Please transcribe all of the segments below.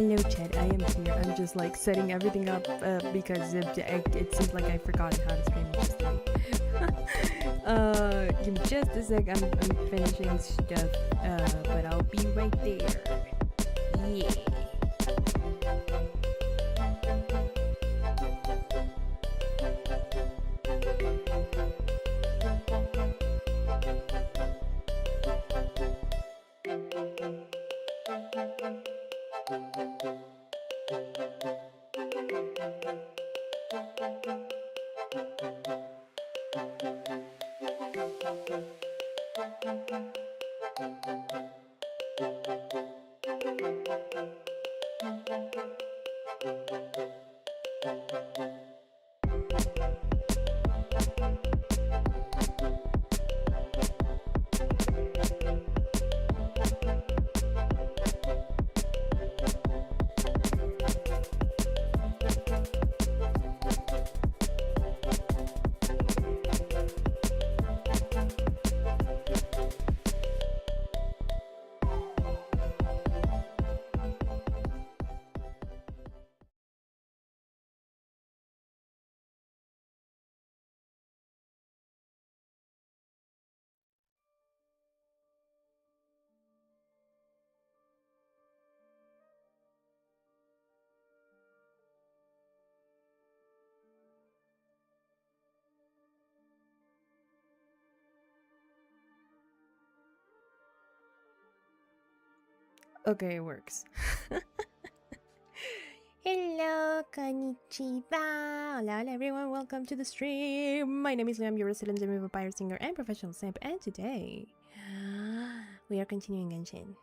Hello chat, I am here. I'm just like setting everything up because it seems like I've forgotten how to stream yesterday. Give me just a sec, I'm finishing stuff, but I'll be right there. Yeah. Okay, it works. Hello, konnichiwa. Hola, hola everyone, welcome to the stream. My name is Liam, your resident Demi Vampire singer and professional simp, and today we are continuing Genshin.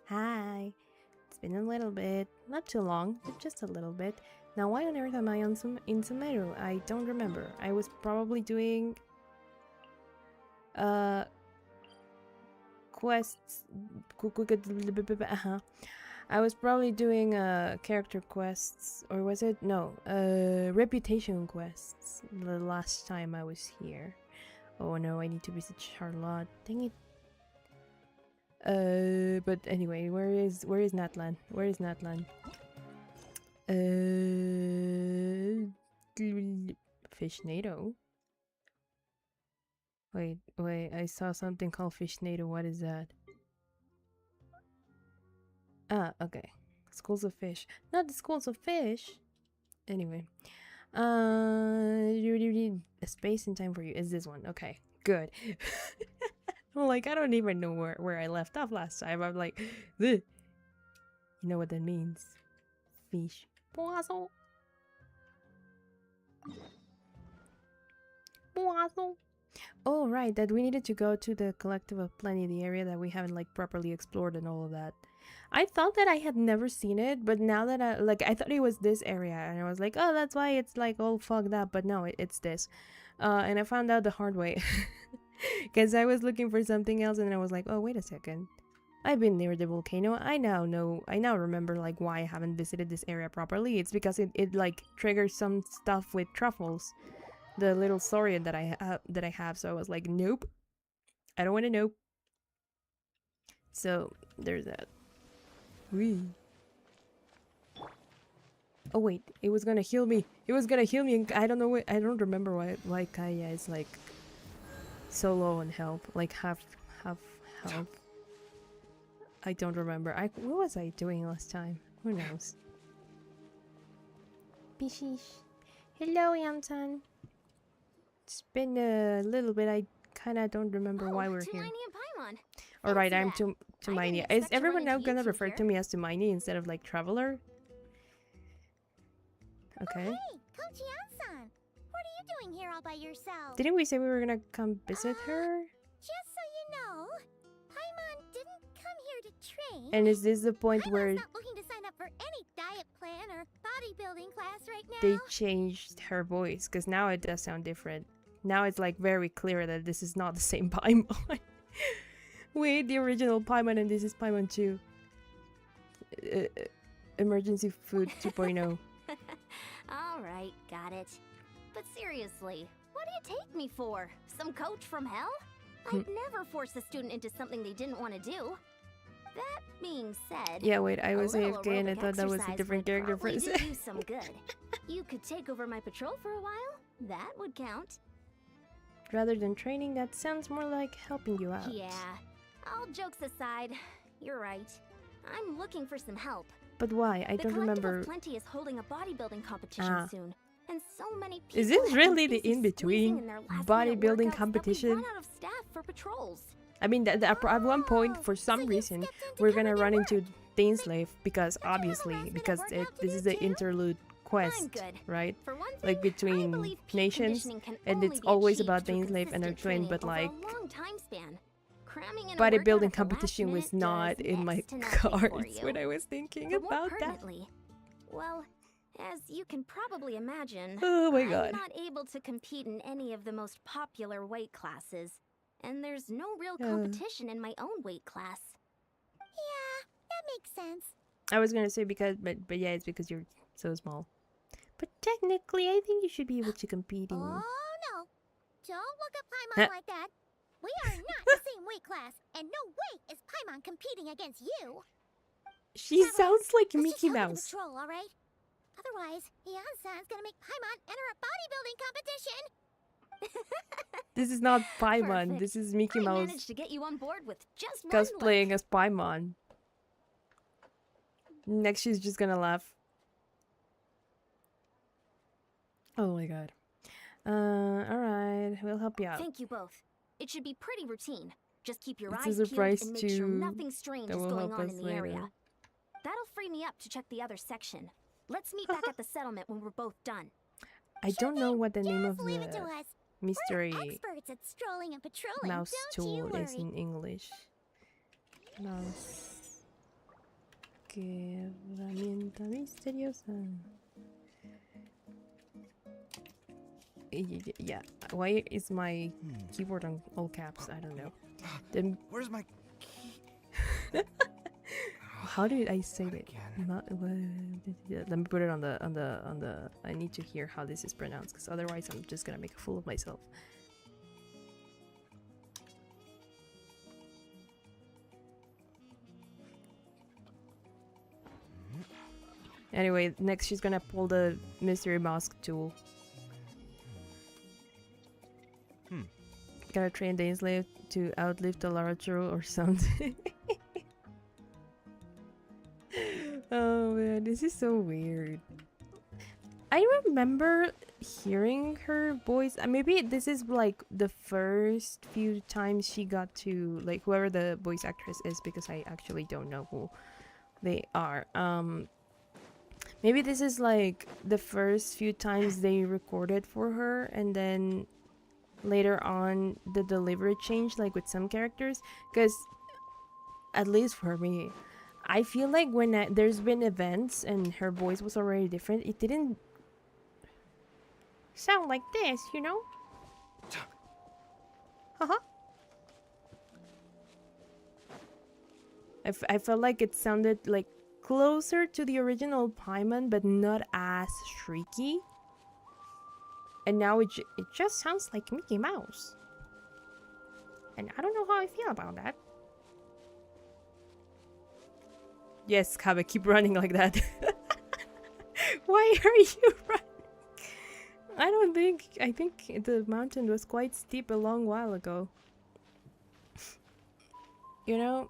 Hi. It's been a little bit, not too long, but just a little bit. Now, why on earth am I in Sumeru? I don't remember. I was probably doing quests. I was probably doing character quests, or was it? No, reputation quests the last time I was here. Oh no, I need to visit Charlotte. Dang it. But anyway, where is Natlan? Where is Natlan? Fishnado? Wait, I saw something called Fishnado. What is that? Ah, okay. Schools of Fish. Not the Schools of Fish! Anyway. A space and time for you is this one. Okay, good. Well, like, I don't even know where I left off last time. I'm like, ugh. You know what that means. Fish. Poisson. Poisson. Oh, right, that we needed to go to the Collective of Plenty, the area that we haven't, like, properly explored and all of that. I thought that I had never seen it, but now that I thought it was this area, and I was like, oh, that's why it's, like, all fogged up, but no, it's this. And I found out the hard way. Because I was looking for something else, and then I was like, oh, wait a second. I've been near the volcano. I now remember, like, why I haven't visited this area properly. It's because it like, triggers some stuff with truffles. The little saurian that I have, so I was like, nope. I don't want to know. So, there's that. Whee. Oh wait, it was gonna heal me. It was gonna heal me, and I don't know. I don't remember why Kaya is like so low on health, like half health. I don't remember. What was I doing last time? Who knows? Bishish. Hello, Yamsan. It's been a little bit. I kind of don't remember why we're here. Alright, I'm Tumaini. Is everyone now gonna refer to me as Tumaini instead of like Traveler? Okay. Oh, hey, Kochi-san. What are you doing here all by yourself? Didn't we say we were gonna come visit her? Just so you know, Paimon didn't come here to train. And is this the point Paimon's where not looking to sign up for any diet plan or bodybuilding class right now? they changed her voice? Because now it does sound different. Now it's like very clear that this is not the same Paimon. Wait, the original Paimon and this is Paimon 2. Emergency food 2.0. Alright, got it. But seriously, what do you take me for? Some coach from hell? I'd never force a student into something they didn't want to do. That being said, Yeah, wait, I a was little AFK and I aerobic thought that was a exercise different would character for a probably do second. you some good. You could take over my patrol for a while. That would count. Rather than training, that sounds more like helping you out. Yeah. All jokes aside, you're right. I'm looking for some help. But why? I The don't Collective remember. of Plenty is holding a bodybuilding competition soon. And so many people Is this have been really the busy in-between squeezing in their last-minute bodybuilding workouts that competition? we've run out of staff for patrols. I mean, at one point, for some reason, we're gonna run into Daneslave because obviously, because this is the interlude quest, right? For one thing, Like I between believe peak nations, conditioning can and only it's be always achieved about through Daneslave and her consistent twin, training but over a like long time span. Cramming in a workout bodybuilding at the competition last was minute not does in my next to nothing for cards you. when I was thinking But more about that. pertinently, well, as you can probably imagine, Oh my I'm god. not able to compete in any of the most popular weight classes, and there's no real Yeah. competition in my own weight class. Yeah, that makes sense. I was gonna say because, but yeah, it's because you're so small. But technically, I think you should be able to compete in. Oh no! Don't look at Huh. Paimon like that. We are not the same weight class, and no way is Paimon competing against you. She Traveler, sounds like let's Mickey just help with Mouse. the patrol, all right? Otherwise, Yan-san's gonna make Paimon enter a bodybuilding competition. This is not Paimon. Perfect. This is Mickey I Mouse managed to get you on board with just one cosplaying as Paimon. Next, she's just gonna laugh. Oh my god. Alright, we'll help you out. Thank you both. It should be pretty routine. Just keep your It's a eyes peeled surprise and make sure too nothing strange that is will going help on us in the later. area. That'll free me up to check the other section. Let's meet back at the settlement when we're both done. I don't know what the name of Just leave it to the us. mystery We're experts at strolling and patrolling. mouse Don't you tool is worry. in English. Mouse. Qué herramienta misteriosa. Yeah, why is my keyboard on all caps? I don't know. Then Where's my key? how did I say that? Again. Not, let me put it on the. I need to hear how this is pronounced, because otherwise I'm just gonna make a fool of myself. Anyway, next she's gonna pull the mystery mask tool. Gotta train Daneslave to outlive the Larachero or something. Oh man, this is so weird. I remember hearing her voice. Maybe this is like the first few times she got to, like, whoever the voice actress is, because I actually don't know who they are. Maybe this is like the first few times they recorded for her, and then later on the delivery changed, like with some characters. Because at least for me, I feel like when there's been events and her voice was already different, it didn't sound like this, you know? Haha. I felt like it sounded like closer to the original Paimon, but not as shrieky. And now it just sounds like Mickey Mouse. And I don't know how I feel about that. Yes, Kabe, keep running like that. Why are you running? I think the mountain was quite steep a long while ago. You know?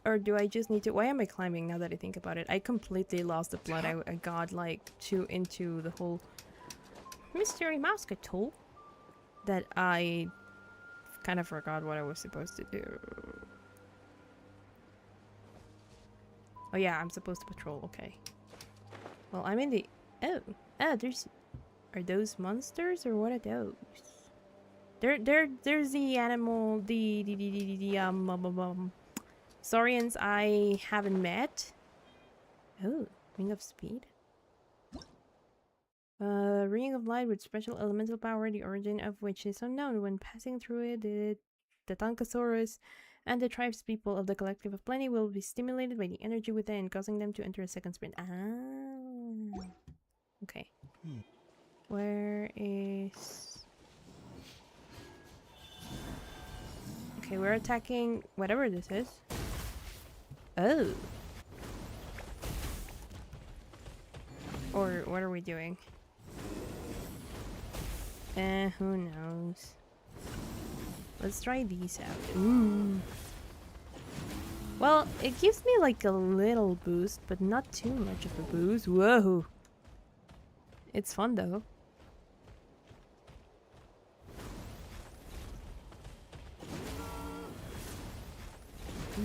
Or do I just need to... Why am I climbing now that I think about it? I completely lost the plot. I got like too into the whole mystery mask tool that I kind of forgot what I was supposed to do. Oh yeah, I'm supposed to patrol. Okay. Well, I'm in the... Oh, there's... Are those monsters or what are those? There's the animal, Saurians I haven't met. Oh, Ring of Speed. Ring of Light with special elemental power, the origin of which is unknown. When passing through it, the Tankasaurus and the tribespeople of the Collective of Plenty will be stimulated by the energy within, causing them to enter a second sprint. Ah. Okay. Where is... Okay, we're attacking whatever this is. Oh. Or what are we doing? Who knows? Let's try these out. Ooh. Well, it gives me like a little boost, but not too much of a boost. Whoa! It's fun though.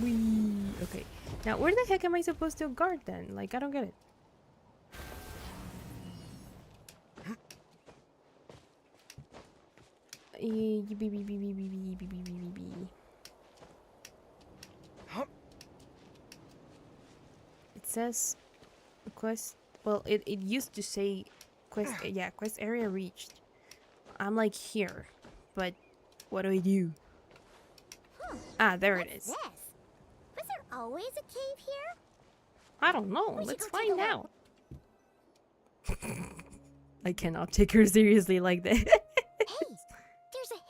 Whee! Okay. Now, where the heck am I supposed to guard then? Like, I don't get it. It says quest. Well, it used to say quest. Yeah, quest area reached. I'm like here, but what do I do? Ah, there it is. This? Was there always a cave here? I don't know. We should Let's go take a find look. out. I cannot take her seriously like that. Hey, there's a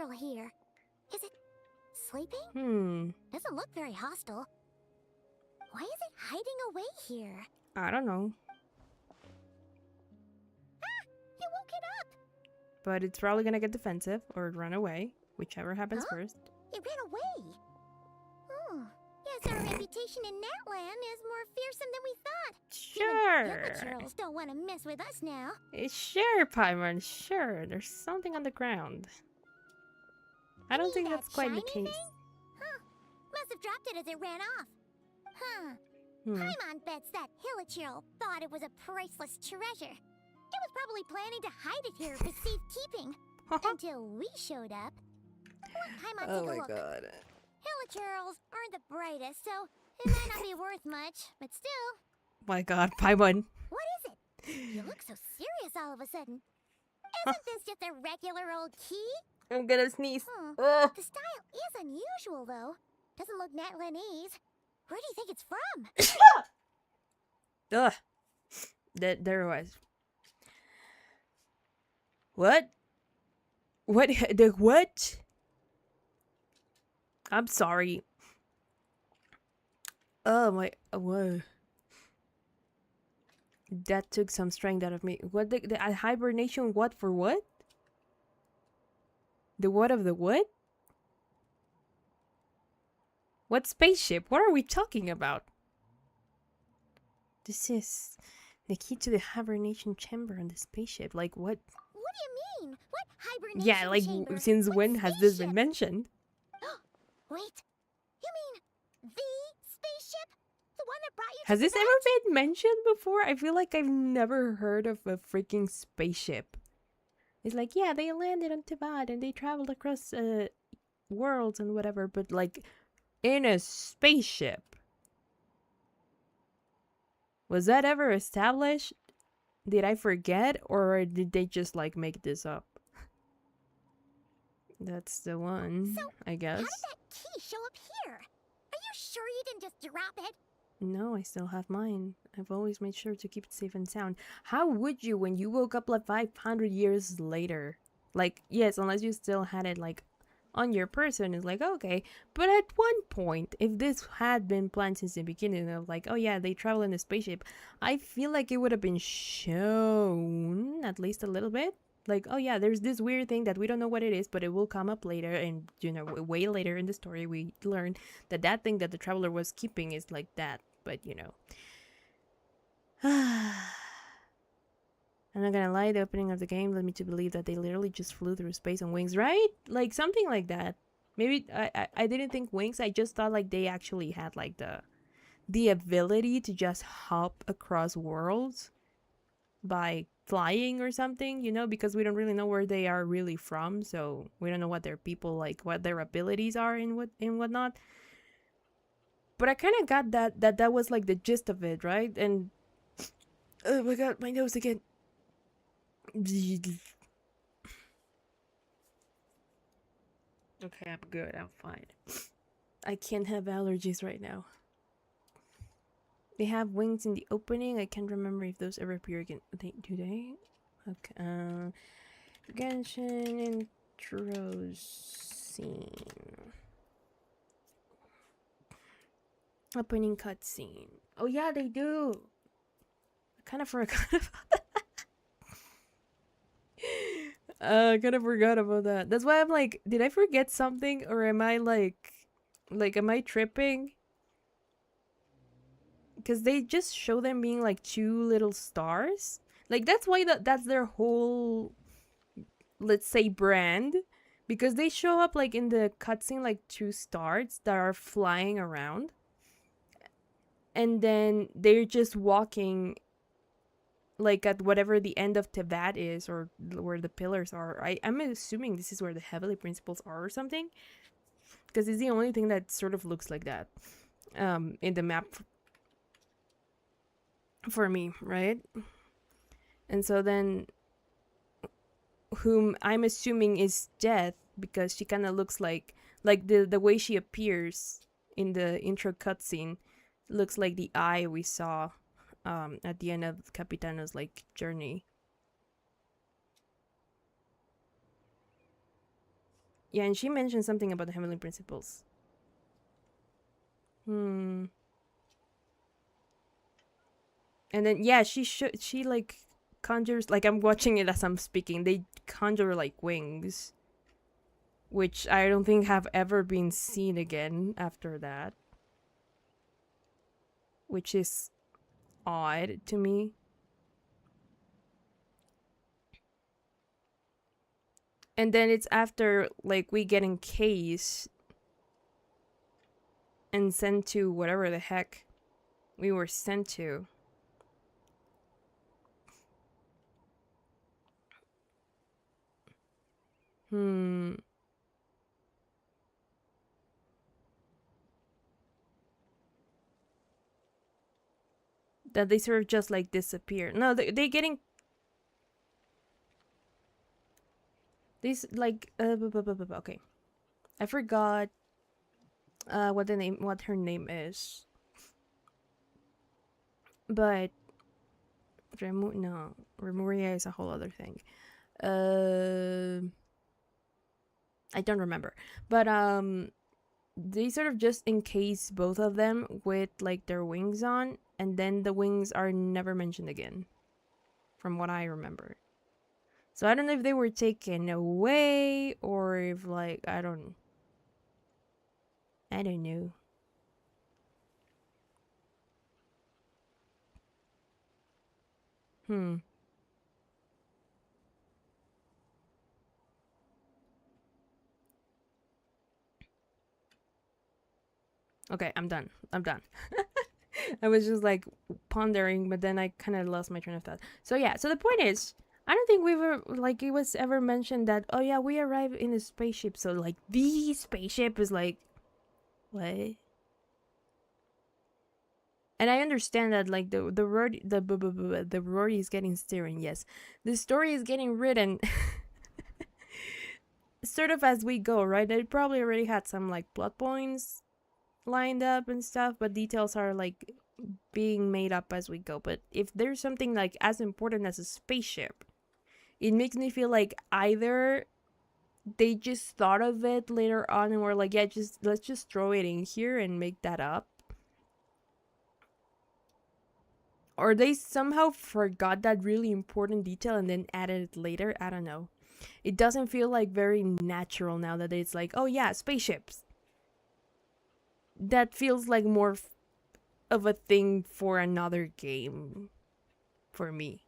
hilichurl here. Is it sleeping? Doesn't look very hostile. Why is it hiding away here? I don't know. You woke it up. But it's probably gonna get defensive or run away, whichever happens Huh? first. It ran away. Oh, guess our reputation in Natlan is more fearsome than we thought. Sure. Hilichurls don't want to mess with us now. Sure, Paimon, sure. There's something on the ground. I don't think Mean that's that quite the shiny case. thing? Huh. Must have dropped it as it ran off. Huh. Hmm. Paimon bets that hilichurl thought it was a priceless treasure. It was probably planning to hide it here for safekeeping. Until we showed up. Let Paimon take a look. God. Hilichurls aren't the brightest, so it might not be worth much, but still. My god, Paimon. What is it? You look so serious all of a sudden. Isn't this just a regular old key? I'm gonna sneeze. The style is unusual, though. Doesn't look Natlanese. Where do you think it's from? Ugh. There was. What? What? The what? I'm sorry. Oh my. Whoa. That took some strength out of me. What the hibernation? What for what? The what of the what? What spaceship? What are we talking about? This is the key to the hibernation chamber on the spaceship. Like what? What do you mean? What hibernation Yeah, like chamber? since What when has this been spaceship? mentioned? Wait, you mean the spaceship? The one that brought you Has to this the ever been mentioned before? I feel like I've never heard of a freaking spaceship. It's like, yeah, they landed on Tibet and they traveled across worlds and whatever, but like in a spaceship. Was that ever established? Did I forget, or did they just like make this up? That's the one, So, I guess. How did that key show up here? Are you sure you didn't just drop it? No, I still have mine. I've always made sure to keep it safe and sound. How would you when you woke up like 500 years later? Like, yes, unless you still had it like on your person, it's like, okay. But at one point, if this had been planned since the beginning of like, oh yeah, they travel in a spaceship, I feel like it would have been shown at least a little bit. Like, oh yeah, there's this weird thing that we don't know what it is, but it will come up later. And, you know, way later in the story, we learn that that thing that the traveler was keeping is like that. But, you know. I'm not gonna lie, the opening of the game led me to believe that they literally just flew through space on wings, right? Like, something like that. Maybe, I didn't think wings, I just thought, like, they actually had, like, the ability to just hop across worlds by flying or something, you know, because we don't really know where they are really from, so we don't know what their people, like, what their abilities are and whatnot. But I kind of got that was like the gist of it, right? And oh my god, my nose again. Okay, I'm good. I'm fine. I can't have allergies right now. They have wings in the opening. I can't remember if those ever appear again. Do they? Okay. Genshin intro scene. Opening cutscene. Oh yeah, they do. I kind of forgot about that. I kind of forgot about that. That's why I'm like, did I forget something, or am I am I tripping? Because they just show them being like two little stars. Like that's why that's their whole, let's say, brand. Because they show up like in the cutscene like two stars that are flying around. And then they're just walking like at whatever the end of Teyvat is, or where the pillars are. I'm assuming this is where the Heavenly Principles are or something. Because it's the only thing that sort of looks like that in the map for me, right? And so then whom I'm assuming is Death, because she kind of looks like the way she appears in the intro cutscene looks like the eye we saw at the end of Capitano's like journey. Yeah, and she mentioned something about the Heavenly Principles. And then yeah, she like conjures, like I'm watching it as I'm speaking. They conjure like wings, which I don't think have ever been seen again after that, which is odd to me. And then it's after like we get encased and sent to whatever the heck we were sent to. That they sort of just like disappear. No, they getting these like okay. I forgot what her name is. But Remuria is a whole other thing. I don't remember. But they sort of just encase both of them with like their wings on, and then the wings are never mentioned again, from what I remember. So I don't know if they were taken away or if like I don't know. Okay, I'm done. I was just like pondering, but then I kind of lost my train of thought. So yeah, so the point is, I don't think we were like it was ever mentioned that, oh yeah, we arrived in a spaceship. So like the spaceship is like, what? And I understand that like the Rory is getting steering. Yes, the story is getting written sort of as we go, right? They probably already had some like plot points lined up and stuff, but details are like being made up as we go. But if there's something like as important as a spaceship, it makes me feel like either they just thought of it later on and were like, yeah, let's just throw it in here and make that up, or they somehow forgot that really important detail and then added it later. I don't know. It doesn't feel like very natural now that it's like, oh yeah, spaceships. That feels like more of a thing for another game for me.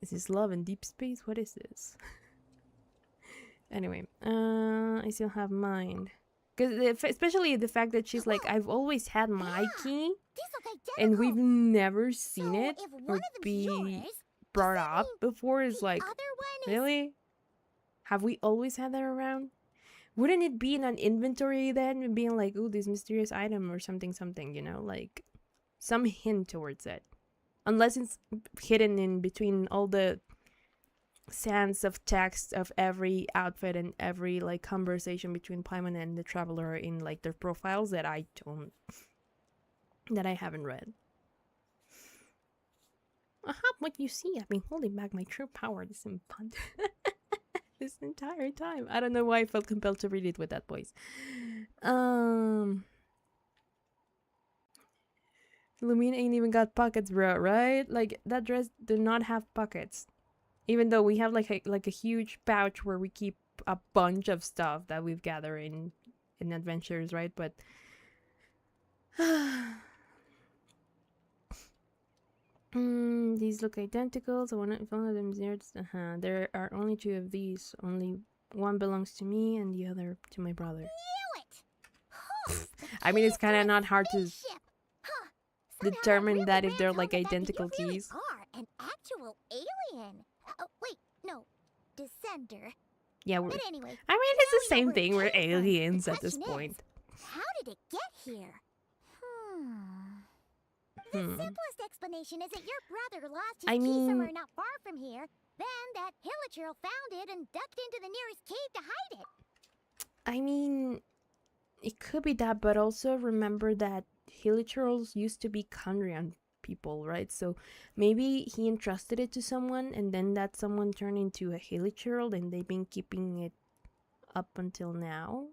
Is this love in deep space? What is this? Anyway, I still have mine. Because especially the fact that she's like, I've always had my key, and we've never seen it or be brought up before. Is like, really? Have we always had that around? Wouldn't it be in an inventory then, being like, oh, this mysterious item or something, you know, like some hint towards it? Unless it's hidden in between all the sands of text of every outfit and every like conversation between Paimon and the Traveler in like their profiles that I haven't read. What you see, I've been holding back my true power this entire time. I don't know why I felt compelled to read it with that voice. Lumina ain't even got pockets, bro, right? Like, that dress do not have pockets. Even though we have like a huge pouch where we keep a bunch of stuff that we've gathered in adventures, right? But these look identical. So if one of them is there, there are only two of these. Only one belongs to me and the other to my brother. Knew it! I mean, it's kind of not hard to Spaceship. Huh. Somehow determine really that if rams they're home like the fact that identical you really keys. are an actual alien. Oh, wait, no. Descender. Yeah, But anyway, I mean, it's the now we know same where thing. it We're came from. aliens The at this question point. is, how did it get here? The Hmm. simplest explanation is that your brother lost his I key mean- somewhere not far from here. Then that Hilichurl found it and ducked into the nearest cave to hide it. I mean, it could be that, but also remember that Hilichurls used to be khaenri'ah people, right? So maybe he entrusted it to someone, and then that someone turned into a Hilichurl, and they've been keeping it up until now.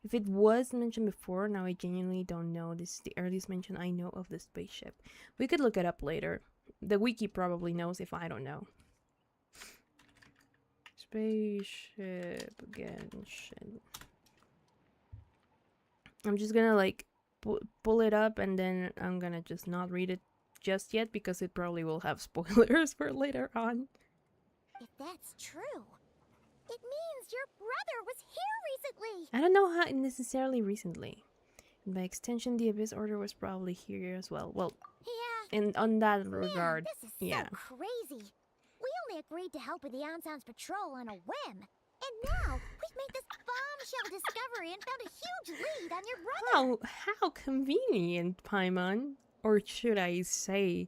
If it was mentioned before, now I genuinely don't know. This is the earliest mention I know of the spaceship. We could look it up later. The wiki probably knows if I don't know. Spaceship Genshin. I'm just gonna like pull it up, and then I'm gonna just not read it just yet because it probably will have spoilers for later on. If that's true, it means your brother was here recently. I don't know how necessarily recently. And by extension, the Abyss Order was probably here as well. Well, Yeah. and on that Man, regard, this is yeah. so crazy. We only agreed to help with the Anson's patrol on a whim. And now, we've made this bombshell discovery and found a huge lead on your brother. How convenient, Paimon. Or should I say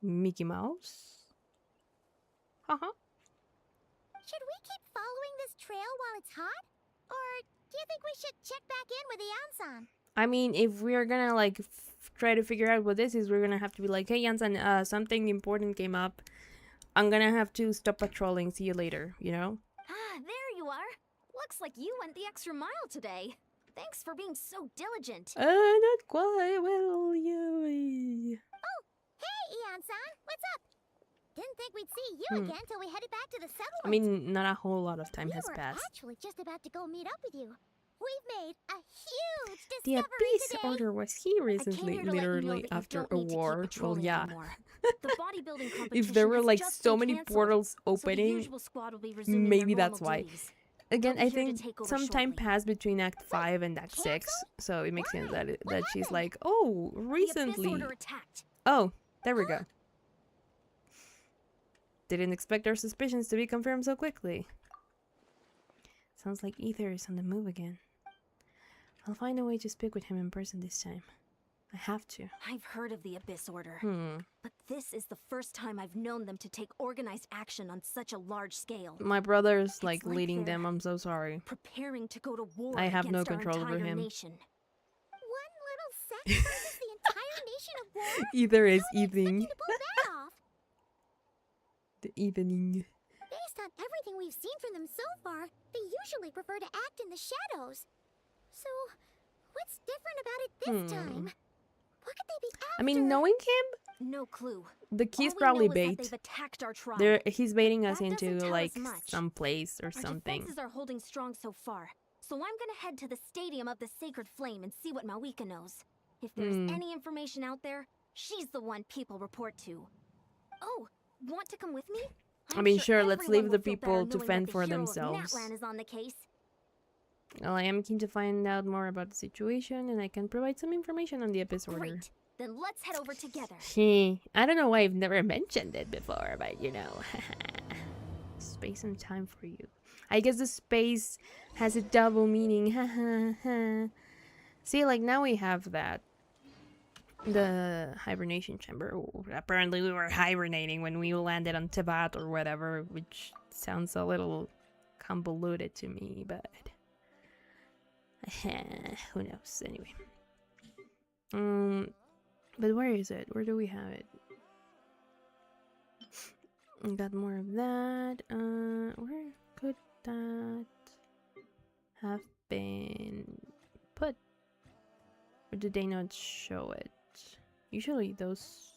Mickey Mouse? Haha. Should we keep following this trail while it's hot? Or do you think we should check back in with the Anson? I mean, if we're gonna like try to figure out what this is, we're gonna have to be like, hey Jansen, something important came up. I'm gonna have to stop patrolling. See you later, you know? Ah, there you are. Looks like you went the extra mile today. Thanks for being so diligent. Not quite. Well, you. Hey, Anson, what's up? Didn't think we'd see you again till we headed back to the settlement. I mean, not a whole lot of time we has were passed. actually just about to go meet up with you. We've made a huge The discovery Abyss today. Order was here I came recently, here to let you know literally that you after don't a need to keep war. Well, patrolling yeah. anymore. The bodybuilding competition If there were has like just so been many canceled, portals so the opening, usual squad will be resuming maybe their that's normal why. duties. Again, They'll I be here to think take over some time shortly. passed between Act 5 and Act 6, Cancel? so it makes sense that What she's happened? like, oh, The Abyss recently. Order attacked. Oh, there we go. Didn't expect our suspicions to be confirmed so quickly. Sounds like Ether is on the move again. I'll find a way to speak with him in person this time. I have to. I've heard of the Abyss Order, Hmm. but this is the first time I've known them to take organized action on such a large scale. My brother's like like leading they're- them. I'm so sorry. Preparing to go to war I have no against our control over entire him. nation. One little sect versus the entire nation of war? Ether is How are they evening. expecting to pull that off? The evening. Based on everything we've seen from them so far, they usually prefer to act in the shadows. So, what's different about it this time? What could they be after? I mean, knowing him, No clue. the key's All we probably know is that bait. they've attacked our tribe. He's baiting us That into doesn't tell like us much. some place or Our something. defenses are holding strong so far, so I'm gonna head to the Stadium of the Sacred Flame and see what Mawika knows. If there's any information out there, she's the one people report to. Oh, want to come with me? I mean, sure, let's everyone leave the will feel better people to knowing fend that for the hero of themselves. Natlan is on the case. Well, I am keen to find out more about the situation, and I can provide some information on the Abyss Order. Great. Then let's head over together. I don't know why I've never mentioned it before, but you know. Space and time for you. I guess the space has a double meaning. See, like now we have that. The hibernation chamber. Oh, apparently we were hibernating when we landed on Tibet or whatever, which sounds a little convoluted to me, but who knows? Anyway. But where is it? Where do we have it? Got more of that. Where could that have been put? Or did they not show it? Usually those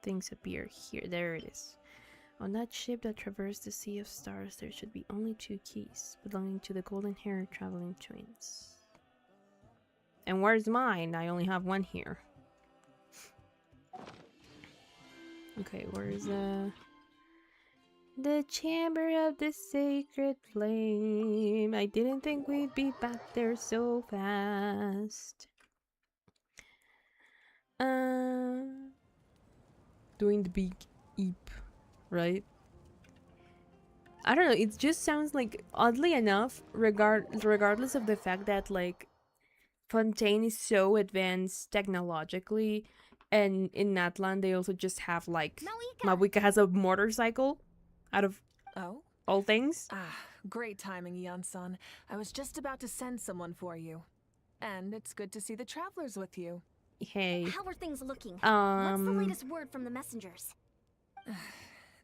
things appear here. There it is. On that ship that traversed the Sea of Stars, there should be only 2 keys belonging to the golden-haired traveling twins. And where's mine? I only have one here. Okay, where's the chamber of the sacred flame? I didn't think we'd be back there so fast. Doing the big eep, right? I don't know, it just sounds like, oddly enough, regardless of the fact that like Fontaine is so advanced technologically, and in Natlan they also just have like Mawika has a motorcycle out of all things. Ah, great timing, Ian-san. I was just about to send someone for you. And it's good to see the travelers with you. Hey. How are things looking? What's the latest word from the messengers?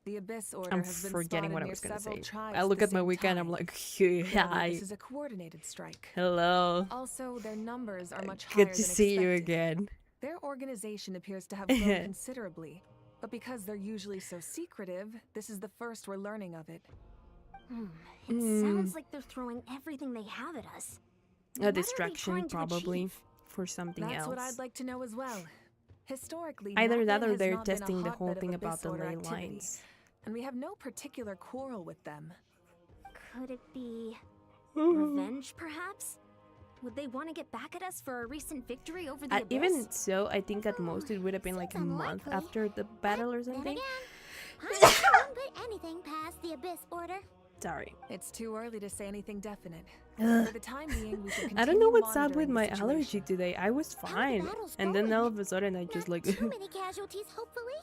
The Abyss Order I'm has been forgetting what I near was gonna several say. tribes I look at at the same Mawika and I'm time. like, Clearly, hi. this is a coordinated strike. Hello. Also, their numbers are much higher Good than to see you expected. again. Their organization appears to have grown considerably, but because they're usually so secretive, this is the first we're learning of it. It sounds like they're throwing everything they have at us. A distraction, probably, achieve? for something That's else. what I'd like to know as well. Historically, Either that Natlan or has they're not been a testing the whole hotbed of thing about Abyss the Order ley activity, lines. and we have no particular quarrel with them. Could it be revenge, perhaps? Would they want to get back at us for a recent victory over the Abyss? Even so, I think at most it would have been like a Seems month unlikely. after the battle or Then something. again, I wouldn't put anything past the Abyss Order. Sorry. It's too early to say anything definite. Ugh. For the time being, we should continue I don't know what's up monitoring with the my situation. allergy today. I was How are the fine. battles And then going? all of a sudden I just Not like... too many casualties, hopefully.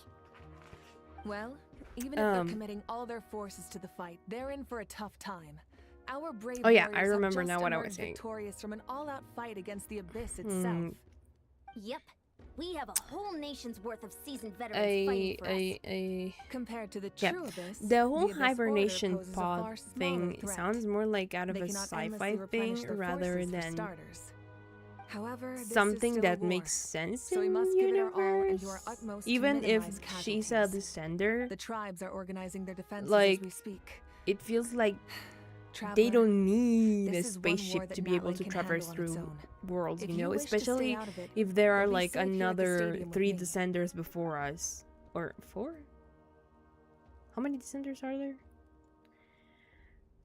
Well, even if they're committing all their forces to the fight, they're in for a tough time. Our brave Oh yeah, I warriors have remember just now what I was emerged saying. victorious from an all-out fight against the Abyss itself. Yep. We have a whole nation's worth of seasoned veterans fighting for us. Compared to the Yeah, true Abyss, the whole Abyss Order hibernation poses a far pod smaller thing threat. sounds more like out of They a cannot sci-fi endlessly replenish thing their rather forces for than starters. However, this is something still that a war, makes sense so we in must give it our all and do universe. our utmost to Even if minimize she's a casualties. descender, The tribes are organizing their defenses like, as we speak. it feels like Traveler, they don't need a this is one war spaceship that to be able Natlan to can traverse handle on its through own. worlds, If you you know? wish to stay Especially out of it, if there are you'll be like safe here at the another stadium with 3 me. descenders before us. Or 4? How many descenders are there?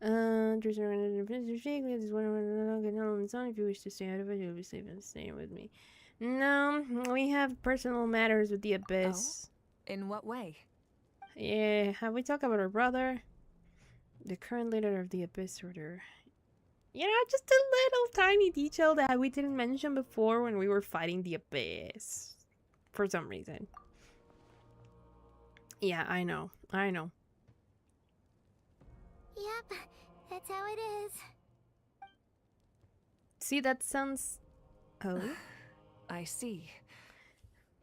There's one if you wish to stay out of it, you'll be safe and staying with me. No, we have personal matters with the Abyss. In what way? Yeah, have we talked about our brother? The current leader of the Abyss Order. You know, just a little tiny detail that we didn't mention before when we were fighting the Abyss. For some reason. Yeah, I know. I know. Yep, that's how it is. See, that sounds... Oh? I see.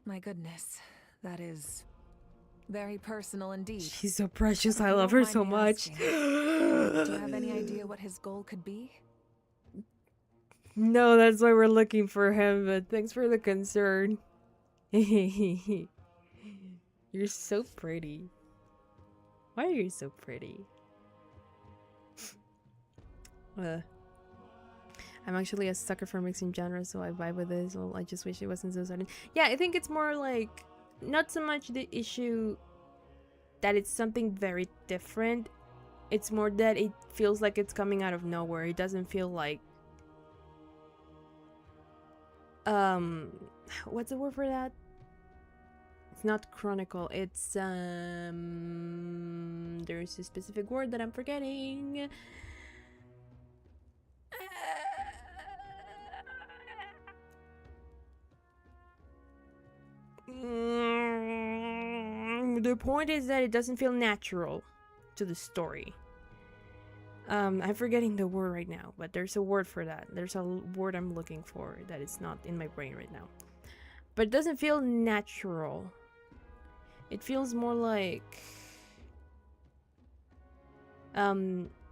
My goodness, that is very personal indeed. She's so precious. If I you love don't her mind so me much. asking, do you have any idea what his goal could be? No, that's why we're looking for him, but thanks for the concern. You're so pretty. Why are you so pretty? I'm actually a sucker for mixing genres, so I vibe with this. Well, I just wish it wasn't so sudden. Yeah, I think it's more like not so much the issue that it's something very different. It's more that it feels like it's coming out of nowhere. It doesn't feel like what's the word for that? It's not chronicle. It's there's a specific word that I'm forgetting. The point is that it doesn't feel natural to the story. I'm forgetting the word right now, but there's a word for that. There's a word I'm looking for that is not in my brain right now. But it doesn't feel natural. It feels more like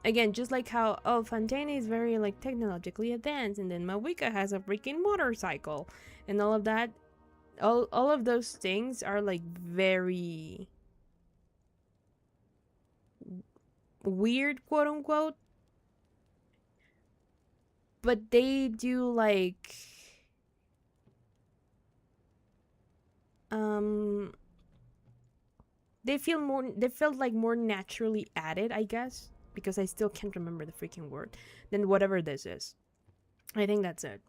again, just like how Fontaine is very like technologically advanced, and then Mawika has a freaking motorcycle, and all of that, all of those things are like very weird, quote unquote, but they do like they felt like more naturally added, I guess, because I still can't remember the freaking word, than whatever this is. I think that's it.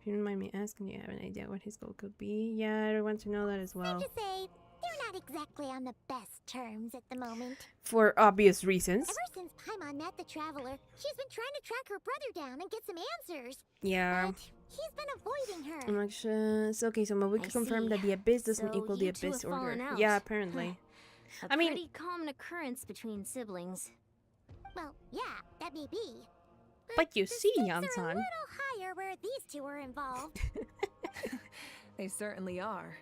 If you don't mind me asking, do you have an idea what his goal could be? Yeah, I want to know that as well. Safe to say, they're not exactly on the best terms at the moment. For obvious reasons. Ever since Paimon met the Traveler, she's been trying to track her brother down and get some answers. Yeah. But he's been avoiding her. I'm actually... okay, so Mawika I confirmed see. that the Abyss doesn't So equal the you two Abyss have order. fallen out. Yeah, apparently. A I mean- pretty common occurrence between siblings. Well, yeah, that may be. But you The see, stakes are a Yansan. little higher where these two are involved. They certainly are.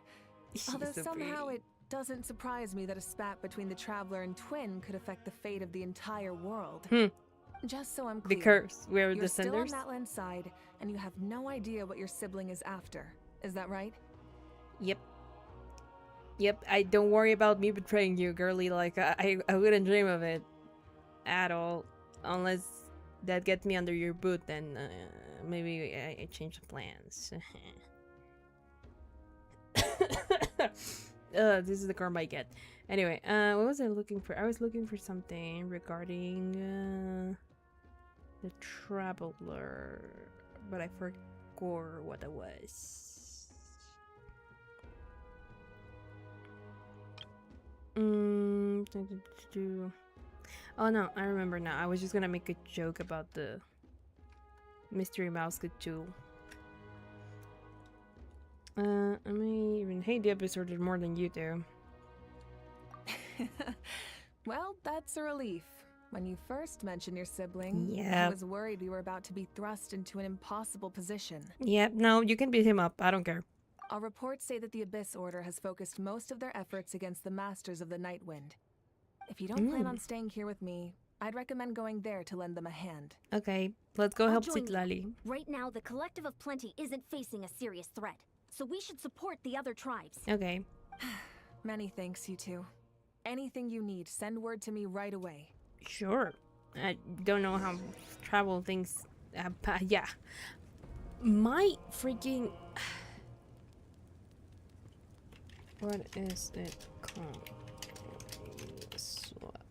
Although so somehow pretty. it doesn't surprise me that a spat between the Traveler and Twin could affect the fate of the entire world. Just so I'm The clear, curse. We're you're still on descenders. Natlan's side, and you have no idea what your sibling is after. Is that right? Yep. Yep, I don't worry about me betraying you, girly. Like, I wouldn't dream of it. At all. Unless that gets me under your boot, then maybe I change the plans. This is the karma I get. Anyway, what was I looking for? I was looking for something regarding the Traveler, but I forgot what it was. Oh no, I remember now. I was just gonna make a joke about the mystery mouse tool. I may even hate the episode more than you do. Well, that's a relief. When you first mentioned your sibling, Yeah. I was worried we were about to be thrust into an impossible position. Yep, no, you can beat him up. I don't care. Our reports say that the Abyss Order has focused most of their efforts against the Masters of the Nightwind. If you don't plan on staying here with me, I'd recommend going there to lend them a hand. Okay, let's go I'll help join you. Citlali. Right now, the Collective of Plenty isn't facing a serious threat, so we should support the other tribes. Okay. Many thanks, you two. Anything you need, send word to me right away. Sure. I don't know how travel things... yeah. My freaking... What is it called? Swap.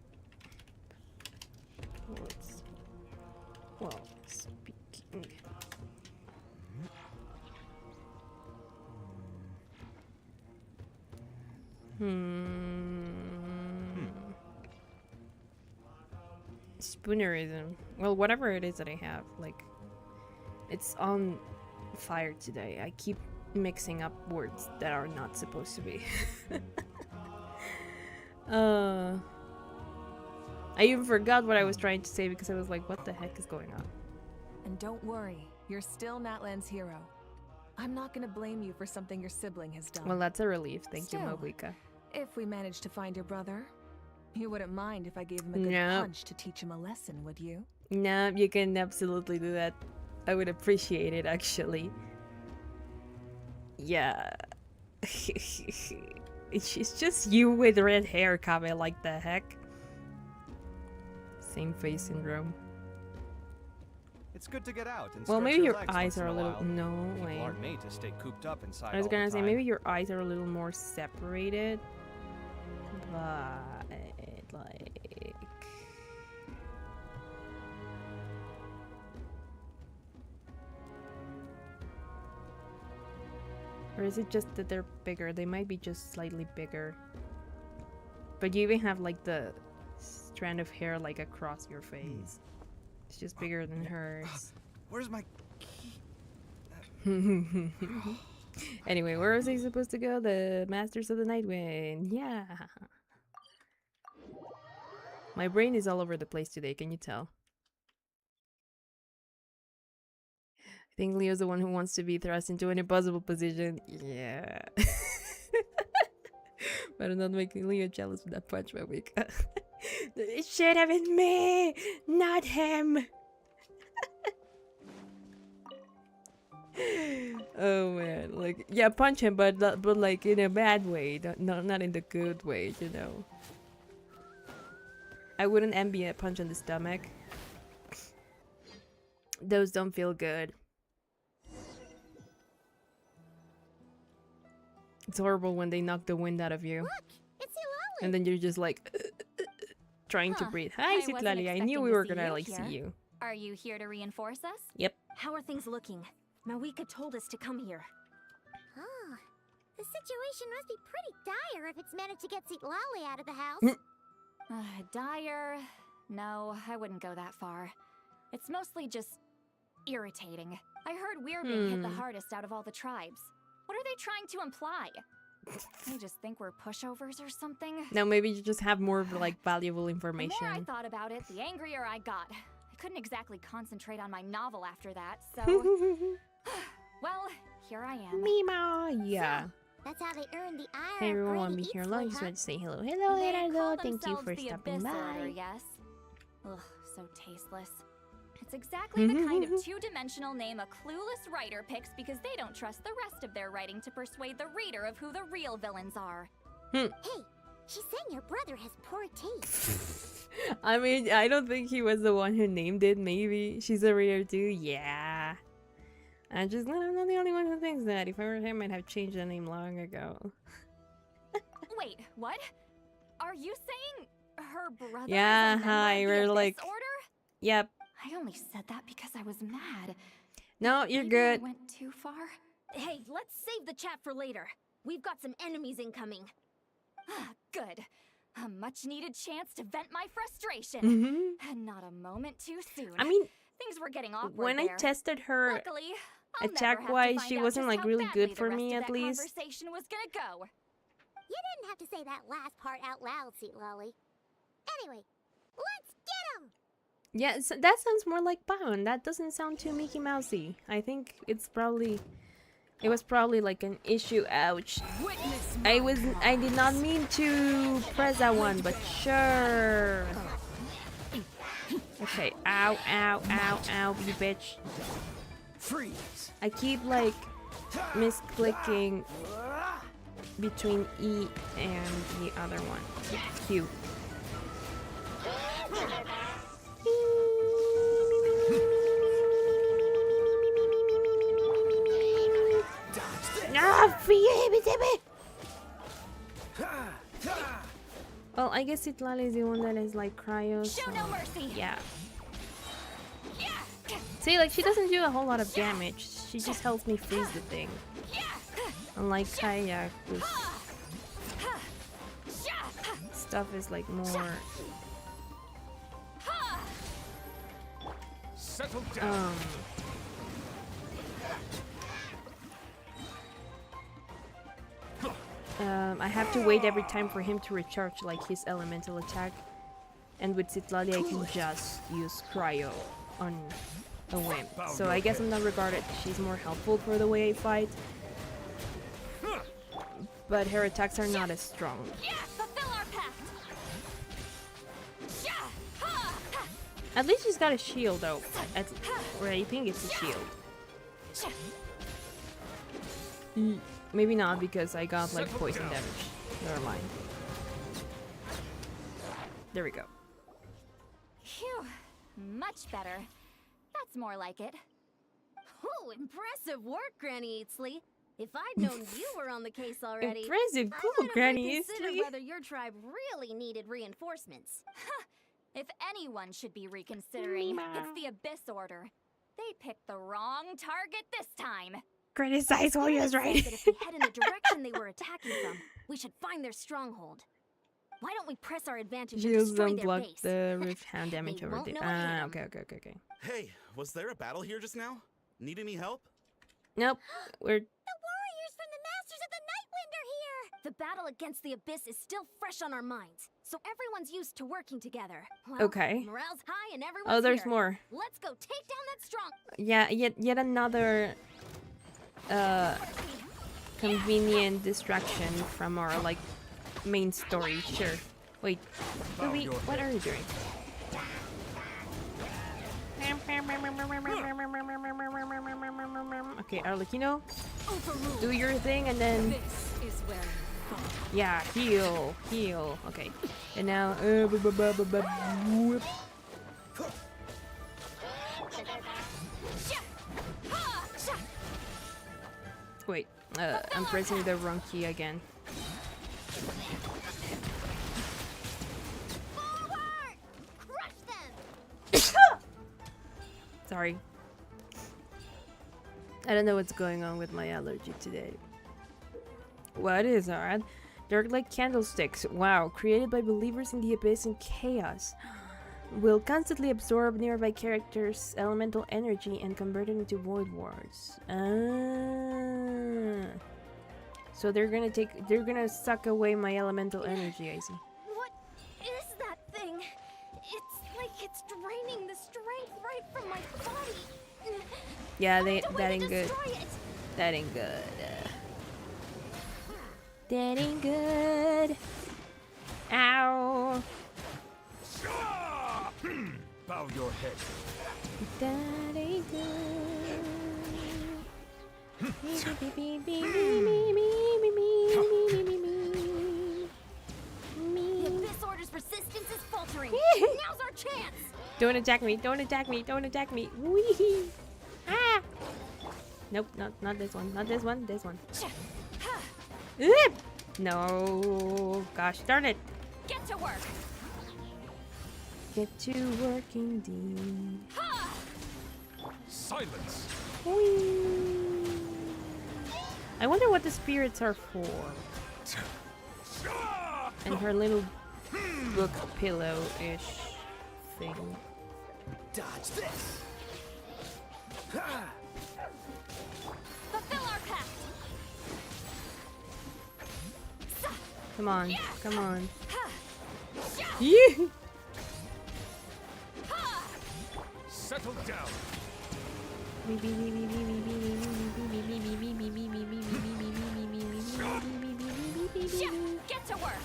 Well, speaking... Spoonerism. Well, whatever it is that I have, like, it's on fire today. I keep mixing up words that are not supposed to be. I even forgot what I was trying to say because I was like, what the heck is going on? And don't worry, you're still Natlan's hero. I'm not gonna blame you for something your sibling has done. Well, that's a relief. Thank you, Still, Mawika. If we manage to find your brother, you wouldn't mind if I gave him a good No. punch to teach him a lesson, would you? No, you can absolutely do that. I would appreciate it, actually. Yeah. It's just you with red hair, Kame. Like the heck? Same face syndrome. It's good to get out and Well, stretch maybe your legs eyes once in are a little... while. No, People wait. aren't made to stay cooped up inside I was all the gonna say, time. maybe your eyes are a little more separated. But, like... Or is it just that they're bigger? They might be just slightly bigger. But you even have, like, the strand of hair, like, across your face. It's just bigger than hers. Where's my key? Anyway, where was I supposed to go? The Masters of the Nightwind. Yeah. My brain is all over the place today, can you tell? I think Leo's the one who wants to be thrust into an impossible position. Yeah. Better not make Leo jealous with that punch, my week. It should have been me, not him. Oh man, like yeah, punch him, but like in a bad way, not in the good way, you know. I wouldn't envy a punch in the stomach. Those don't feel good. It's horrible when they knock the wind out of you. Look, it's Silali. And then you're just like trying to Huh, breathe. Hi, I wasn't Citlali. I knew expecting we to were see gonna you like here. see you. Are you here to reinforce us? Yep. How are things looking? Mawika told us to come here. Oh, the situation must be pretty dire if it's managed to get Silali out of the house. Dire? No, I wouldn't go that far. It's mostly just irritating. I heard we're being hit the hardest out of all the tribes. What are they trying to imply? They just think we're pushovers or something? No, maybe you just have more like valuable The information. more I thought about it, the angrier I got. I couldn't exactly concentrate on my novel after that, so... Well, here I am. Mima, yeah. That's how they earn the ire Hey of everyone, Granny be here Eats long. Food, Just huh? want to say hello. Hello, They Gerardo. call Thank you for themselves the stopping Abyss Order, by. yes? Ugh, so tasteless. It's exactly the kind of two-dimensional name a clueless writer picks because they don't trust the rest of their writing to persuade the reader of who the real villains are. Hey, she's saying your brother has poor taste. I mean, I don't think he was the one who named it. Maybe she's a reader too. Yeah. I'm not the only one who thinks that. If I were him, I'd have changed the name long ago. Wait, what? Are you saying her brother Yeah, is a member hi, of the we're Abyss like- Order? Yep. I only said that because I was mad. No, you're Maybe I good. went too far. Hey, let's save the chat for later. We've got some enemies incoming. Good. A much-needed chance to vent my frustration. Mhm. And not a moment too soon. I mean, things were getting awkward when there. I tested her Luckily, I'll never attack have to wise, find she out wasn't just like how really badly good the for rest me of at that least. Conversation was gonna go. You didn't have to say that last part out loud, Silali. Anyway, let's get him! Yeah, so that sounds more like Bound. That doesn't sound too Mickey Mousey. I think it was probably like an issue. Ouch. I did not mean to press that one, but sure. Okay, ow, ow, ow, ow, you bitch. Freeze. I keep like misclicking between E and the other one. Q. Well, I guess Citlali is the one that is like cryo. Show So no mercy. yeah. Yeah. See, like she doesn't do a whole lot of damage. She just helps me freeze the thing. Unlike Khaenri'ah, whose stuff is like more. Settle down. I have to wait every time for him to recharge like his elemental attack, and with Citlali I can just use cryo on a whim. So I guess in that regard she's more helpful for the way I fight, but her attacks are not as strong. Yeah, fulfill our pact. At least she's got a shield though, or I think it's a shield. Maybe not because I got like poison damage. Never mind. There we go. Phew. Much better. That's more like it. Oh, impressive work, Granny Eatsley. If I'd known you were on the case already, Impressive, I cool, might have Granny reconsidered Eastley. whether your tribe really needed reinforcements. If anyone should be reconsidering, it's the Abyss Order. They picked the wrong target this time. Criticize while you're It says right. that if we head in the direction they were attacking from, we should find their stronghold. Why don't we press our advantage and Shields destroy don't their block base? the roof hound damage They over won't there. know what hit 'em. Okay. Hey, was there a battle here just now? Need any help? Nope. We're The warriors from the Masters of the Nightwind are here! The battle against the Abyss is still fresh on our minds, so everyone's used to working together. Well, Okay. morale's high and everyone's oh, there's here. more. Let's go take down that strong. Yeah, yet another convenient distraction from our like main story. Sure. Wait, Ruby, what are you doing? Okay, Arlecchino, do your thing and then... This is where you fall. Yeah, heal, heal. Okay, and now... whoop. Wait, I'm pressing the wrong key again. Forward! Crush them! Sorry. I don't know what's going on with my allergy today. What is that? They're like candlesticks. Wow, created by believers in the abyss and chaos. Will constantly absorb nearby characters' elemental energy and convert it into void wards. So they're gonna suck away my elemental energy, I see. What is that thing? It's like it's draining the strength right from my body. Yeah, Find a way that to ain't good. destroy it. That ain't good. That ain't good. Ow. Bow your head. That ain't good. The Abyss Order's resistance is faltering. Now's our chance. Don't attack me, don't attack me, don't attack me. Wee. Ah. Nope, not this one, not this one, this one. No, gosh darn it. Get to work. Get to work indeed. Silence. Whee. I wonder what the spirits are for. And her little book pillow-ish thing. Dodge this. Fulfill our pact. Come on, come on. Yeah. Settle down. Get to work.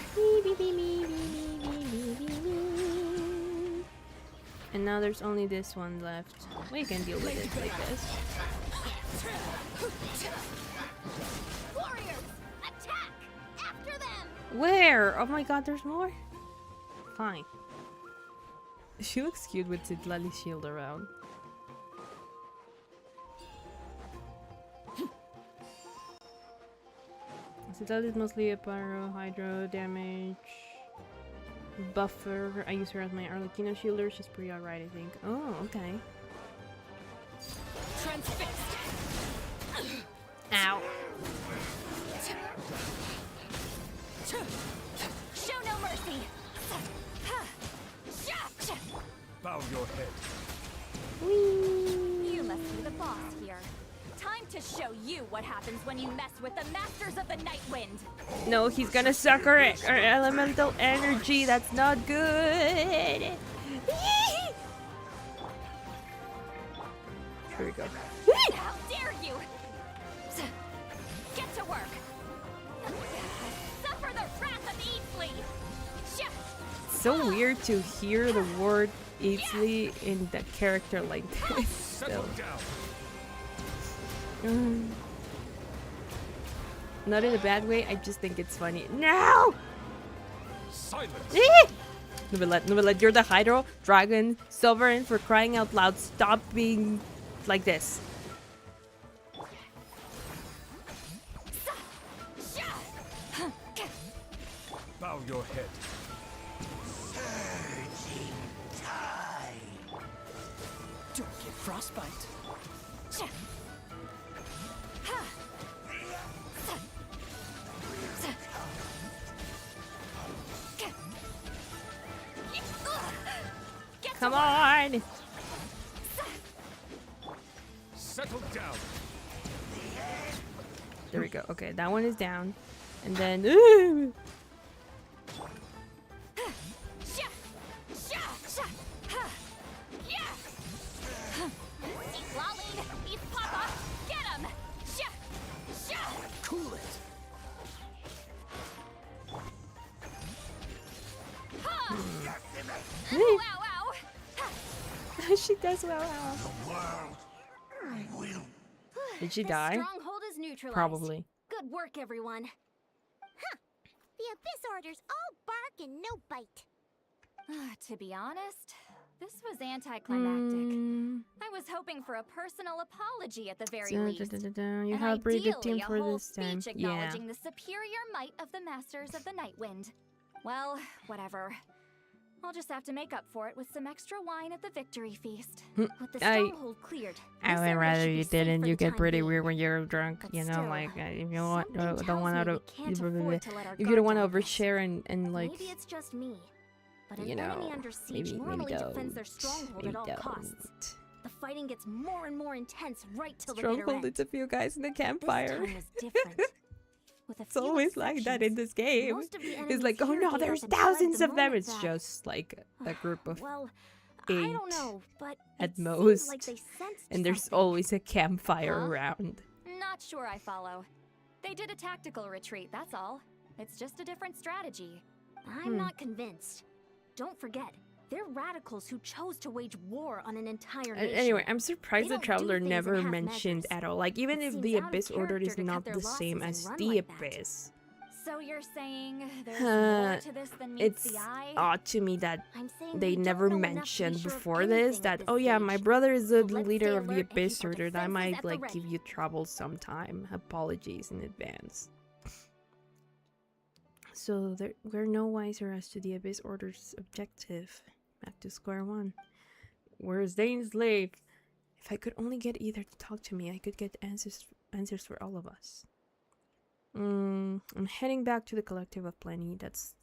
And now there's only this one left. We can deal with it like this. Warriors! Attack! After them! Where? Oh my god, there's more? Fine. She looks cute with Citlali's shield around. Citadel is mostly a pyro, hydro damage, buffer. I use her as my Arlecchino shielder. She's pretty alright, I think. Oh, okay. Transfixed. Ow. Show no mercy. Bow your head. You must be the boss here. Time to show you what happens when you mess with the Masters of the Night Wind. No, he's gonna suck our elemental energy. That's not good. Here we go. How dare you! Get to work. Suffer the wrath of Easley. So weird to hear the word Easley in that character like this. Settle down. Not in a bad way, I just think it's funny. No! Silence. Novelet, you're the Hydro Dragon Sovereign, for crying out loud. Stop being like this. Bow your head. Don't get frostbite. Come on! Settle down. There we go. Okay, that one is down. And then... Cool it. she does well. Did she This die? stronghold is neutralized. Probably. Good work, everyone. The Abyss Orders all bark and no bite. To be honest, this was anticlimactic. Mm. I was hoping for a personal apology at the very You least. have braved the team ideally, a for whole this time. speech Yeah. acknowledging the superior might of the Masters of the Nightwind. Well, whatever. I'll just have to make up for it with some extra wine at the victory feast. With the stronghold cleared, I this would area rather should be you safe didn't. for You the get time pretty being. weird when you're drunk. But You know, still, like if you want, something tells don't want me to, we can't afford to let our if you guard don't want to down this. overshare and like, Maybe it's just me, but an you enemy know, under siege maybe normally don't. defends their stronghold Maybe at all don't. costs. The fighting gets more and more intense right till the bitter Stronghold, end. it's a few guys in the This campfire. time was different. With a It's few always like that in exceptions, this game. most of the It's enemies like, oh here no, gave there's up and fled thousands the of them. moment It's that- just like a group of Well, I 8 don't know, but at it seems most, like they sensed and there's something. always a campfire Huh? around. Not sure I follow. They did a tactical retreat, that's all. It's just a different strategy. I'm not convinced. Don't forget, they're radicals who chose to wage war on an entire nation. Anyway, I'm surprised They the don't do Traveler things in never half mentioned measures. at all. Like, even It if seems the out of Abyss Order character is to cut not their the same losses as and run the like that. Abyss, So you're saying there's Uh, more to this than meets it's the eye? odd to me that I'm saying they we don't never know enough to be mentioned sure of before this anything at that, this oh yeah, my stage. brother is the So let's leader stay of the alert and Abyss keep our Order. That defenses might at the like ready. give you trouble sometime. Apologies in advance. So we're no wiser as to the Abyss Order's objective. Back to square one. Where's Dane's Lake? If I could only get either to talk to me, I could get answers for all of us. I'm heading back to the Collective of Plenty. That's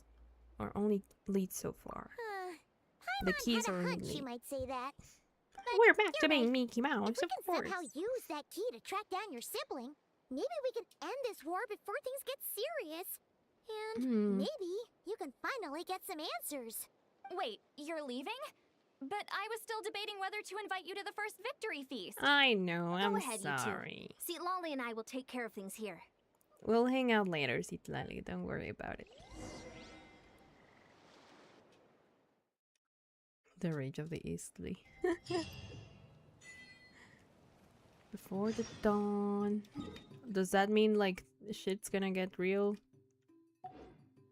our only lead so far. The keys Had are a in hunch the you might say that. But We're back to you're being right. Mickey Mouse, If we of can course. somehow use that key to track down your sibling, maybe we can end this war before things get serious. And maybe you can finally get some answers. Wait, you're leaving? But I was still debating whether to invite you to the first victory feast. I know, I'm ahead, you two. sorry. See, Lolly and I will take care of things here. We'll hang out later, Citlali. Don't worry about it. The Rage of the Eastly. Before the dawn. Does that mean like shit's gonna get real?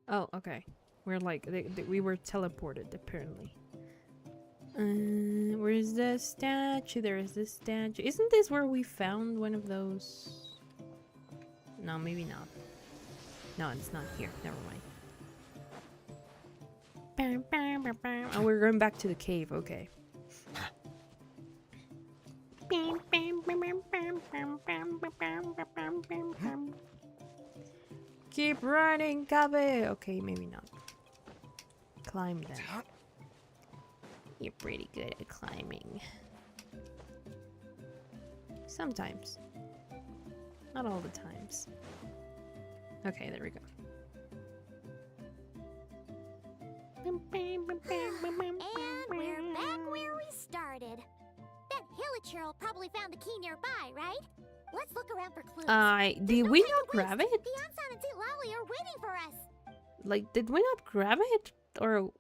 Oh, okay. We're like we were teleported apparently. Where's the statue? There is this statue. Isn't this where we found one of those? No, maybe not. No, it's not here. Never mind. Oh, we're going back to the cave. Okay. Keep running, Kabe. Okay, maybe not. Climb then. You're pretty good at climbing. Sometimes. Not all the times. Okay, there we go. And we're back where we started. That Hilichurl probably found the key nearby, right? Let's look around for clues. Did No we time not to grab waste. it? Beyonce and St. Lolly are waiting for us. Like, did we not grab it? Or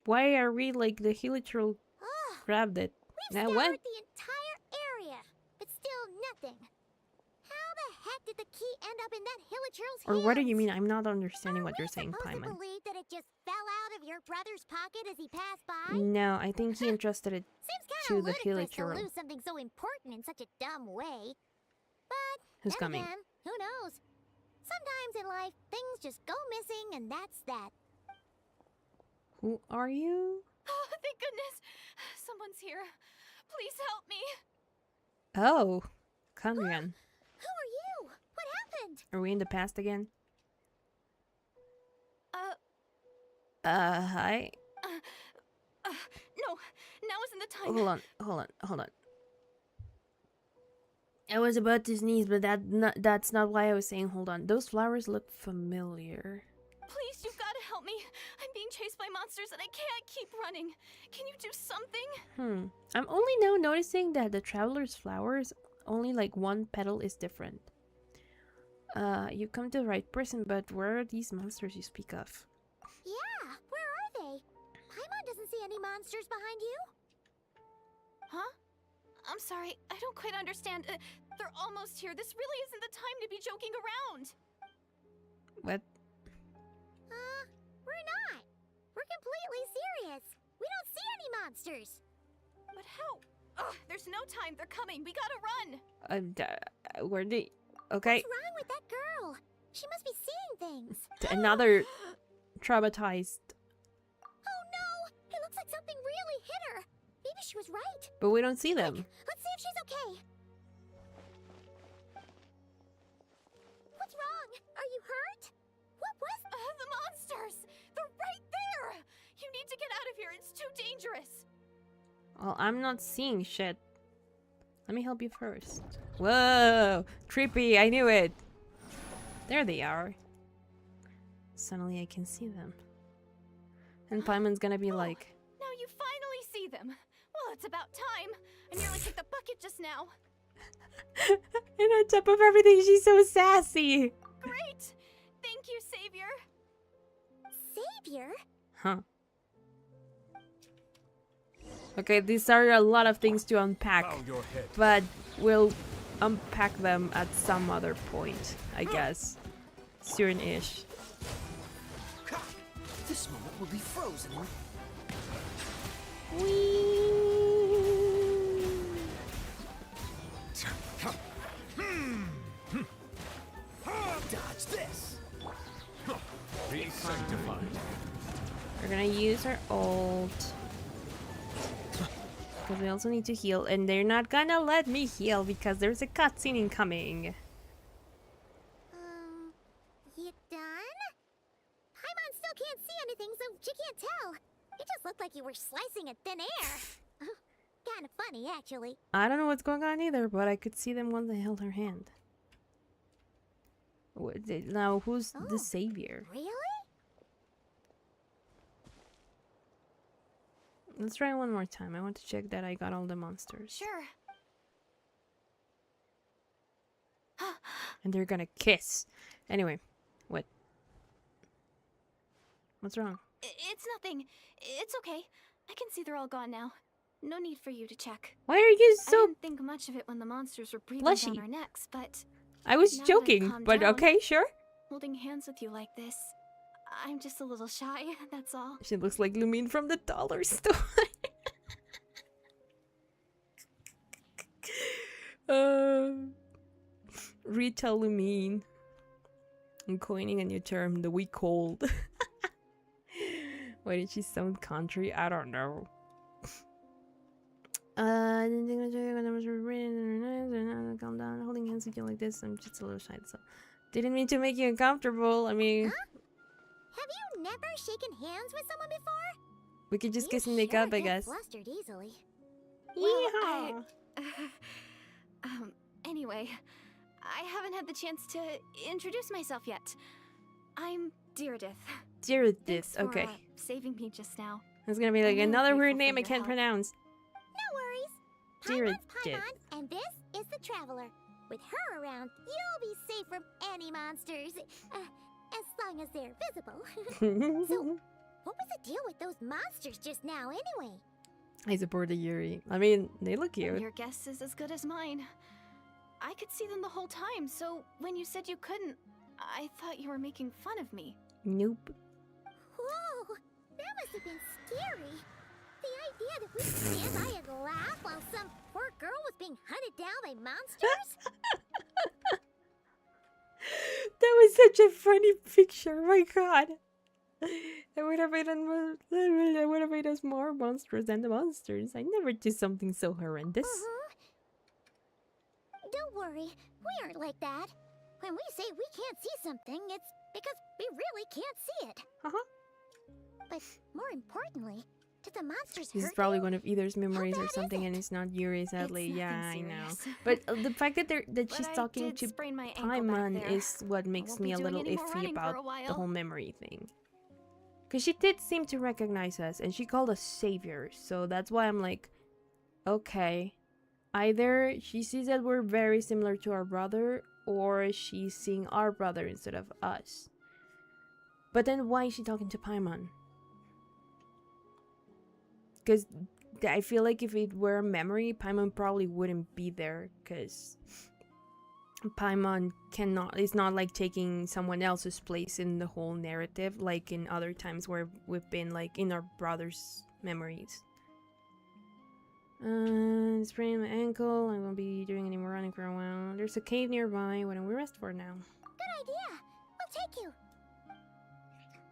why are we like the Hilichurl Ugh, grabbed it? we've Now scoured what? the entire area, but still nothing. How the heck did the key end up in that Hilichurl's Or what do you hands? mean? I'm not understanding Are what you're we saying, supposed to Paimon. believe that it just fell out of your brother's pocket as he passed by? No, I think he entrusted it Seems to kind the of ludicrous to Hilichurl. lose something so important in such a dumb way. But Who's then coming? again, who knows? Sometimes in life, things just go missing, and that's that. Who are you? Oh, thank goodness. Someone's here. Please help me. Oh, Khaenri'ah. Who are you? What happened? Are we in the past again? Hi. No, now isn't the time. Hold on. I was about to sneeze, but that's not why I was saying hold on. Those flowers look familiar. Please, you've got to help me. I'm being chased by monsters and I can't keep running. Can you do something? I'm only now noticing that the traveler's flowers, only like one petal is different. You come to the right person, but where are these monsters you speak of? Yeah, where are they? Paimon doesn't see any monsters behind you. Huh? I'm sorry, I don't quite understand. They're almost here. This really isn't the time to be joking around. What? We're not. We're completely serious. We don't see any monsters. But how? Ugh, there's no time. They're coming. We gotta run. Where did... Okay. What's wrong with that girl? She must be seeing things. Another traumatized. Oh no! It looks like something really hit her. Maybe she was right. But we don't see them. Let's see if she's okay. What's wrong? Are you hurt? What was The monsters! They're right there! You need to get out of here. It's too dangerous. Well, I'm not seeing shit. Let me help you first. Whoa! Creepy, I knew it! There they are. Suddenly I can see them. And Paimon's gonna be like... Now you finally see them. Well, it's about time. I nearly kicked the bucket just now. And on top of everything, she's so sassy! Great! Thank you, Savior. Savior? Huh. Okay, these are a lot of things to unpack. Bow your head. But we'll unpack them at some other point, I guess. Soon-ish. This moment will be frozen. Dodge this. Be sanctified. We're gonna use our ult. Because we also need to heal. And they're not gonna let me heal because there's a cutscene incoming. You done? Paimon still can't see anything, so she can't tell. You just looked like you were slicing at thin air. Kinda funny, actually. I don't know what's going on either, but I could see them once they held her hand. Now, who's the Oh. savior? Really? Let's try one more time. I want to check that I got all the monsters. Sure. And they're gonna kiss. Anyway, what? What's wrong? It's nothing. It's okay. I can see they're all gone now. No need for you to check. Why are you I so... didn't think much of it when the monsters were breathing blushy? down our necks, but I was now that I've joking, calmed but down- okay, sure. holding hands with you like this, I'm just a little shy, that's all. She looks like Lumine from the dollar store. Retail Lumine. I'm coining a new term, the weak cold. Why did she sound country? I don't know. Calm down, holding hands with you like this. I'm just a little shy, so didn't mean to make you uncomfortable. I mean, Have you never shaken hands with someone before? we could just You kiss and make sure up, I get guess. flustered easily. Well, anyway, I haven't had the chance to introduce myself yet. I'm Deardith. Deardith, Thanks for, okay. saving me just now. It's gonna be like I'm really another weird grateful name for I your can't help. pronounce. No worries. Dear Paimon's Div. Paimon, and this is the Traveler. With her around, you'll be safe from any monsters. As long as they're visible. So, what was the deal with those monsters just now, anyway? I support the Yuri. I mean, they look cute. Your guess is as good as mine. I could see them the whole time, so when you said you couldn't, I thought you were making fun of me. Nope. Whoa! That must have been scary. The idea that we could stand by and laugh while some poor girl was being hunted down by monsters? That was such a funny picture. My God. That would have made us more monsters than the monsters. I never do something so horrendous. Don't worry, we aren't like that. When we say we can't see something, it's because we really can't see it. But more importantly, did the monsters This hurt is probably you? one of either's memories or bad is something, and it? it's not Yuri, sadly. It's Yeah, nothing I know. serious. But the fact that But she's I talking did to sprain my ankle back Paimon there. is what makes won't me be a doing little any more iffy running for a about the while. whole memory thing. Because she did seem to recognize us, and she called us saviors, so that's why I'm like, okay. Either she sees that we're very similar to our brother, or she's seeing our brother instead of us. But then why is she talking to Paimon? Because I feel like if it were a memory, Paimon probably wouldn't be there, because Paimon it's not like taking someone else's place in the whole narrative, like in other times where we've been like in our brother's memories. Spraining my ankle, I won't be doing any more running for a while. There's a cave nearby, why don't we rest for now? Good idea. We'll take you.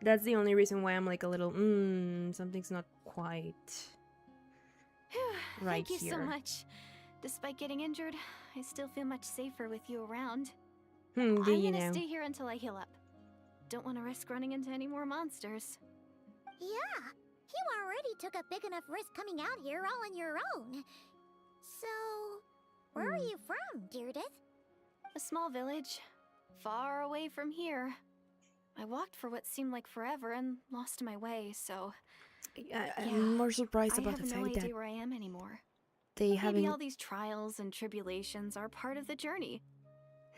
That's the only reason why I'm like a little, something's not quite right Thank you here. so much. Despite getting injured, I still feel much safer with you around. Do I'm you gonna know? stay here until I heal up. Don't want to risk running into any more monsters. Yeah, you already took a big enough risk coming out here all on your own. So, where are you from, Deirdre? A small village, far away from here. I walked for what seemed like forever and lost my way, so I'm more surprised I about the have no fact idea that where I am anymore. they Maybe haven't. all these trials and tribulations are part of the journey.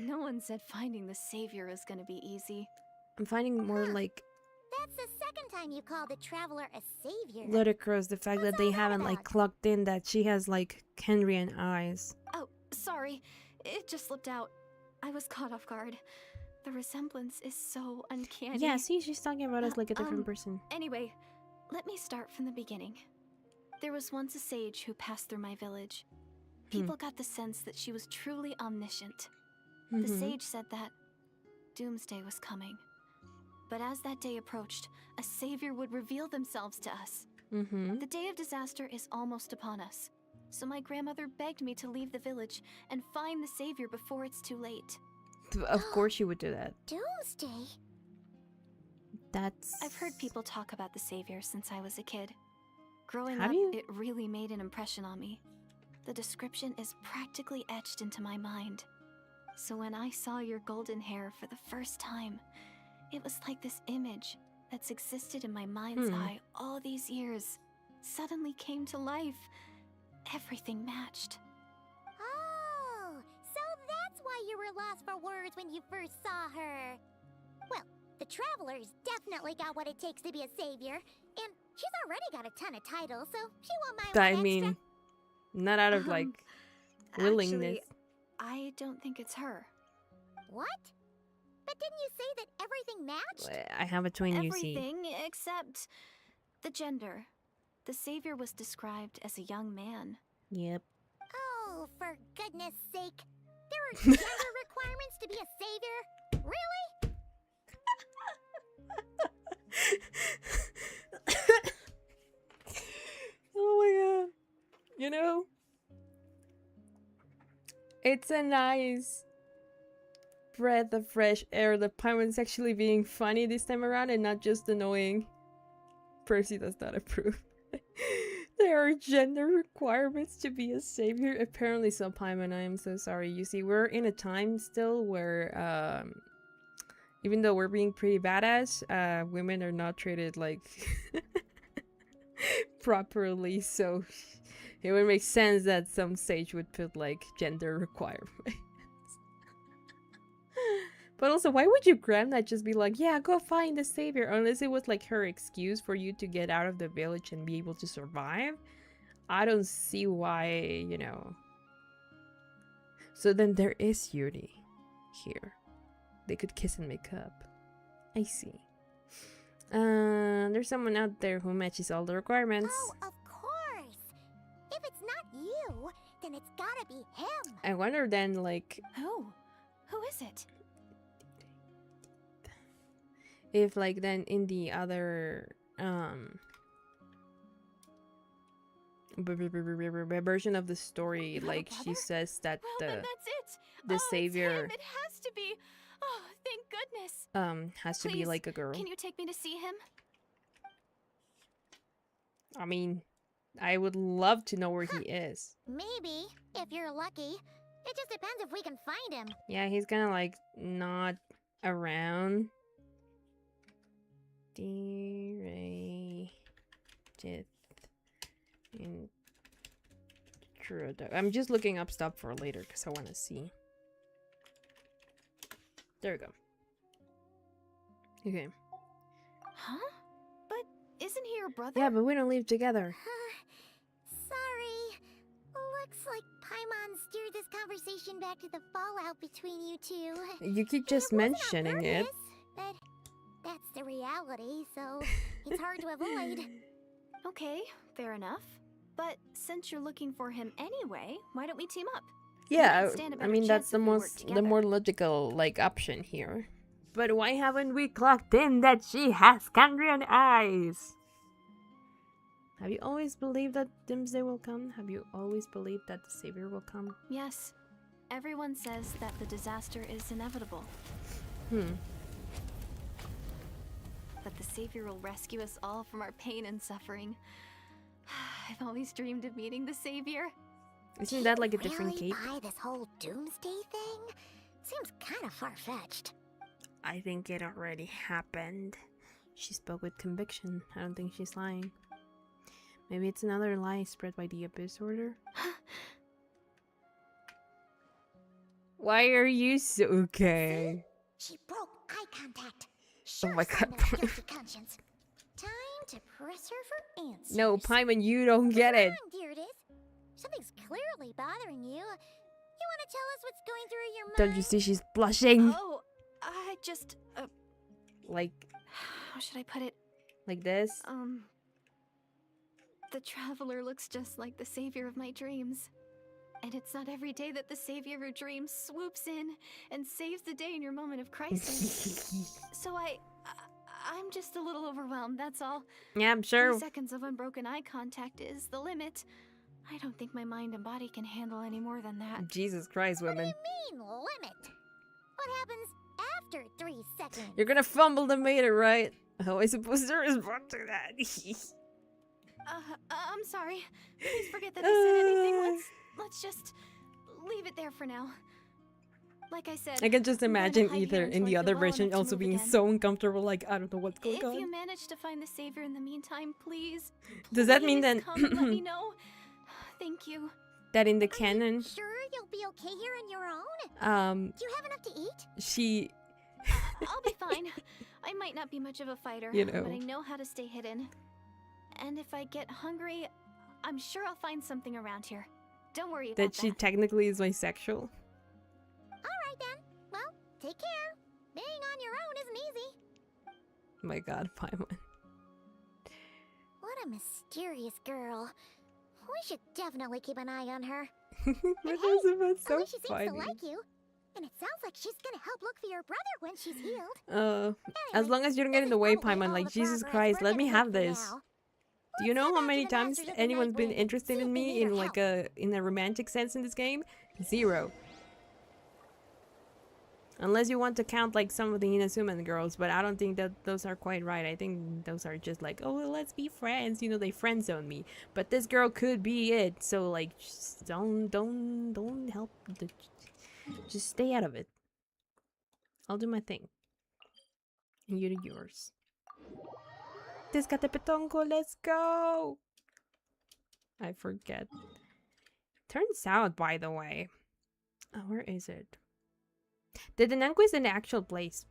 No one said finding the savior is gonna be easy. I'm finding more like That's the second time you called the traveler a savior. ludicrous the fact that What's they all that haven't like about? clocked in that she has like khaenri'ah eyes. Oh, sorry. It just slipped out. I was caught off guard. The resemblance is so uncanny. Yeah, see, she's talking about us like a different person. Anyway, let me start from the beginning. There was once a sage who passed through my village. People got the sense that she was truly omniscient. The sage said that doomsday was coming. But as that day approached, a savior would reveal themselves to us. The day of disaster is almost upon us. So my grandmother begged me to leave the village and find the savior before it's too late. Of course she would do that. Doomsday? That's. I've heard people talk about the savior since I was a kid. Growing Have up, you? it really made an impression on me. The description is practically etched into my mind. So when I saw your golden hair for the first time, it was like this image that's existed in my mind's eye all these years suddenly came to life. Everything matched. Oh, so that's why you were lost for words when you first saw her. Well, the traveler's definitely got what it takes to be a savior, and she's already got a ton of titles, so she won't mind I one mean, extra. not out of like willingness. Actually, I don't think it's her. What? But didn't you say that everything matched? I have a twin, you see. Everything except the gender. The savior was described as a young man. Yep. Oh, for goodness sake. There are gender requirements to be a savior? Really? Oh my god. You know, it's a nice breath of fresh air that Paimon's actually being funny this time around and not just annoying. Percy does not approve. There are gender requirements to be a savior. Apparently so, Paimon. I am so sorry. You see, we're in a time still where even though we're being pretty badass, women are not treated like properly, so it would make sense that some sage would put like gender requirements. But also, why would your grandma just be like, yeah, go find the savior, unless it was like her excuse for you to get out of the village and be able to survive? I don't see why, you know. So then there is Yuri here. They could kiss and make up. I see. There's someone out there who matches all the requirements. Oh, of course. If it's not you, then it's gotta be him. I wonder then, like, Who? Who is it? if like then in the other version of the story, You have a like she brother? says that Well, then that's it. the It's savior him. It has to be. Oh, thank goodness. has to be Please, like a girl. Can you take me to see him? I mean, I would love to know where he is. Maybe, if you're lucky. It just depends if we can find him. Yeah, he's kind of like not around. Derail. Intro. I'm just looking up stuff for later because I want to see. There we go. Okay. Huh? But isn't he your brother? Yeah, but we don't live together. So, conversation back to the fallout between you two. You keep just It wasn't on mentioning it. purpose, but that's the reality, so it's hard to avoid. Okay, fair enough. But since you're looking for him anyway, why don't we team up? Yeah, might stand a I better mean that's chance if we work the together. more logical like option here. But why haven't we clocked in that she has khaenri'ah eyes? Have you always believed that Doomsday will come? Have you always believed that the Savior will come? Yes. Everyone says that the disaster is inevitable. But the Savior will rescue us all from our pain and suffering. I've always dreamed of meeting the Savior. Isn't that like a different Really cape? buy this whole doomsday thing? Seems kind of far-fetched. I think it already happened. She spoke with conviction. I don't think she's lying. Maybe it's another lie spread by the Abyss Order? Why are you so okay? She broke eye contact. Oh my Sure sign God, of a guilty conscience. Time to press her for answers. No, Paimon, you don't get it. Come on, dear it is. Something's clearly bothering you. You want to tell us what's going through your mind? Don't you see she's blushing? Oh, I just... Like how should I put it? this? The Traveler looks just like the Savior of my dreams. And it's not every day that the Savior of your dreams swoops in and saves the day in your moment of crisis. So I'm just a little overwhelmed, that's all. Yeah, I'm sure. 3 seconds of unbroken eye contact is the limit. I don't think my mind and body can handle any more than that. Jesus Christ, What do women. you mean, limit? What happens after 3 seconds? You're gonna fumble the meter, right? How am I supposed to respond to that? I'm sorry. Please forget that I said anything. Let's just leave it there for now. Like I said, I can just I'm going to imagine hide either here in until the I other feel well version enough to also move being again. so uncomfortable, like, I don't know what's going If on. you manage to find the Savior in the meantime, please. Does that mean please that come and let me know? Thank you. that in the canon, Sure you'll be okay here on your own? Do you have enough to eat? she, I'll be fine. I might not be much of a fighter, You know. but I know how to stay hidden. And if I get hungry, I'm sure I'll find something around here. Don't worry about that she technically is bisexual. Alright then. Well, take care. Being on your own isn't easy. My God, Paimon. What a mysterious girl. We should definitely keep an eye on her. That was about so At least she seems funny. to like you. And it sounds like she's gonna help look for your brother when she's healed. As Anyway, long as you don't get in this the is way, probably Paimon, all like, the Jesus progress Christ, we're let me gonna have make for this. now. Do you know Let's how head many out to the times Masters of the anyone's been Nightwind and interested see in if they me need in our like help. in a romantic sense in this game? 0. Unless you want to count like some of the Inazuma girls, but I don't think that those are quite right. I think those are just like, oh, well, let's be friends. You know, they friend zone me. But this girl could be it. So like, just don't help. Just stay out of it. I'll do my thing, and you do yours. Descatepetongo, let's go. I forget. Turns out, by the way, where is it? The Denanko is an actual place.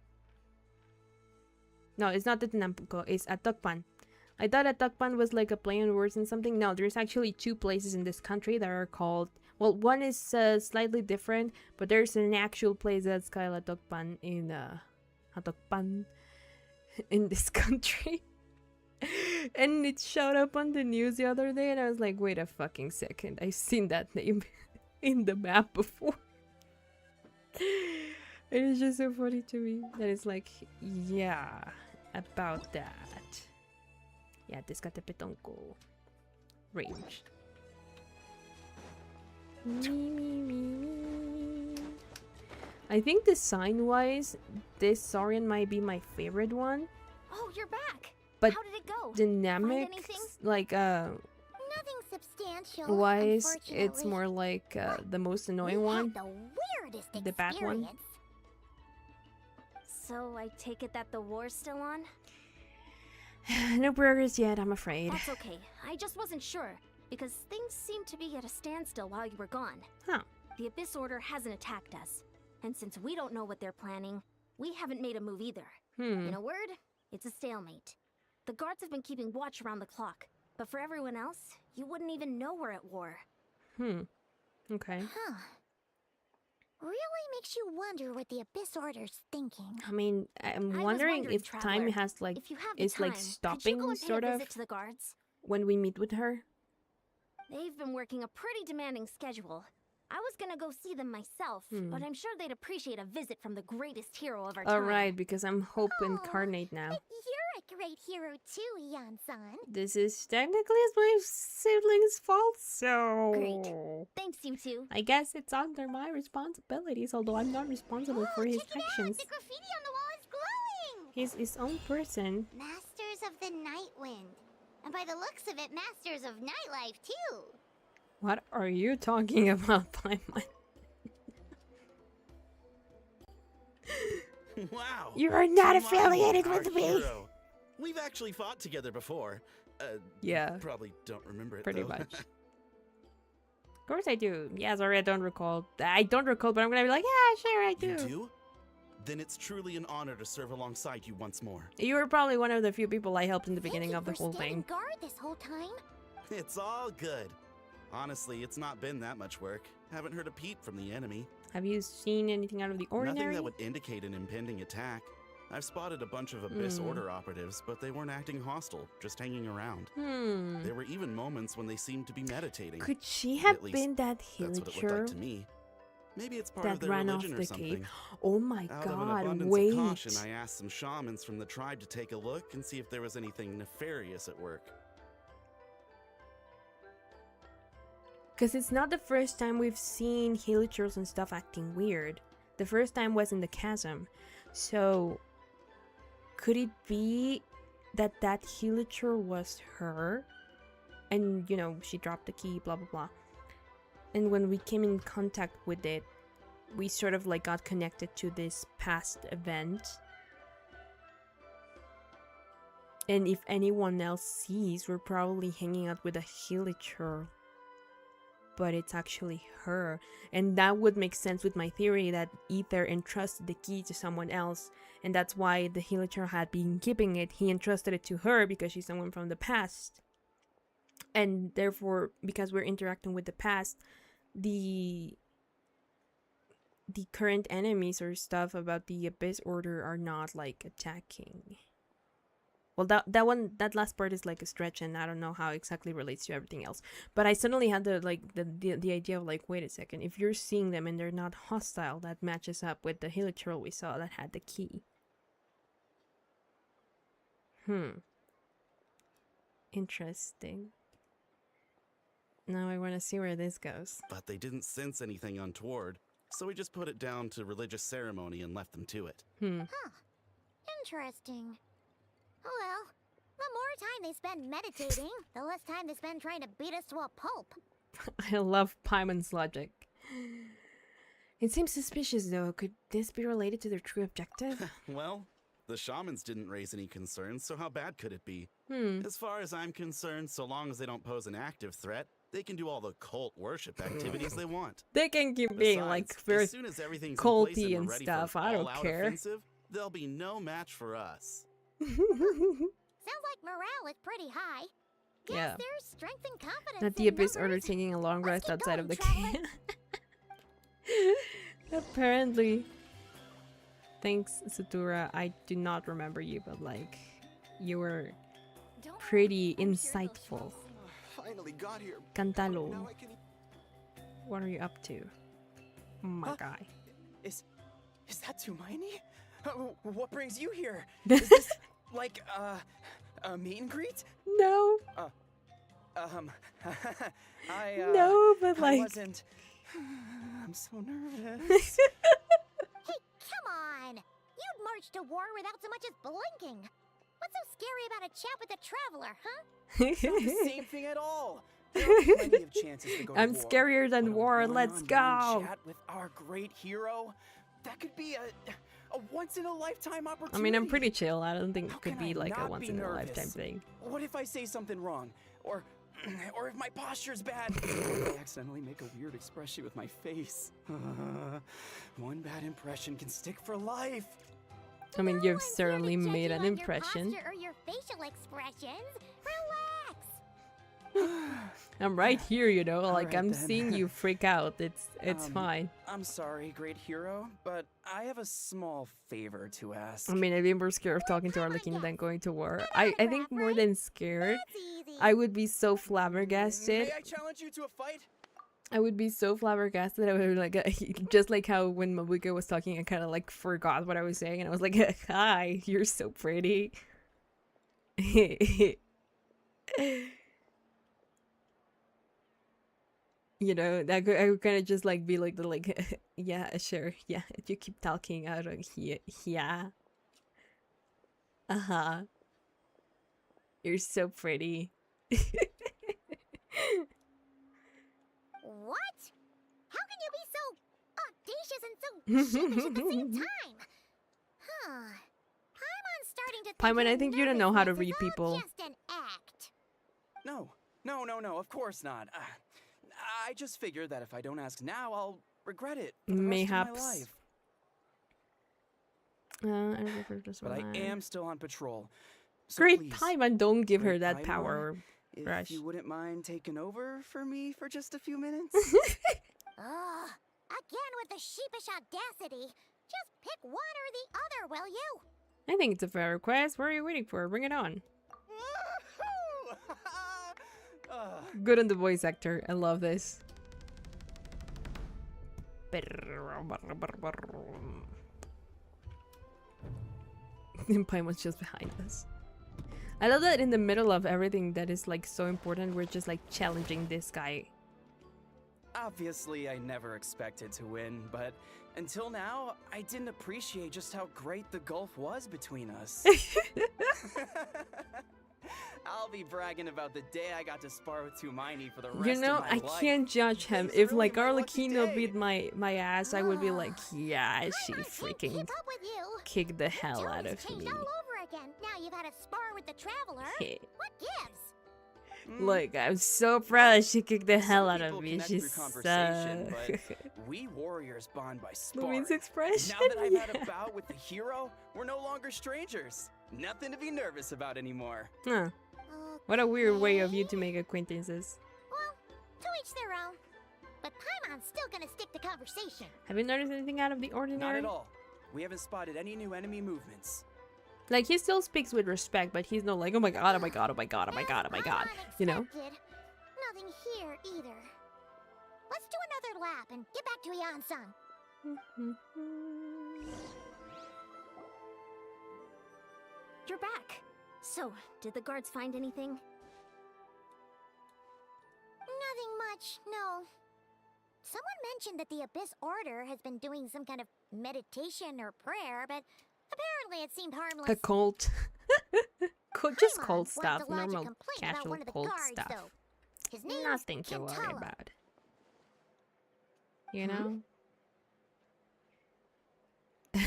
No, it's not the Denanko. It's Atokpan. I thought Atokpan was like a play on words and something. No, there's actually 2 places in this country that are called... Well, one is slightly different, but there's an actual place that's called Atokpan in Atokpan in this country. And it showed up on the news the other day, and I was like, wait a fucking second. I've seen that name in the map before. It is just so funny to me that it's like, yeah, about that. Yeah, Descatepetongo. Range. Me. I think design-wise, this Saurian might be my favorite one. Oh, you're back. But How did it go? anything? Dynamics, like, Nothing substantial. wise, it's unfortunately. more like the most annoying We one. had the weirdest The bad one. experience. So I take it that the war's still on? No progress yet, I'm afraid. That's okay. I just wasn't sure, because things seemed to be at a standstill while you were gone. Huh. The Abyss Order hasn't attacked us, and since we don't know what they're planning, we haven't made a move either. In a word, it's a stalemate. The guards have been keeping watch around the clock, but for everyone else, you wouldn't even know we're at war. Okay. Huh. Really makes you wonder what the Abyss Order's thinking. I mean, I'm I was wondering wondering, if time Traveler, has like If you have the is time, like could you go stopping and pay sort a of visit to the guards? when we meet with her. They've been working a pretty demanding schedule. I was gonna go see them myself, but I'm sure they'd appreciate a visit from the greatest hero of our time. Alright, because I'm Hope Incarnate now. But you're a great hero too, Yan-san. This is technically my sibling's fault, so... Great. Thanks, you two. I guess it's under my responsibilities, although I'm not responsible for his check it out! actions. The graffiti on the wall is glowing! He's his own person. Masters of the Night Wind. And by the looks of it, Masters of Nightlife too. What are you talking about, Paimon? Wow. You are not Come on, affiliated our with me! hero. We've actually fought together before. Yeah, Probably don't remember it pretty though. much. Of course I do. Yeah, sorry, I don't recall. I don't recall, but I'm gonna be like, yeah, sure, I do. You do? Then it's truly an honor to serve alongside you once more. You were probably one of the few people I helped in the Thank beginning you of the for whole standing thing. guard this whole time. It's all good. Honestly, it's not been that much work. Haven't heard a peep from the enemy. Have you seen anything out of the ordinary? Nothing that would indicate an impending attack. I've spotted a bunch of Abyss Order operatives, but they weren't acting hostile, just hanging around. There were even moments when they seemed to be meditating. Could she have At least, been that That's what it looked Hillager like to me. Maybe it's part that of their ran off religion the or something. cave? Oh my Out of an god, abundance wait. of caution, I asked some shamans from the tribe to take a look and see if there was anything nefarious at work. Because it's not the first time we've seen Hillagers and stuff acting weird. The first time was in the chasm. So, could it be that that Hillager was her? And, you know, she dropped the key, blah, blah, blah. And when we came in contact with it, we sort of like got connected to this past event. And if anyone else sees, we're probably hanging out with a Hillager. But it's actually her. And that would make sense with my theory that Ether entrusted the key to someone else. And that's why the Hillager had been keeping it. He entrusted it to her because she's someone from the past. And therefore, because we're interacting with the past, the current enemies or stuff about the Abyss Order are not like attacking. Well, that last part is like a stretch, and I don't know how it exactly relates to everything else. But I suddenly had the idea of like, wait a second, if you're seeing them and they're not hostile, that matches up with the Hillager we saw that had the key. Interesting. Now I want to see where this goes. But they didn't sense anything untoward, so we just put it down to religious ceremony and left them to it. Interesting. Oh well, the more time they spend meditating, the less time they spend trying to beat us to a pulp. I love Paimon's logic. It seems suspicious though. Could this be related to their true objective? Well, the shamans didn't raise any concerns, so how bad could it be? As far as I'm concerned, so long as they don't pose an active threat, they can do all the cult worship activities they want. They can keep being like Besides, very as soon as everything's in place culty and and we're ready stuff. for an I don't all-out care. offensive, there'll be no match for us. Sounds like morale is pretty high. Guess Yeah. there's strength and confidence Not the in Abyss Order numbers. taking a long Let's rest keep outside of the going, cave. Apparently. Thanks, Satura. I do not remember you, but like, you were pretty insightful. Finally got here. Cantalo. Now I can... What are you up to? Oh my Huh? god. Is that Tumaini? What brings you here? Is this like a meet and greet? No. No, but I like. wasn't. I'm so nervous. Hey, come on! You'd march to war without so much as blinking. What's so scary about a chat with a traveler, huh? It's not the same thing at all. There are plenty of chances to go to I'm war, scarier than but a war. Let's one-on-one go. Chat with our great hero. That could be a once in a lifetime opportunity. I mean, I'm pretty chill. I don't think How it could can be I like a not once be in a lifetime nervous? thing. What if I say something wrong? Or if my posture's bad? Or if I accidentally make a weird expression with my face? One bad impression can stick for life. I mean, No you've one's here to certainly judge made you an on impression. Your posture or your facial expressions. Relax. I'm right here, you know, like Alright I'm then. seeing you freak out. It's fine. I'm sorry, great hero, but I have a small favor to ask. I mean, I'd be more scared of talking to Arlequina than going to war. I think more than scared, That's easy. I would be so flabbergasted. May I challenge you to a fight? I would be so flabbergasted. I would be like, just like how when Mabuka was talking, I kind of like forgot what I was saying, and I was like, "Hi, you're so pretty." You know, that I would kind of just like be like yeah, sure, yeah. You keep talking. I don't hear, yeah. You're so pretty. What? How can you be so audacious and so sheepish at the same time? Huh. Paimon's starting to think Paimon, I your think you don't know how to nervousness read is all people. just an act. No, of course not. I just figured that if I don't ask now, I'll regret it for the rest of my Mayhaps. life. I remember this But one. I am still on patrol. So Great please, Paimon, don't give her Great that Paimon, power. if Rush. you wouldn't mind taking over for me for just a few minutes. Ugh. Again with the sheepish audacity. Just pick one or the other, will you? I think it's a fair request. What are you waiting for? Bring it on. Good on the voice actor. I love this. Paimon's just behind us. I love that in the middle of everything that is like so important, we're just like challenging this guy. Obviously, I never expected to win, but until now, I didn't appreciate just how great the gulf was between us. I'll be bragging about the day I got to spar with Hermione for the rest You know, of my I life. can't judge him. Today's If like really my lucky Arlecchino day. beat my ass, I would be like, yeah, she Paimon can't freaking keep up with you. kicked the hell Your out tone's of changed me. all over again. Now you've had a spar with the Traveler. What gives? Look, I'm so proud she kicked the hell out Some of people me. connect She's through conversation, so... but we warriors bond by sparring. Louise's expression. Now that I've had yeah. a bout with the hero, we're no longer strangers. Nothing to be nervous about anymore. Huh. What a weird way of you to make acquaintances. Well, to each their own. But Paimon's still gonna stick to conversation. Have you noticed anything out of the Not ordinary? at all. We haven't spotted any new enemy movements. Like, he still speaks with respect, but he's not like, oh my god, oh my god, oh my god, oh my god, oh my god. You know? Unexpected. Nothing here either. Let's do another lap and get back to Yan-sung. You're back. So, did the guards find anything? Nothing much, no. Someone mentioned that the Abyss Order has been doing some kind of meditation or prayer, but apparently it seemed harmless. A cult. Just Paimon cold wanted stuff. to lodge a Normal, complaint about casual one of the cold guards, stuff. though. His name's Nothing to worry Kentalo. about. You know?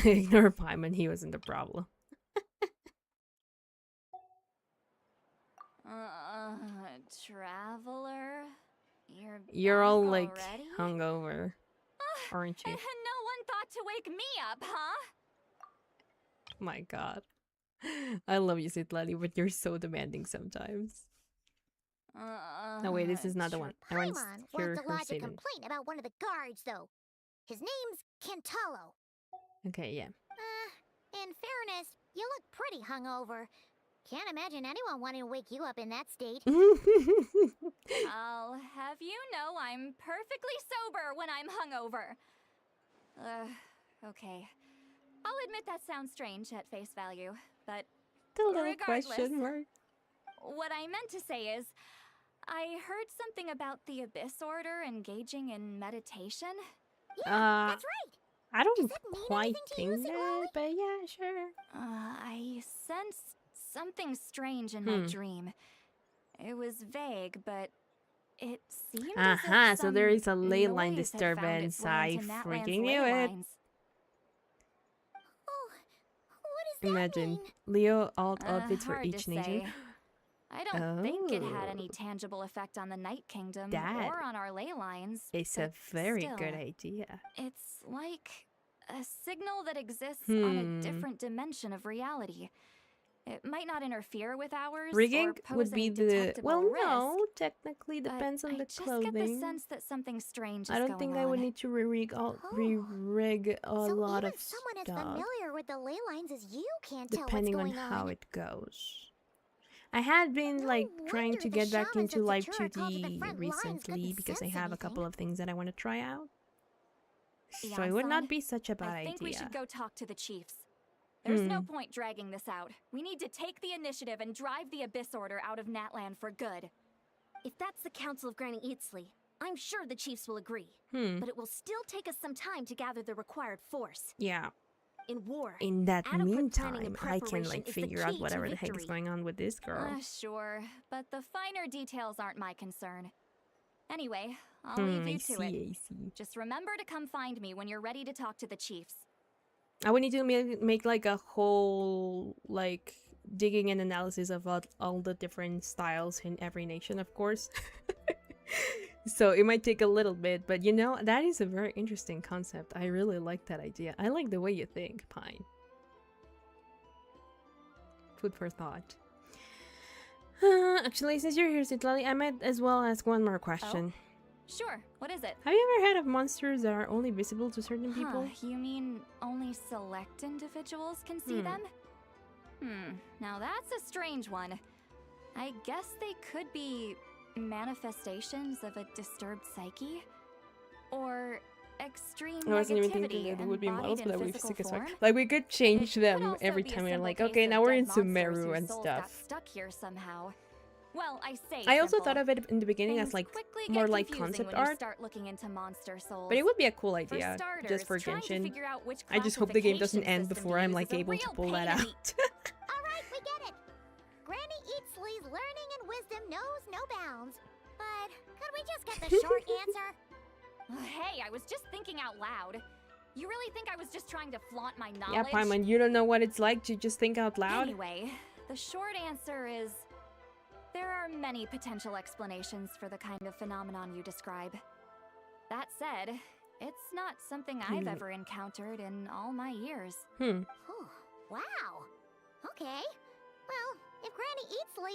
Ignore Paimon, he wasn't the problem. Traveler? You're all back like already? hungover, aren't you? No one thought to wake me up, huh? My god. I love you, Citlali, but you're so demanding sometimes. No, wait, this is not the one. I want to Paimon hear wants to her lodge a statement. complaint about one of the guards, though. His name's Kentalo. Okay, yeah. In fairness, you look pretty hungover. Can't imagine anyone wanting to wake you up in that state. I'll have you know I'm perfectly sober when I'm hungover. Okay. I'll admit that sounds strange at face value, but The little regardless, question mark. what I meant to say is, I heard something about the Abyss Order engaging in meditation. Yeah, that's right. I don't Does it mean quite anything to you, think that, Citlali? but yeah, sure. I sensed something strange in my dream. It was vague, but it seemed as if So there some is a ley line noise had found its disturbance. way I into Natlan's freaking ley knew it. lines. Oh, what does that Imagine mean? Leo alt outfits for Hard to each nation. say. I don't think it had any Oh. tangible effect on the Night Kingdom That or on our ley lines. It's a but very still, good idea. It's like a signal that exists on a Hmm. different dimension of reality. It might not interfere with ours. Rigging or pose would be any the detectable risk, no, technically but depends on I the just get clothing. the sense that something strange is I don't going think on. I would need to re-rig Oh. a So lot even of someone as stuff, familiar with the ley lines as you can't depending tell on what's going how on. it goes. I had been No like trying wonder to the get back shamans into of live Satura called to the 2D front lines recently couldn't because I sense have a couple anything. of things that I want to try out. So Yeah, it would not son, be such a bad I think we idea. should go talk to the chiefs. There's no Hmm. point dragging this out. We need to take the initiative and drive the Abyss Order out of Natlan for good. If that's the Council of Granny Eatsley, I'm sure the chiefs will agree. But it will still take us some time to gather the required force. Yeah. In war, In that adequate planning and meantime, I can preparation like is the figure out key to whatever the heck is victory. going on with this girl. Sure, but the finer details aren't my concern. Anyway, I'll leave I you see, to it. I see. Just remember to come find me when you're ready to talk to the chiefs. I would need to make like a whole like digging and analysis of all the different styles in every nation, of course. So it might take a little bit, but you know, that is a very interesting concept. I really like that idea. I like the way you think, Pine. Food for thought. Actually, since you're here, Citlali, I might as well ask one more question. Sure, what is it? Have you ever heard of monsters that are only visible to certain people? You mean only select individuals can see them? Now that's a strange one. I guess they could be manifestations of a disturbed psyche? Or extreme I wasn't even thinking negativity that it would be models, embodied but that in would be physical sick as fuck. form? Like, we could change It them could also every be a time we're simple like, case okay, of now we're dead in monsters Sumeru whose and souls got stuff. stuck here somehow. Well, I say I also simple. thought of it in the beginning as Things like quickly more get like confusing concept when you art, start looking into monster souls. but it would be a cool For idea starters, just for trying to Genshin. figure out which I just hope the game doesn't classification end system before to I'm use like is a able to real pull that pain in the- out. Alright, we get it. Granny Eatsley's learning and wisdom knows no bounds. But could we just get the short answer? Hey, I was just thinking out loud. You really think I was just trying to flaunt my knowledge? Yeah, Paimon, you don't know what it's like to just think out loud? Anyway, the short answer is there are many potential explanations for the kind of phenomenon you describe. That said, it's not something I've ever encountered in all my years. Oh, wow. Okay. Well, if Granny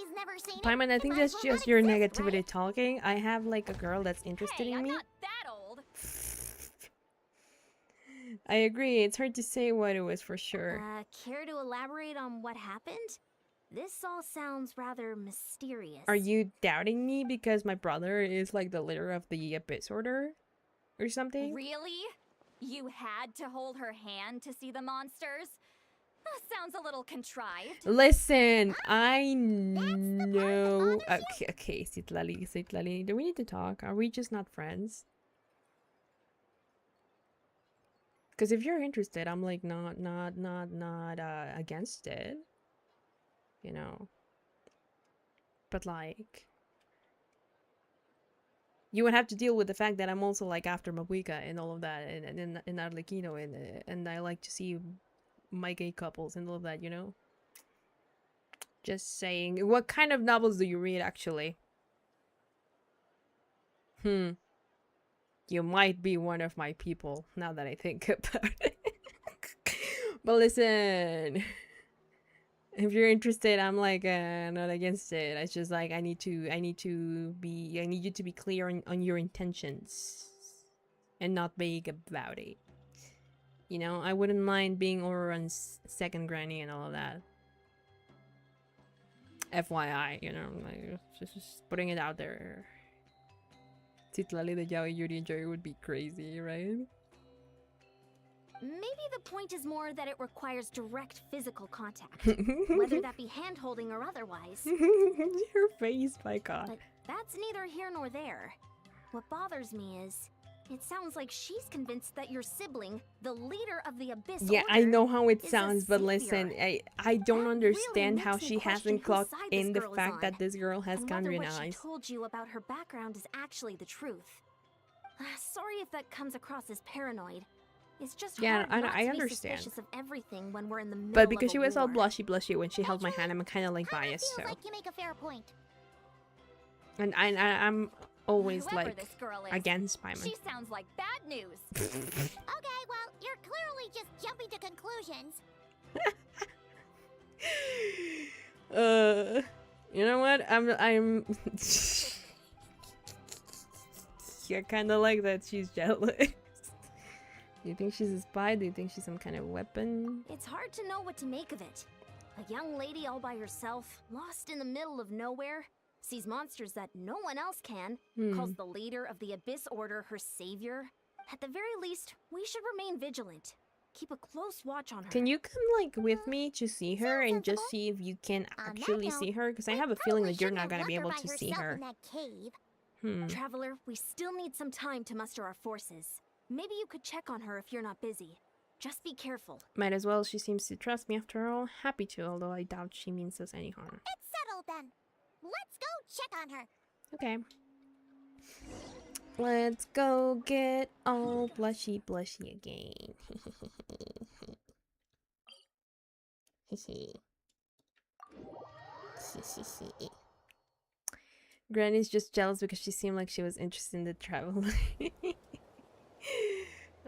Eatsley's never seen it, Paimon, I it think might as that's well just not your exist, negativity right? talking. I have like a girl that's interested Hey, in I'm me. not that old. I agree, it's hard to say what it was for sure. Care to elaborate on what happened? This all sounds rather mysterious. Are you doubting me because my brother is like the leader of the Abyss Order? Or something? Really? You had to hold her hand to see the monsters? Sounds a little contrived. Listen, I know. Okay, Citlali, do we need to talk? Are we just not friends? Because if you're interested, I'm like not against it, you know. But like, you would have to deal with the fact that I'm also like after Mabuika and all of that, and Arlecchino, and I like to see my gay couples and all of that, you know. Just saying. What kind of novels do you read, actually? You might be one of my people, now that I think about it. But listen, if you're interested, I'm like not against it. It's just like I need you to be clear on your intentions and not vague about it. You know, I wouldn't mind being Auroran's second granny and all of that. FYI, you know, like just putting it out there. Citlali the Yaoi Yuri and Joy would be crazy, right? Maybe the point is more that it requires direct physical contact, whether that be hand-holding or otherwise. Your face, my god. But that's neither here nor there. What bothers me is, it sounds like she's convinced that your sibling, the leader of the Abyss Yeah, I Order, know how it is a sounds, but listen, savior. I don't That understand really how makes me she question hasn't whose clocked side this in the girl is fact on, that this girl has and whether khaenri'ah what she eyes. told you about her background is actually the truth. Sorry if that comes across as paranoid. It's just Yeah, hard not I to understand. be suspicious of everything when we're in the middle But because of she a was all war. blushy when she held my hand, I'm kind of like Kinda biased, feels so. like you make a fair point. And I'm always Whoever like this girl is, against Paimon. she sounds like bad news. Okay, well, you're clearly just jumping to conclusions. You know what? I'm I kind of like that she's jealous. Do you think she's a spy? Do you think she's some kind of weapon? It's hard to know what to make of it. A young lady all by herself, lost in the middle of nowhere, sees monsters that no one else can, calls the leader of the Abyss Order her savior. At the very least, we should remain vigilant. Keep a close watch on her. Can you come like with me to see her and just see if you can actually see her? Because I have a feeling that you're not gonna be able to see her. Traveler, we still need some time to muster our forces. Maybe you could check on her if you're not busy. Just be careful. Might as well. She seems to trust me after all. Happy to, although I doubt she means us any harm. It's settled then. Let's go check on her. Okay. Let's go get all blushy again. Granny's just jealous because she seemed like she was interested in the travel.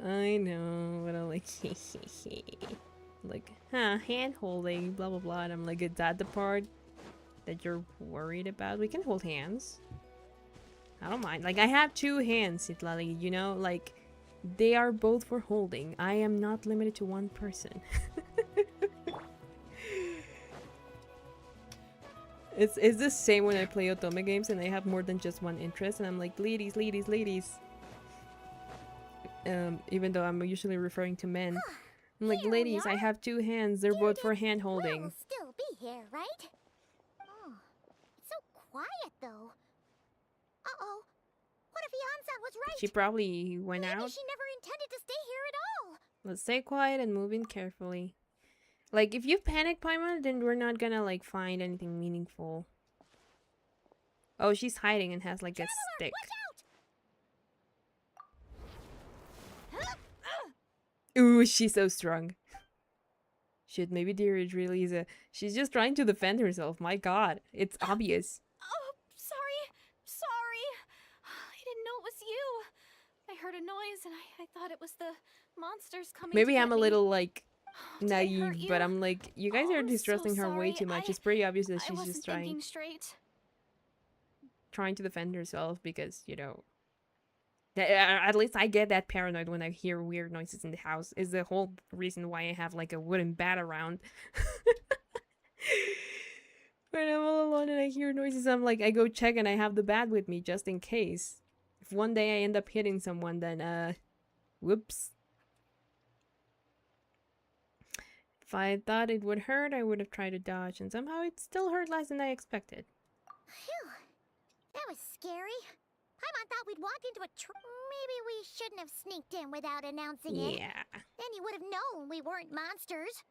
I know, but I'm like, like, hand holding, blah blah blah. And I'm like, is that the part that you're worried about? We can hold hands. I don't mind. Like, I have two hands, Citlali, you know? Like, they are both for holding. I am not limited to one person. It's the same when I play Otome games and I have more than just one interest. And I'm like, ladies. Even though I'm usually referring to men. I'm like, ladies, I have two hands. They're both for hand holding. We'll still be here, right? Oh, it's so quiet though. Uh-oh. What if Yansan was right? She probably went Maybe out. she never intended to stay here at all. Let's stay quiet and move in carefully. Like, if you panic, Paimon, then we're not gonna, like, find anything meaningful. Oh, she's hiding and has, like, a stick. Ooh, she's so strong. Shit, maybe Deerage really is a... She's just trying to defend herself. My god, it's obvious. Oh, sorry. I didn't know it was you. I heard a noise and I thought it was the monsters coming. Maybe to I'm get a me. little, like, Did I hurt naive, you? but I'm like, you guys are I'm distrusting so her way sorry. too much. It's pretty obvious that I she's wasn't just thinking straight. trying to defend herself because, you know... At least I get that paranoid when I hear weird noises in the house. Is the whole reason why I have like a wooden bat around. When I'm all alone and I hear noises, I'm like, I go check and I have the bat with me just in case. If one day I end up hitting someone, then whoops. If I thought it would hurt, I would have tried to dodge, and somehow it still hurt less than I expected. Phew. That was scary. Paimon thought we'd walked into a Maybe we shouldn't have sneaked in without announcing it. Yeah. Then you would have known we weren't monsters.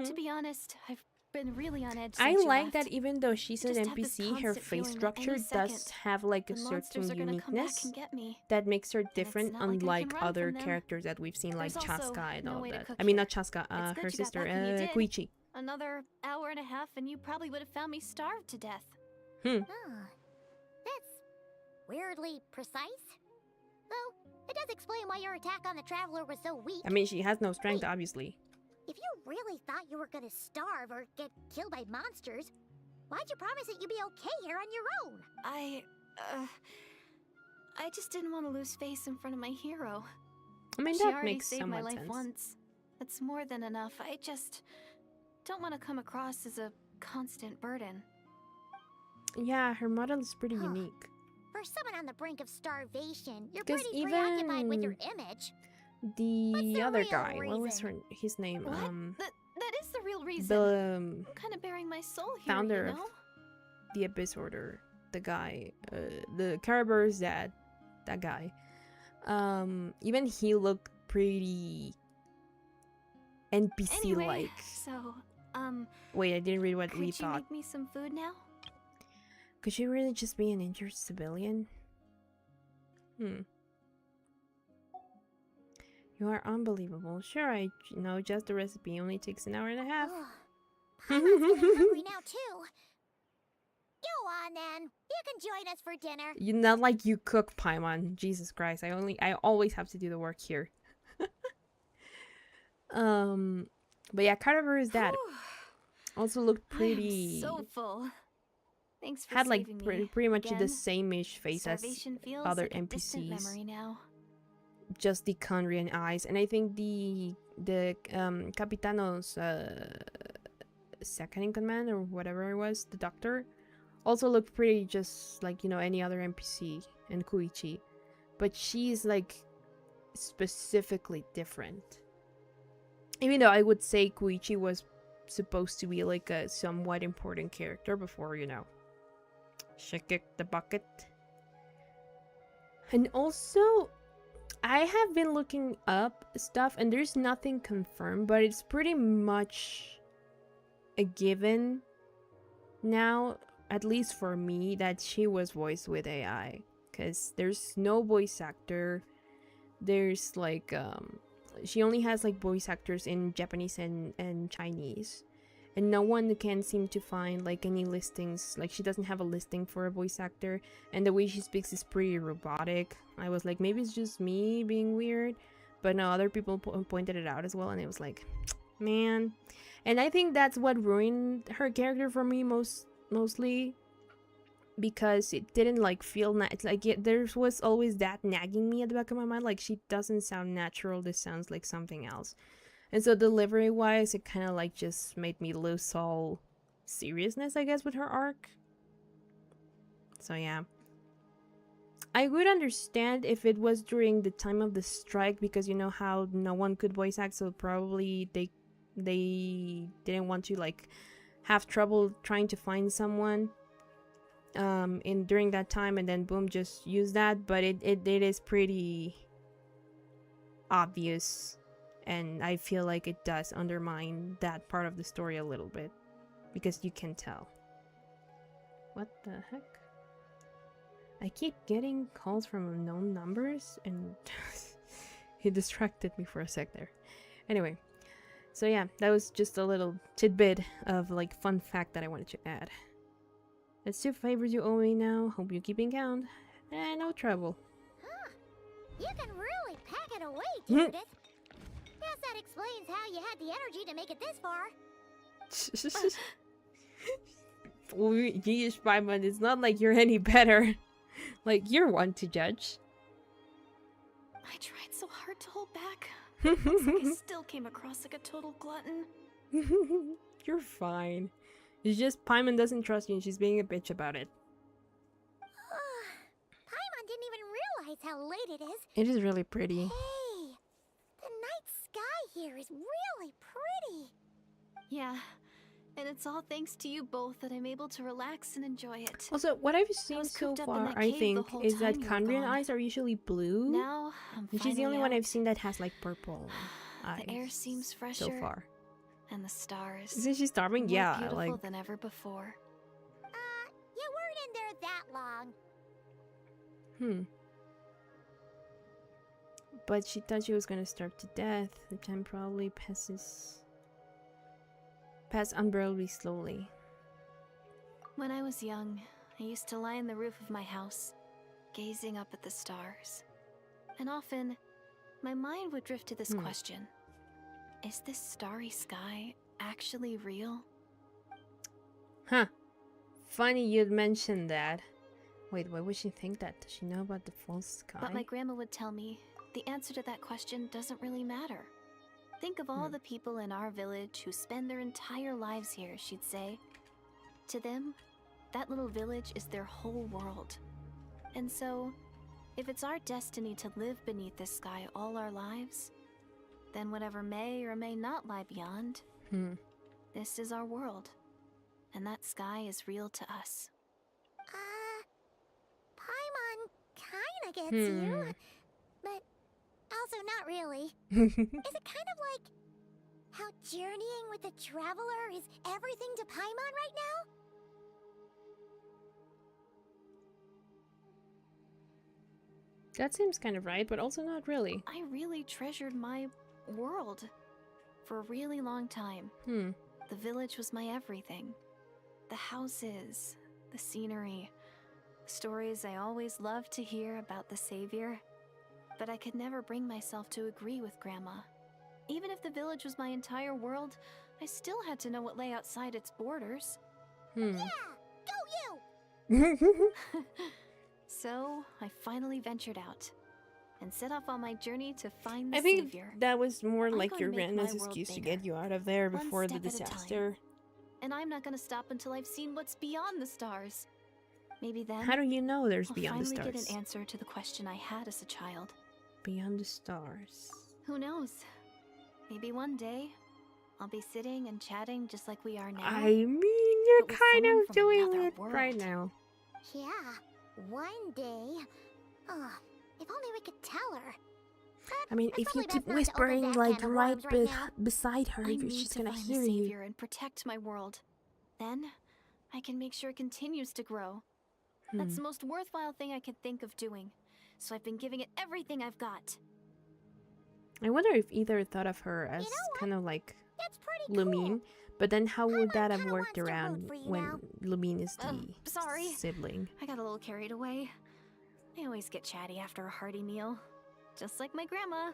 To be honest, I've been really on edge. I since you like left. that even though she's an Just have this NPC, her constant face feeling that structure any does second have like a the monsters certain are gonna come back uniqueness and get me. that makes her different, not like I can unlike run other from them. characters that we've seen, like There's also Chaska and no all way to that. cook I mean, here. not Chaska, It's good her you got sister, back when you did. Koichi. Another hour and a half and you probably would have found me starved to death. Oh, that's weirdly precise. Though, it does explain why your attack on the Traveler was so weak. I mean, she has no strength, obviously. If you really thought you were gonna starve or get killed by monsters, why'd you promise that you'd be okay here on your own? I just didn't want to lose face in front of my hero. I mean, She that already makes saved my somewhat life sense. once. That's more than enough. I just don't want to come across as a constant burden. Yeah, her model is pretty Huh. unique. For someone on the brink of starvation, you're 'Cause pretty preoccupied with your even- image. The the other real guy, what was reason? his name? What? That is the real reason. The I'm kind of bearing my soul here, founder you of know? the Abyss Order, the guy, the Khaenri'ah's dad, that guy. Even he looked pretty NPC-like. Anyway, so, Wait, I didn't read what could we you thought. make me some food now? Could she really just be an injured civilian? You are unbelievable. Sure, I know just the recipe. Only takes an hour and a half. Paimon's getting hungry now too. Go on then. You can join us for dinner. You not like you cook, Paimon. Jesus Christ! I always have to do the work here. But yeah, Khaenri'ah is that. Also looked I am pretty. so full. Thanks for Had like saving me. pretty much the Again, same-ish face as starvation feels other like a distant NPCs. memory now. Just the khaenri'ah eyes, and I think the Capitano's second in command or whatever it was, the doctor, also looked pretty just like, you know, any other NPC in Koichi, but she's like specifically different. Even though I would say Koichi was supposed to be like a somewhat important character before, you know, she kicked the bucket. And also, I have been looking up stuff and there's nothing confirmed, but it's pretty much a given now, at least for me, that she was voiced with AI. Because there's no voice actor. There's like, she only has like voice actors in Japanese and Chinese. And no one can seem to find like any listings. Like she doesn't have a listing for a voice actor. And the way she speaks is pretty robotic. I was like, maybe it's just me being weird. But no, other people pointed it out as well. And it was like, man. And I think that's what ruined her character for me mostly. Because it didn't like feel like there was always that nagging me at the back of my mind. Like she doesn't sound natural. This sounds like something else. And so delivery wise, it kind of like just made me lose all seriousness, I guess, with her arc. So yeah. I would understand if it was during the time of the strike, because you know how no one could voice act, so probably they didn't want to like have trouble trying to find someone in during that time, and then boom, just use that. But it is pretty obvious. And I feel like it does undermine that part of the story a little bit. Because you can tell. What the heck? I keep getting calls from unknown numbers and he distracted me for a sec there. Anyway. So yeah, that was just a little tidbit of like fun fact that I wanted to add. That's 2 favors you owe me now. Hope you're keeping count. No trouble. Huh. You can really pack it away, Judith. Guess that explains how you had the energy to make it this far. Geez, Paimon, it's not like you're any better. Like, you're one to judge. I tried so hard to hold back. Looks like I still came across like a total glutton. You're fine. It's just Paimon doesn't trust you and she's being a bitch about it. Paimon didn't even realize how late it is. It is really pretty. Hey, the night sky here is really pretty. Yeah, and it's all thanks to you both that I'm able to relax and enjoy it. Also, what I've seen was so cooped up in far, that I cave think, the whole is that time you were khaenri'ah gone. eyes are usually blue. Now I'm And she's the only finally one I've out. seen that has like purple eyes. The air seems fresher. So far. And the stars. Isn't she starving? more Yeah, beautiful like. than ever before. You weren't in there that long. But she thought she was gonna starve to death. The time probably pass unbearably slowly. When I was young, I used to lie on the roof of my house, gazing up at the stars. And often, my mind would drift to this question. Is this starry sky actually real? Huh. Funny you'd mention that. Wait, why would she think that? Does she know about the false sky? But my grandma would tell me, the answer to that question doesn't really matter. Think of all the people in our village who spend their entire lives here, she'd say. To them, that little village is their whole world. And so, if it's our destiny to live beneath this sky all our lives, then whatever may or may not lie beyond, this is our world. And that sky is real to us. Paimon kinda gets you, but also not really. Is it kind of like how journeying with the traveler is everything to Paimon right now? That seems kind of right, but also not really. I really treasured my world for a really long time. The village was my everything. The houses, the scenery, stories I always loved to hear about the Savior. But I could never bring myself to agree with Grandma. Even if the village was my entire world, I still had to know what lay outside its borders. Yeah, go you! So, I finally ventured out and set off on my journey to find the I think savior. that was more I'm like going your to make my grandma's world excuse to bigger, get you out of there one before the step at a time. disaster. And I'm not going to stop until I've seen what's beyond the stars. Maybe then How do you know there's I'll beyond the finally stars? get an answer to the question I had as a child. Beyond the stars. Who knows? Maybe one day I'll be sitting and chatting just like we are now. I mean, you're But with kind someone of from doing another it right world. now. Yeah, one day. If only we could tell her. I mean, It's if you probably keep best not to open whispering that like can of right worms right now. beside her, I she's need to gonna find hear the you. savior and protect my world. Then I can make sure it continues to grow. That's the most worthwhile thing I could think of doing. So I've been giving it everything I've got. I wonder if either thought of her as know what? kind of like That's pretty Lumine, but then how would that have kinda worked wants to root around for you when now. Lumine is the sorry. sibling? I got a little carried away. I always get chatty after a hearty meal. Just like my grandma.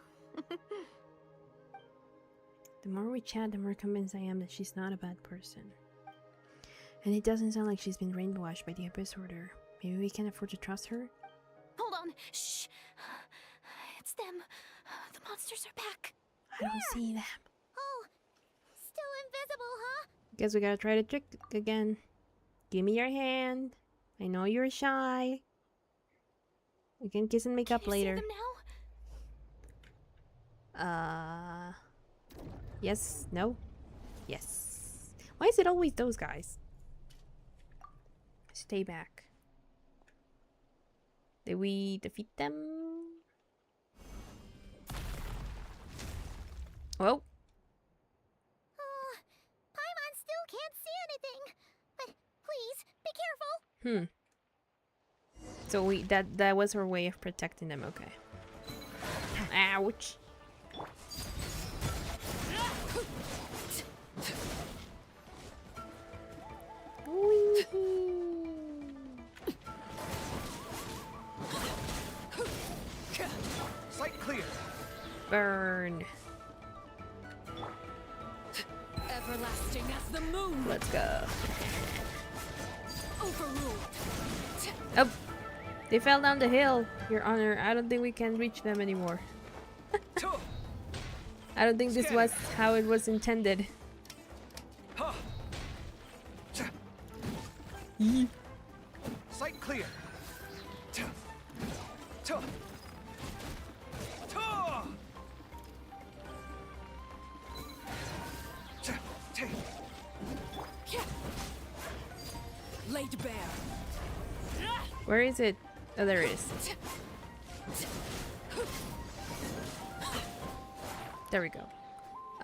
The more we chat, the more convinced I am that she's not a bad person. And it doesn't sound like she's been brainwashed by the Abyss Order. Maybe we can afford to trust her? Hold on. Shh. It's them. The monsters are back. I don't see them. Oh, still invisible, huh? Guess we gotta try the trick again. Give me your hand. I know you're shy. We can kiss and make up Can you see later. them now? Yes, no, yes. Why is it always those guys? Stay back. Did we defeat them? Well, Paimon still can't see anything. But please, be careful. so that was our way of protecting them. Okay. Ouch. Sight clear. Burn. Everlasting as the moon. Let's go. Overruled. Oh, they fell down the hill, Your Honor. I don't think we can reach them anymore. I don't think this was how it was intended. Sight clear. Laid bare. Where is it? Oh, there it is. There we go.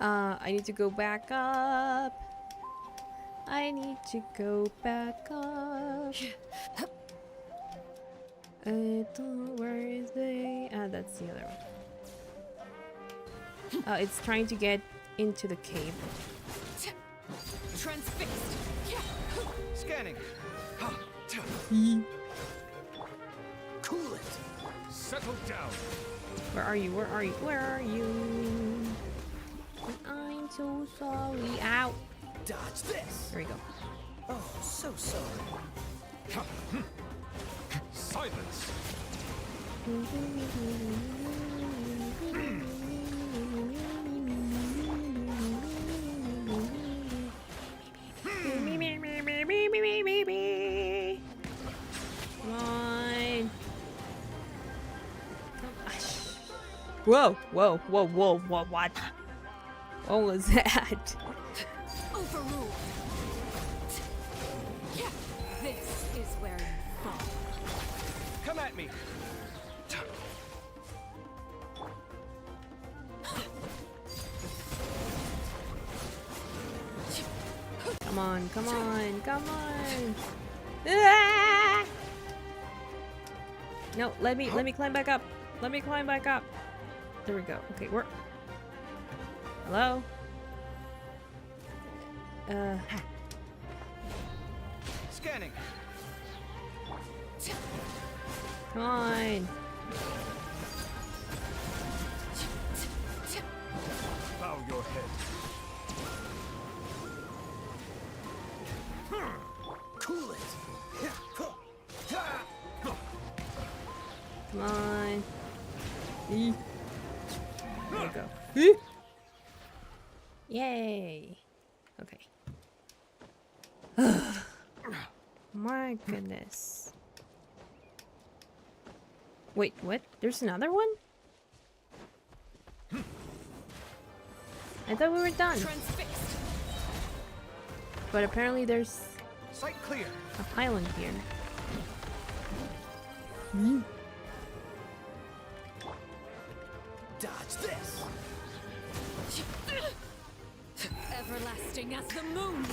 I need to go back up. I need to go back up. Where is the... Ah, that's the other one. It's trying to get into the cave. Transfixed. Scanning. Cool it. Settle down. Where are you? Where are you? Where are you? I'm so sorry. Ow. Dodge this. There we go. Oh, so sorry. Silence. Come on. Whoa, whoa, whoa, whoa, whoa, what? What was that? Overruled. This is where you fall. Come at me. Come on, come on, come on. Ah! No, let me climb back up. Let me climb back up. There we go. Okay, we're... Hello? Scanning. Come on. Bow your head. There we go. Yay. Okay. My goodness. Wait, what? There's another one? I thought we were done. Transfixed. But apparently there's Sight clear. a pylon here. Dodge this. Everlasting as the moon.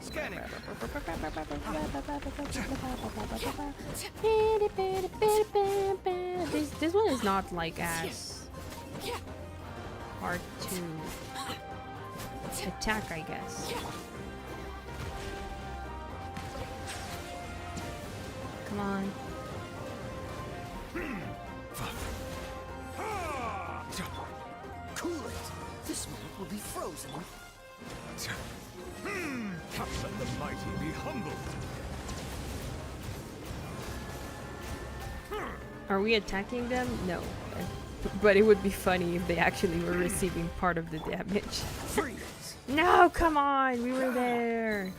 Scanning. This one is not like as hard to attack, I guess. Come on. Cool it. This moment will be frozen. Let the mighty be humbled. Are we attacking them? No. But it would be funny if they actually were receiving part of the damage. Freeze. No, come on! We were there!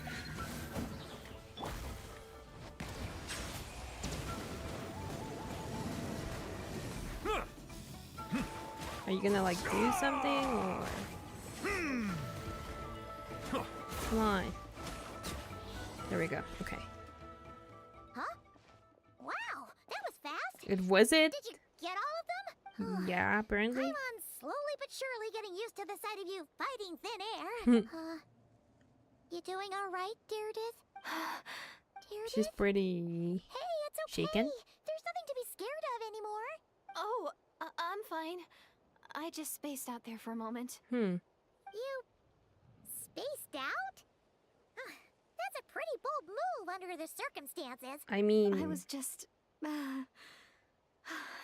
Are you gonna like do something or? Come on. There we go. Okay. Huh? Wow, that was fast. It was it? Did you get all of them? Yeah, apparently. Paimon's slowly but surely getting used to the sight of you fighting thin air. You doing all right, Deirdith? Deirdith? She's pretty Hey, it's okay. shaken. There's nothing to be scared of anymore. Oh, I'm fine. I just spaced out there for a moment. Hmm. You spaced out? That's a pretty bold move under the circumstances. I mean, I was just...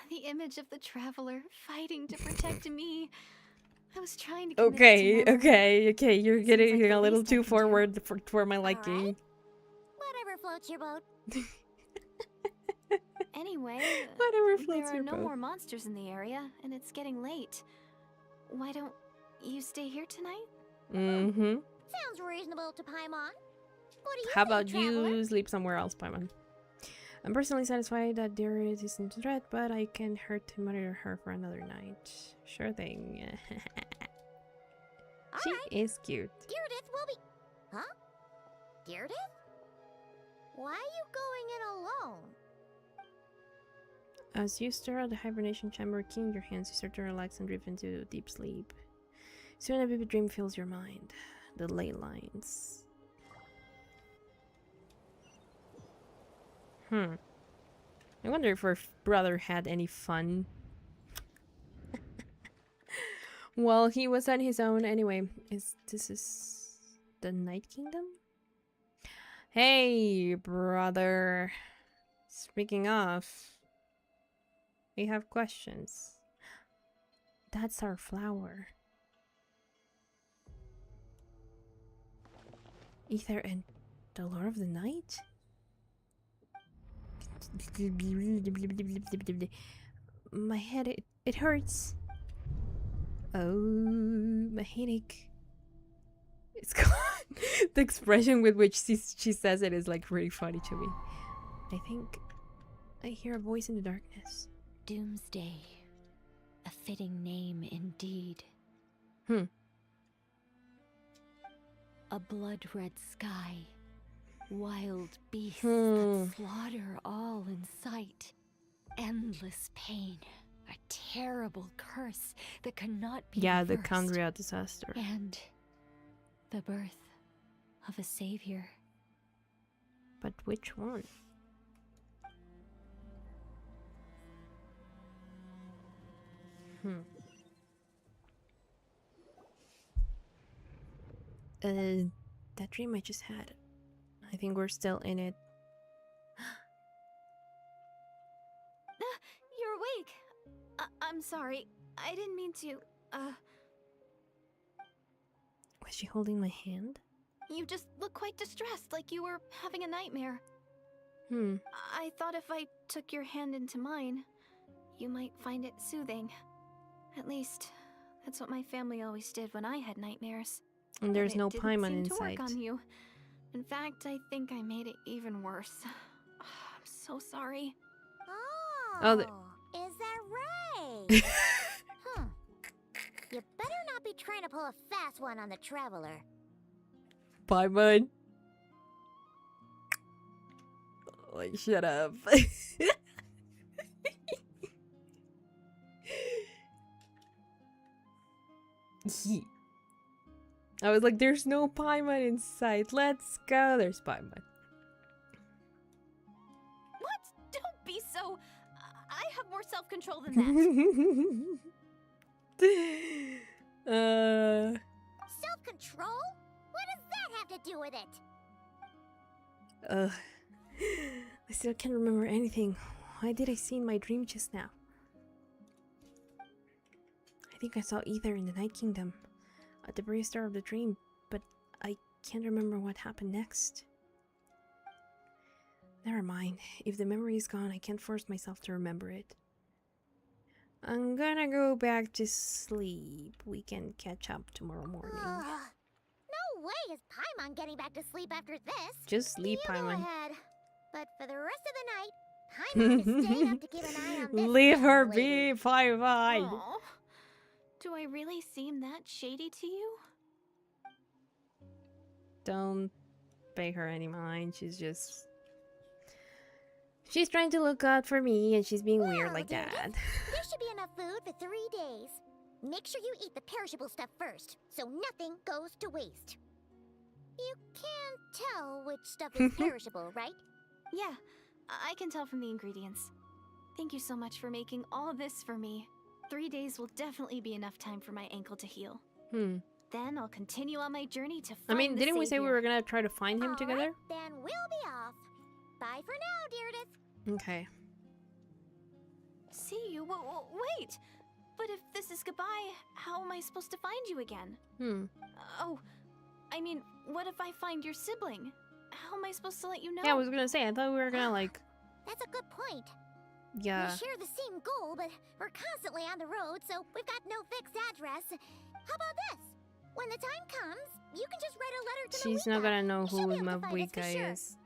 the image of the traveler fighting to protect me. I was trying to commit okay, to memory. okay. You're Seems getting like the a little least I too can do. forward for my liking. Alright. Whatever floats your boat. Anyway, Whatever there floats are your no boat. more monsters in the area, and it's getting late. Why don't you stay here tonight? Mm-hmm. Sounds reasonable to Paimon. What do you How think, about traveler? you sleep somewhere else, Paimon? I'm personally satisfied that Darius isn't a threat, but I can't hurt to monitor her for another night. Sure thing. She Alright. is cute. Deirdith will be... Huh? Deirdith? Why are you going in alone? As you stare at the hibernation chamber, keying your hands, you start to relax and drift into deep sleep. Soon a vivid dream fills your mind. The ley lines. I wonder if our brother had any fun. Well, he was on his own anyway. This is the Night Kingdom? Hey, brother. Speaking of, we have questions. That's our flower. Ether and the Lord of the Night? My head, it hurts. Oh, my headache. It's gone. The expression with which she says it is like really funny to me. I think I hear a voice in the darkness. Doomsday. A fitting name indeed. A blood-red sky. Wild beasts that slaughter all in sight. Endless pain. A terrible curse that cannot be Yeah, the reversed. khaenri'ah disaster. And the birth of a savior. But which one? That dream I just had. I think we're still in it. You're awake. I'm sorry. I didn't mean to. Was she holding my hand? You just look quite distressed, like you were having a nightmare. Hmm. I thought if I took your hand into mine, you might find it soothing. At least, that's what my family always did when I had nightmares. And there's no It didn't Paimon seem in to work sight. on you. In fact, I think I made it even worse. I'm so sorry. Oh, the- is that right? You better not be trying to pull a fast one on the Traveler. Paimon. Like, shut up. I was like, there's no Paimon in sight. Let's go. There's Paimon. What? Don't be so... I have more self-control than that. Self-control? What does that have to do with it? I still can't remember anything. Why did I see in my dream just now? I think I saw Ether in the Night Kingdom at the very start of the dream, but I can't remember what happened next. Never mind. If the memory is gone, I can't force myself to remember it. I'm gonna go back to sleep. We can catch up tomorrow morning. No way is Paimon getting back to sleep after this. Just sleep, You go Paimon. ahead. But for the rest of the night, Paimon is staying up to keep an eye on this. Leave her young lady. be, Paimon. Aw. Do I really seem that shady to you? Don't pay her any mind. She's trying to look out for me, and she's being weird Well, like dear, that. There should be enough food for 3 days. Make sure you eat the perishable stuff first, so nothing goes to waste. You can't tell which stuff is perishable, right? Yeah, I can tell from the ingredients. Thank you so much for making all this for me. 3 days will definitely be enough time for my ankle to heal. Then I'll continue on my journey to find I mean, the didn't we say we savior. were gonna try to find him together? Alright, then we'll be off. Bye for now, Deirdre. Okay. See you? Wait! But if this is goodbye, how am I supposed to find you again? Oh, I mean, what if I find your sibling? How am I supposed to let you know? Yeah, I was gonna say, I thought we were gonna, like... That's a good point. Yeah. We share the same goal, but we're constantly on the road, so we've got no fixed address. How about this? When the time comes, you can just write a letter to She's Mawika. not gonna know She'll who be able to find us for Mawika sure. is.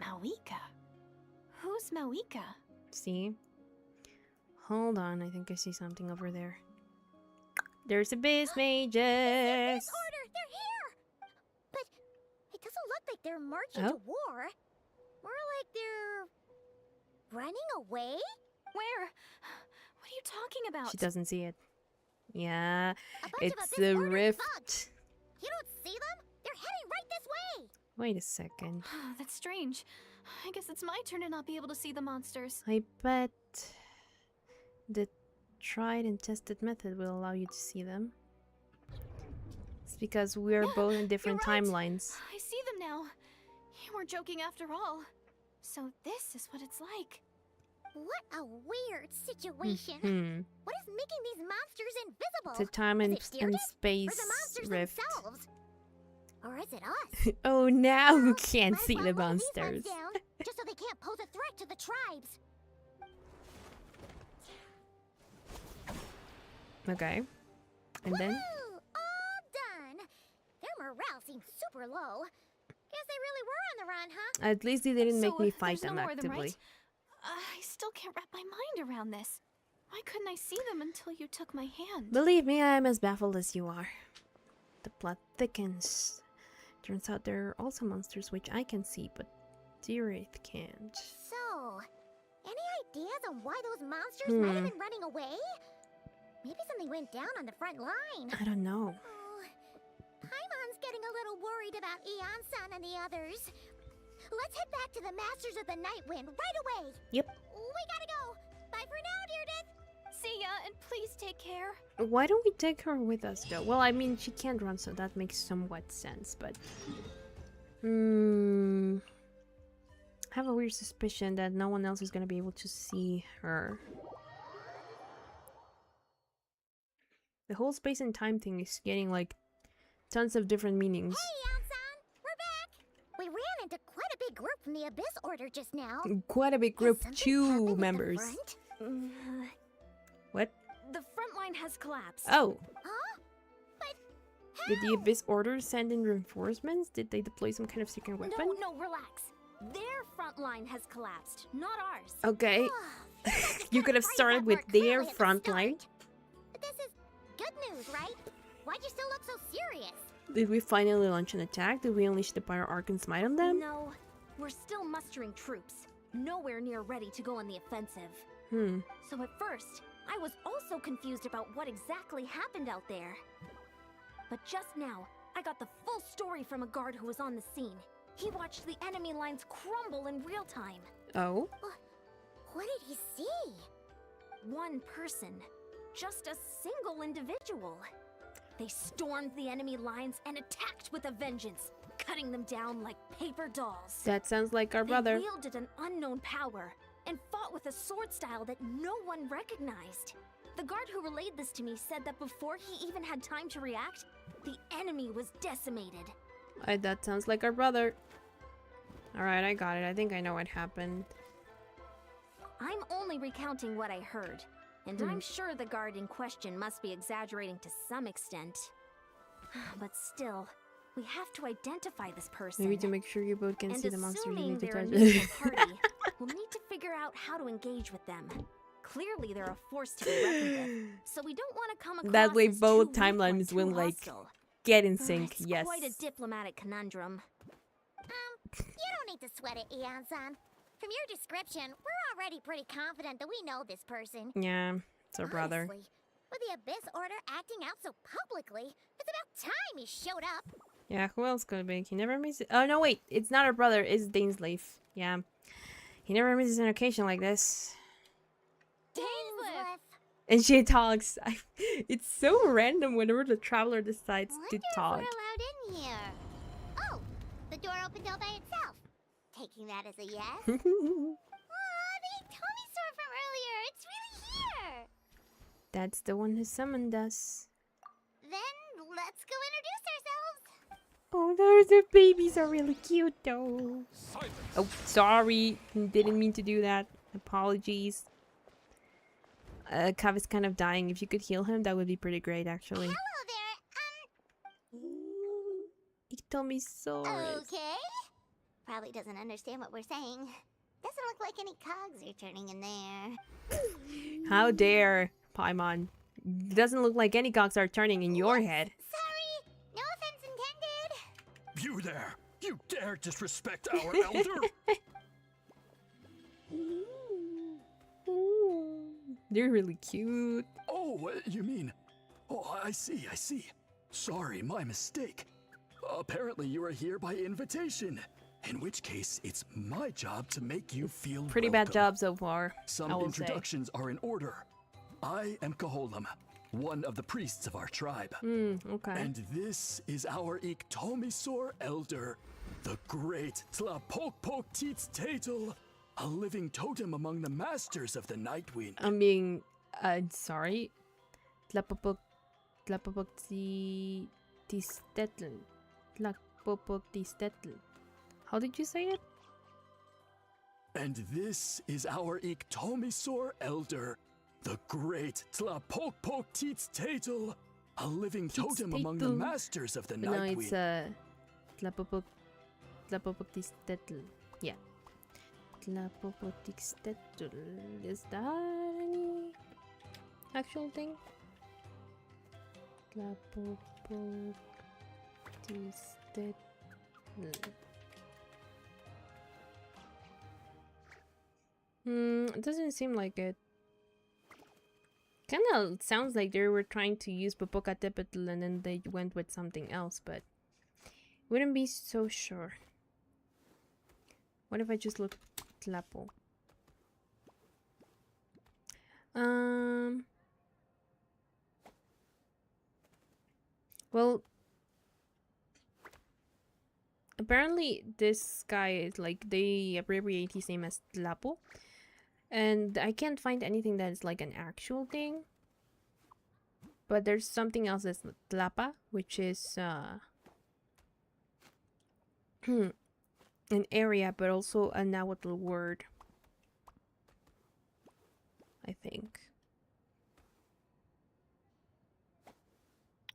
Mawika? Who's Mawika? See? Hold on, I think I see something over there. There's a Beast Mages! This order, they're here! But it doesn't look like they're marching to war. More like they're... running away? Where? What are you talking about? She doesn't see it. Yeah, A bunch it's of Abyss the Order rift. thugs. You don't see them? They're heading right this way! Wait a second. That's strange. I guess it's my turn to not be able to see the monsters. I bet the tried and tested method will allow you to see them. It's because we're both in different You're right. timelines. I see them now. You weren't joking after all. So this is what it's like. What a weird situation. What is making these monsters invisible? It's a time Is and, it Deirdre? and Or space the monsters rift. themselves? Or is it us? Oh, now you can't Might as see well the move these ones monsters. down, just so they can't pose a threat to the tribes. Okay. And then? Woo! All done. Their morale seems super low. Guess they really were on the run, huh? At least they didn't make So, me fight there's no them more of them, actively. right? I still can't wrap my mind around this. Why couldn't I see them until you took my hand? Believe me, I'm as baffled as you are. The plot thickens. Turns out there are also monsters which I can see, but Diraith can't. So, any ideas on why those monsters might have been running away? Maybe something went down on the front line. I don't know. Oh, Paimon's getting a little worried about Eon-san and the others. Let's head back to the Masters of the Night Wind right away. Yep. We gotta go. Bye for now, Deirdre. See ya, and please take care. Why don't we take her with us, though? Well, I mean, she can't run, so that makes somewhat sense, but... I have a weird suspicion that no one else is gonna be able to see her. The whole space and time thing is getting, like, tons of different meanings. Hey, Eon-san. We're back. We ran into quite a big group from the Abyss Order just now. Quite a big group, Has something 2 happened at the members. front? What? The front line has collapsed. Oh, Huh? But did the Abyss Order send in reinforcements? Did they deploy some kind of secret weapon? No, relax. Their front line has collapsed, not ours. Okay, oh, feels like you the could have phrase started that with more clearly their at the front start. line. But this is good news, right? Why'd you still look so serious? Did we finally launch an attack? Did we unleash the Pyro Archon Smite on them? No, we're still mustering troops. Nowhere near ready to go on the offensive. So at first, I was also confused about what exactly happened out there. But just now, I got the full story from a guard who was on the scene. He watched the enemy lines crumble in real time. Oh? What did he see? One person. Just a single individual. They stormed the enemy lines and attacked with a vengeance, cutting them down like paper dolls. That sounds like our They brother. wielded an unknown power and fought with a sword style that no one recognized. The guard who relayed this to me said that before he even had time to react, the enemy was decimated. That sounds like our brother. Alright, I got it. I think I know what happened. I'm only recounting what I heard, and I'm sure the guard in question must be exaggerating to some extent. But still, we have to identify this person. Maybe to make sure you both can And see the monsters you assuming need to they're a touch. neutral party, we'll need to figure out how to engage with them. Clearly, they're a force to be reckoned with, so we don't want to come across That way as both too weak or timelines will, too like, hostile. get in sync, It's yes. quite a diplomatic conundrum. You don't need to sweat it, Eon-san. From your description, we're already pretty confident that we know this person. Yeah, it's our brother. Honestly, with the Abyss Order acting out so publicly, it's about time he showed up. Yeah, who else could it be? He never misses. Oh no, wait, it's not our brother. It's Daneslave. Yeah, he never misses an occasion like this. Dainsleif. And she talks. It's so random whenever the traveler decides Wonder to if talk. we're allowed in here. Oh, the door opened all by itself. Taking that as a yes. Aw, the Tommy store from earlier. It's really here. That's the one who summoned us. Then let's go introduce ourselves. Oh, those babies are really cute though. Oh, sorry. Didn't mean to do that. Apologies. Kav is kind of dying. If you could heal him, that would be pretty great, actually. Hello there. He told me so. Okay. Probably doesn't understand what we're saying. Doesn't look like any cogs are turning in there. How dare, Paimon. Doesn't look like any cogs are turning in your head. Sorry. No offense intended. You there! You dare disrespect our elder! They're really cute. Oh, you mean... Oh, I see. Sorry, my mistake. Apparently you are here by invitation. In which case, it's my job to make you feel Pretty bad job so far, Some I will say. introductions are in order. I am Kaholam, one of the priests of our tribe. Okay. And this is our Iktomisor elder, the great Tlapokpok Teets Tatel, a living totem among the masters of the Nightwind. I'm being, sorry. Tlapopok Tistetl. Tlapopok Tistetl. How did you say it? And this is our Iktomisor elder, the great Tlapokpok Teets Tatel, a living totem among the Tatel. masters of the No, it's, Nightwind. Tlapopok Tistetl. Yeah. Tlapopok Tistetl. Is that any actual thing? Tlapopok Tistetl. It doesn't seem like it. Kinda sounds like they were trying to use Popocatépetl and then they went with something else, but wouldn't be so sure. What if I just look Tlapo? Well, apparently this guy is like, they abbreviate his name as Tlapo. And I can't find anything that is like an actual thing. But there's something else that's Tlapa, which is an area, but also a Nahuatl word. I think.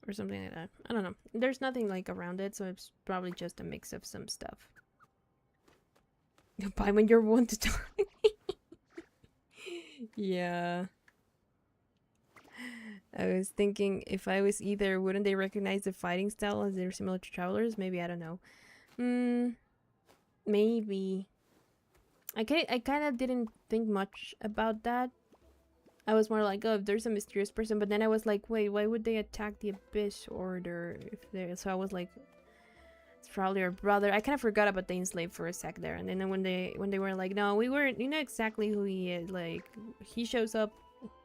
Or something like that. I don't know. There's nothing like around it, so it's probably just a mix of some stuff. You'll buy when you're one to talk. Yeah. I was thinking if I was either, wouldn't they recognize the fighting style as they're similar to travelers? Maybe, I don't know. Maybe. I kind of didn't think much about that. I was more like, oh, if there's a mysterious person, but then I was like, wait, why would they attack the Abyss Order if they're... So I was like, it's probably our brother. I kind of forgot about the Enslave for a sec there, and then when they were like, no, we weren't, you know exactly who he is, like, he shows up,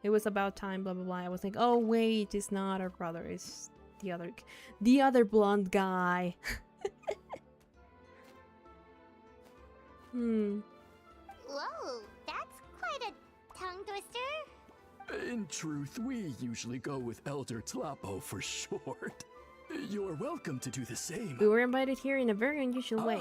it was about time, blah blah blah. I was like, oh wait, it's not our brother, it's the other blonde guy. Whoa, that's quite a tongue twister. In truth, we usually go with Elder Tlapo for short. You're welcome to do the same. We were invited here in a very unusual way.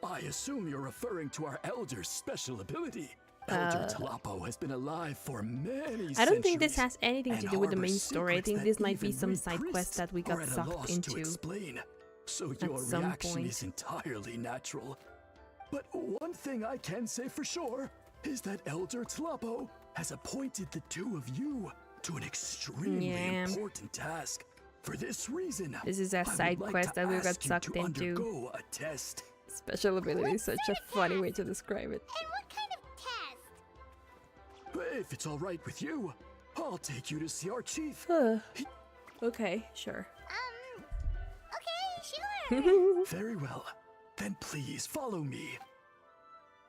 I assume you're referring to our Elder's special ability. Elder Tlapo has been alive for many centuries. I don't think this has anything to do with the main story. I think this might be some side quest that we got sucked into. Explain. So your reaction is entirely natural. But one thing I can say for sure is that Elder Tlapo has appointed the two of you to an extremely important task. For this reason, this is a side quest that we got sucked into. A test. Special ability is such a funny way to describe it. And what kind of test? If it's all right with you, I'll take you to see our chief. Okay, sure. Okay, sure. Very well. Then please follow me.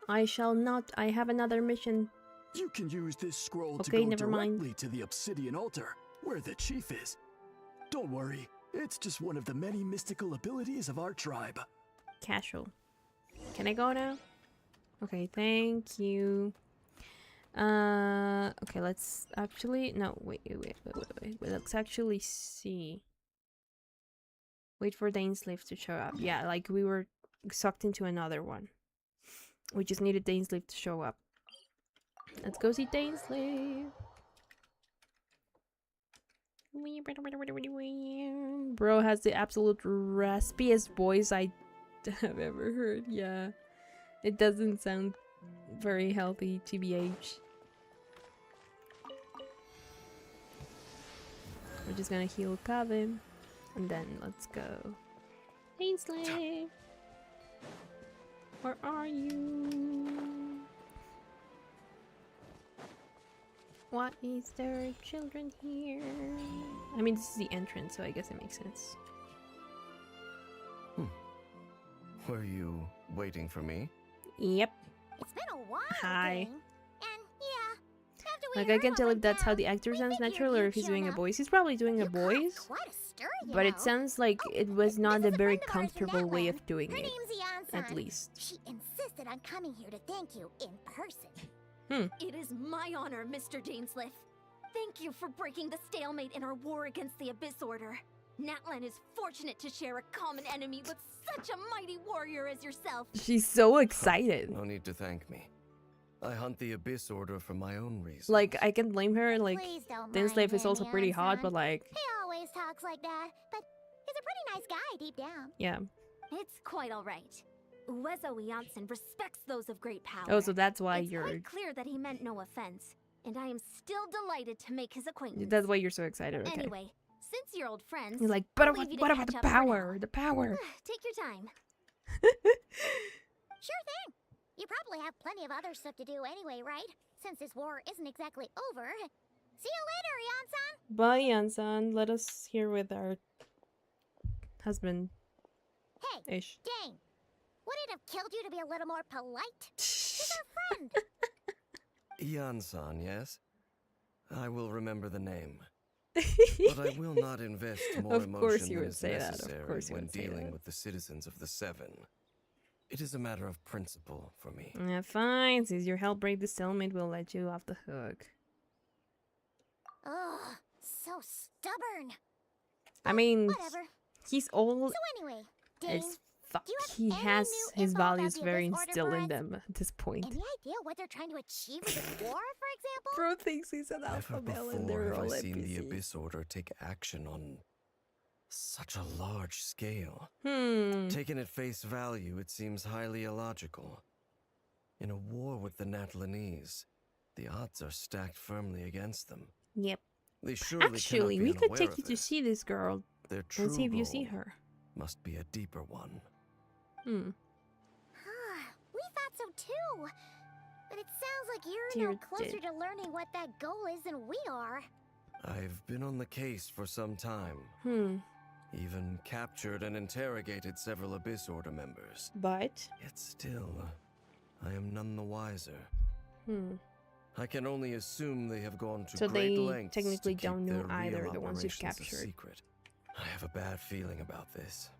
I shall not. I have another mission. You can use this scroll to go directly to the obsidian altar, where the chief is. Don't worry, it's just one of the many mystical abilities of our tribe. Casual. Can I go now? Okay, thank you. Okay, let's actually... No, wait. Let's actually see. Wait for the Enslave to show up. Yeah, like we were sucked into another one. We just needed the Enslave to show up. Let's go see the Enslave. Bro has the absolute raspiest voice I have ever heard. Yeah, it doesn't sound very healthy, TBH. We're just gonna heal Kavim, and then let's go. Ainsley, where are you? What is there, children here? I mean, this is the entrance, so I guess it makes sense. Were you waiting for me? Yep. It's been a while. Hi. Dang. And yeah, after we Like, I can tell if that's how the actor sounds natural or if he's doing a voice. He's probably doing a voice, but it sounds like it was not a very comfortable way of doing it, at least. She insisted on coming here to thank you in person. It is my honor, Mr. Dainsliff. Thank you for breaking the stalemate in our war against the Abyss Order. Natlan is fortunate to share a common enemy with such a mighty warrior as yourself. She's so excited. No need to thank me. I hunt the Abyss Order for my own reasons. Like, I can blame her, like, Dainsliff is also pretty hot, but like... He always talks like that, but he's a pretty nice guy deep down. Yeah. It's quite alright. Uwezo Janssen respects those of great power. Oh, so that's why it's you're... quite clear that he meant no offense, and I am still delighted to make his acquaintance. That's why you're so excited, okay. Anyway, since you're old friends... You're like, but what about the power? The power! Take your time. Sure thing. You probably have plenty of other stuff to do anyway, right? Since this war isn't exactly over. See you later, Janssen! Bye, Janssen. Let us hear with our husband. Hey, Ish. Dane. Would it have killed you to be a little more polite? She's our friend. Janssen, yes? I will remember the name. But I will not invest more emotion than is necessary when dealing with the citizens of the Seven. It is a matter of principle for me. Yeah, fine. Since your help break the stalemate, we'll let you off the hook. Ugh, so stubborn. I mean, Whatever. he's old. So anyway, Dane, It's fuck. He has his values very instilled in them at this point. Any idea what they're trying to achieve with this war, for example? Bro thinks he's an alpha male and they're all Never before have I seen the NPCs. Abyss Order take action on such a large scale. Taken at face value, it seems highly illogical. In a war with the Natlanese, the odds are stacked firmly against them. Yep. They surely Actually, we could take you to see this girl and see if you see her. Must be a deeper one. We thought so too. But it sounds like you're no closer to learning what that goal is than we are. I've been on the case for some time. Even captured and interrogated several Abyss Order members. But? Yet still, I am none the wiser. I can only assume they have gone to great lengths technically to keep don't know their either, real the ones you've operations a captured. secret. I have a bad feeling about this.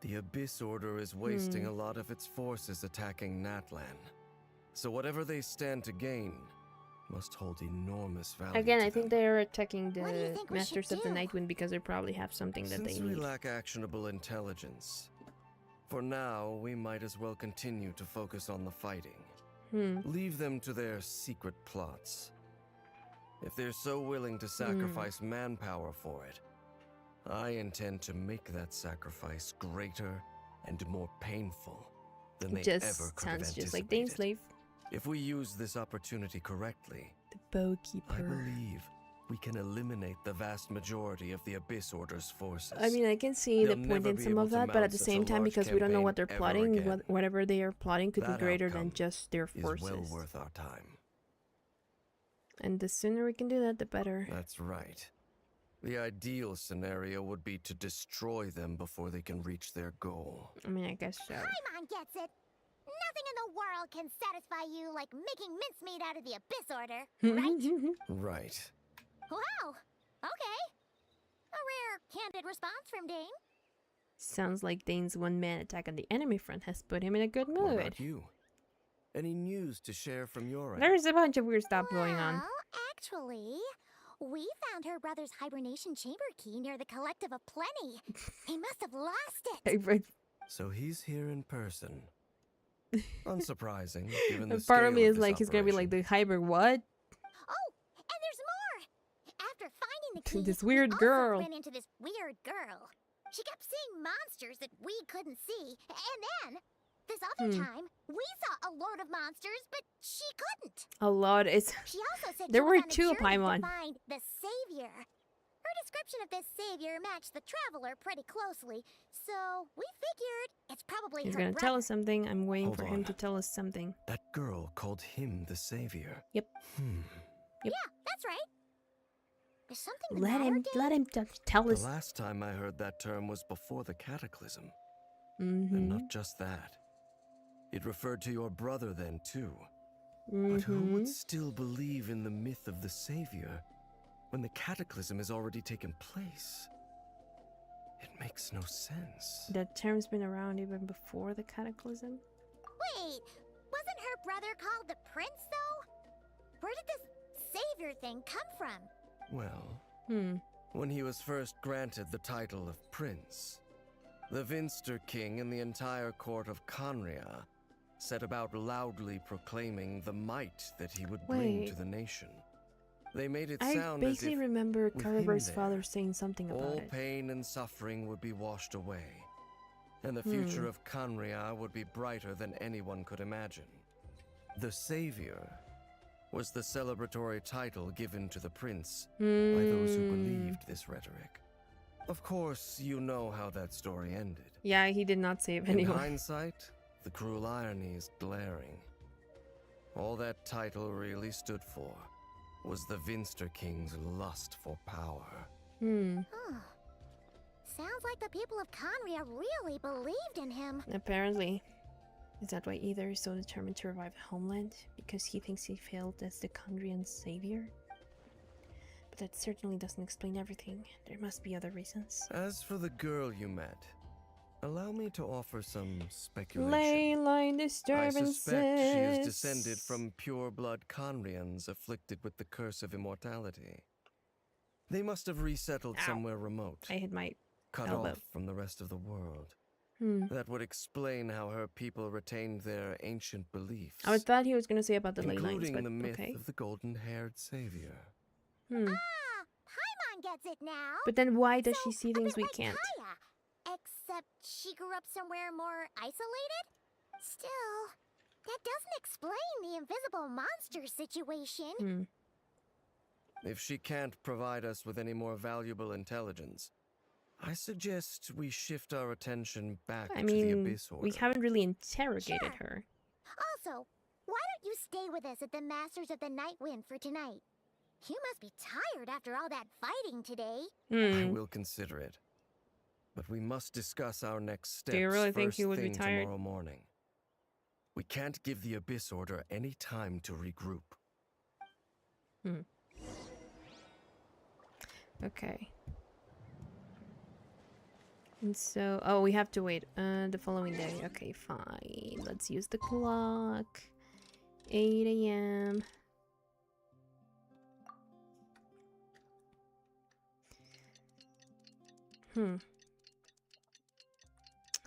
The Abyss Order is wasting a lot of its forces attacking Natlan. So whatever they stand to gain must hold enormous value. Again, to I think them. they are attacking the Masters of the Nightwind because they probably have something that Since they we need. lack actionable intelligence, for now we might as well continue to focus on the fighting. Leave them to their secret plots. If they're so willing to sacrifice manpower for it, I intend to make that sacrifice greater and more painful than they ever could have Sounds anticipated. just like Daneslave. If we use this opportunity correctly, The Bowkeeper. I believe we can eliminate the vast majority of the Abyss Order's forces. I mean, I can see They'll the point never in be some able of to that, but mount at the such a same time, large because we don't know what they're campaign plotting, ever again. whatever they are plotting could be That greater than outcome just their forces. is well worth our time. And the sooner we can do that, the better. That's right. The ideal scenario would be to destroy them before they can reach their goal. I mean, I guess so. Paimon gets it. Nothing in the world can satisfy you like making mincemeat out of the Abyss Order, right? Right. Wow. Okay. A rare, candid response from Dane. Sounds like Dane's one-man attack on the enemy front has put him in a good What mood. about you? Any news to share from your end? There's a bunch of weird stuff going on. Well, actually, we found her brother's hibernation chamber key near the Collective of Plenty. He must have lost it. So he's here in person. Unsurprising, given the Part of me scale is this like, he's gonna be like, the Hyber what? Oh, and there's more. After finding the key, This weird we girl. also ran into this weird girl. She kept seeing monsters that we couldn't see, and then this other time we saw a load of monsters, but she couldn't. A lot. It's She also said there she were was on a two journey Paimon. to find the savior. Her description of this savior matched the traveler pretty closely, so we figured it's probably He's her gonna brother. tell us something. I'm waiting Hold for him on. to tell us something. That girl called him the savior. Yep. Yeah, that's right. Is something the Let matter, him Dane? tell The us. last time I heard that term was before the Cataclysm. Mm-hmm. And not just that. It referred to your brother then, too. But who would still believe in the myth of the savior when the Cataclysm has already taken place? It makes no sense. That term's been around even before the Cataclysm. Wait, wasn't her brother called the prince, though? Where did this savior thing come from? Well, Hmm. when he was first granted the title of prince, the Vinster King and the entire court of khaenri'ah set about loudly proclaiming the might that he would bring Wait. to the nation. They made it I sound as basically if remember with him Calibur's there, father saying something about all it. pain and suffering would be washed away, and the future of khaenri'ah would be brighter than anyone could imagine. The Savior was the celebratory title given to the prince by those who believed this rhetoric. Of course, you know how that story ended. Yeah, he did not save In anyone. hindsight, the cruel irony is glaring. All that title really stood for was the Vinster King's lust for power. Huh. Sounds like the people of khaenri'ah really believed in him. Apparently. Is that why Either is so determined to revive the homeland? Because he thinks he failed as the Khaenri'ahn savior? But that certainly doesn't explain everything. There must be other reasons. As for the girl you met, allow me to offer some speculation. Ley line I disturbances. suspect she is descended from pure-blood Khaenri'ahns afflicted with the curse of immortality. They must have resettled Ow. somewhere remote, I hit my cut elbow. off from the rest of the world. That would explain how her people retained their ancient beliefs. I thought he was going to say about the ley lines, but the myth okay. of the golden-haired savior. Paimon gets it now. But then why does she see things we like can't? khaenri'ah, except she grew up somewhere more isolated? Still, that doesn't explain the invisible monster situation. If she can't provide us with any more valuable intelligence, I suggest we shift our attention back to the Abyss Order. We haven't really interrogated her. Also, why don't you stay with us at the Masters of the Nightwind for tonight? You must be tired after all that fighting today. I will consider it. But we must discuss our next steps. Do you really think you would be tired? Tomorrow morning. We can't give the Abyss Order any time to regroup. Okay. And so, oh, we have to wait the following day. Okay, fine. Let's use the clock. 8 a.m.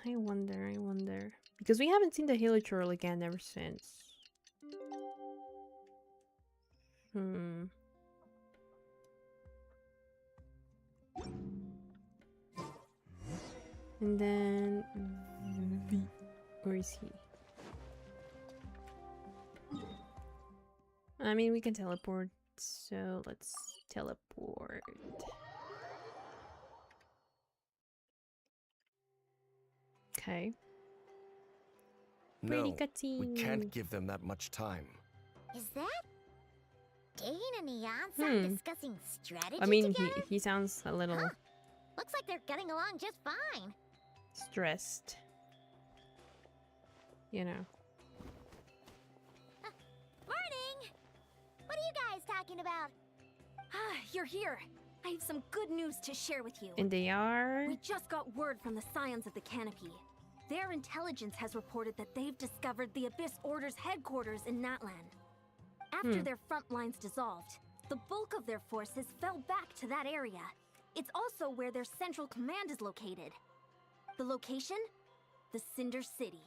I wonder. Because we haven't seen the Hilichurl again ever since. And then where is he? I mean, we can teleport, so let's teleport. Okay. No, we can't give them that much time. Is that Dane and Iansan discussing strategy I mean, together? he sounds a little Looks like they're getting along just fine. stressed. You know. Morning! What are you guys talking about? You're here. I have some good news to share with you. And they are? We just got word from the Scions of the Canopy. Their intelligence has reported that they've discovered the Abyss Order's headquarters in Natlan. After their front lines dissolved, the bulk of their forces fell back to that area. It's also where their central command is located. The location? The Cinder City.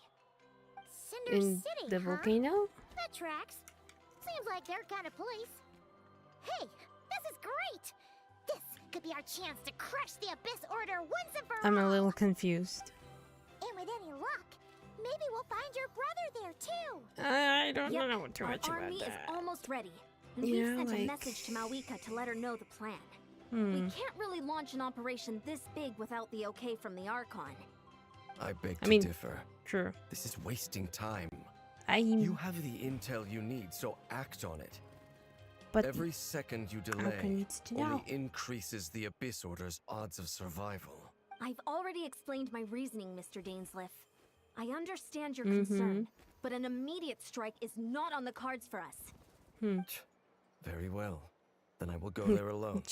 Cinder City, the volcano? That tracks. Seems like their kind of place. Hey, this is great! This could be our chance to crush the Abyss Order once and for all! I'm a little confused. And with any luck, maybe we'll find your brother there too! I don't know too much Our about army that. is almost ready. And we've sent a message to Malika to let her know the plan. We can't really launch an operation this big without the okay from the Archon. I beg to differ. True. This is wasting time. You have the intel you need, so act on it. But every second you delay only increases the Abyss Order's odds of survival. I've already explained my reasoning, Mr. Dainsleif. I understand your concern, but an immediate strike is not on the cards for us. Very well. Then I will go there alone.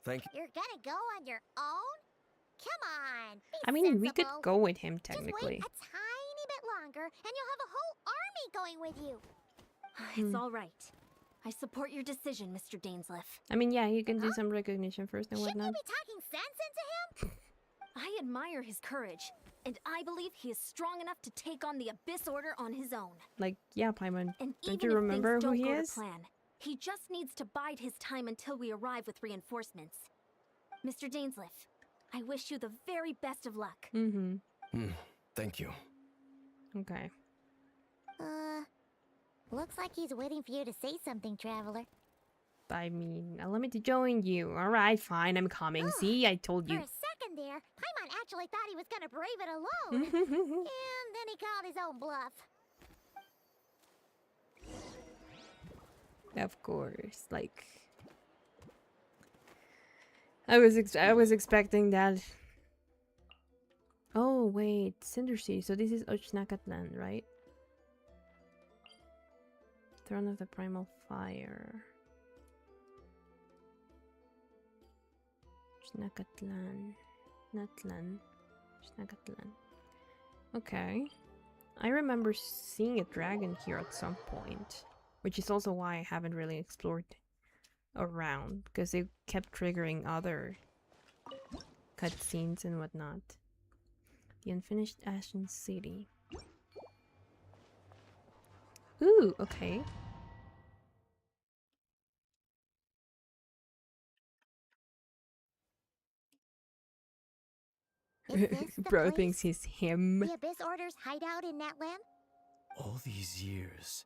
Thank you. You're gonna go on your own? Come on, I mean, we could go with him technically. Just wait a tiny bit longer, and you'll have a whole army going with you. It's all right. I support your decision, Mr. Dainsleif. I mean, yeah, you can do some recognition first and whatnot. Shouldn't you be talking sense into him? I admire his courage, and I believe he is strong enough to take on the Abyss Order on his own. Like, yeah, Paimon. And don't you remember who he is? Plan, he just needs to bide his time until we arrive with reinforcements. Mr. Dainsleif, I wish you the very best of luck. Thank you. Okay. Looks like he's waiting for you to say something, Traveler. I mean, allow me to join you. Alright, fine, I'm coming. See, I told you. For a second there, Paimon actually thought he was gonna brave it alone. And then he called his own bluff. Of course, like... I was expecting that. Oh, wait. Cinder City. So this is Ochnakatlan, right? Throne of the Primal Fire. Ochnakatlan. Natlan. Ochnakatlan. Okay. I remember seeing a dragon here at some point. Which is also why I haven't really explored around. Because they kept triggering other cutscenes and whatnot. The unfinished Ashen City. Ooh, okay. Bro thinks he's him. The Abyss Order's hideout in Natlan? All these years,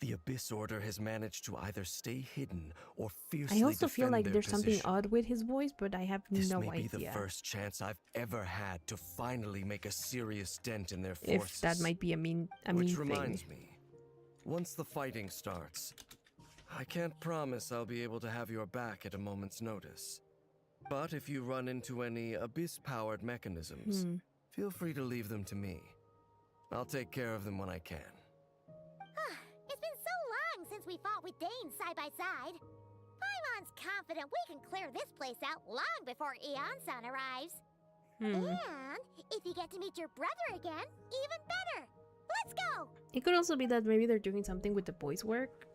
the Abyss Order has managed to either stay hidden or fiercely I also feel like there's position. something odd with his voice, but I have this no may idea. Be the first chance I've ever had to finally make a serious dent in their forces. If that might be a mean Which thing. reminds me, once the fighting starts, I can't promise I'll be able to have your back at a moment's notice. But if you run into any Abyss-powered mechanisms, feel free to leave them to me. I'll take care of them when I can. It's been so long since we fought with Dane side by side. Paimon's confident we can clear this place out long before Eon-san arrives. And if you get to meet your brother again, even better. Let's go! It could also be that maybe they're doing something with the boys' work.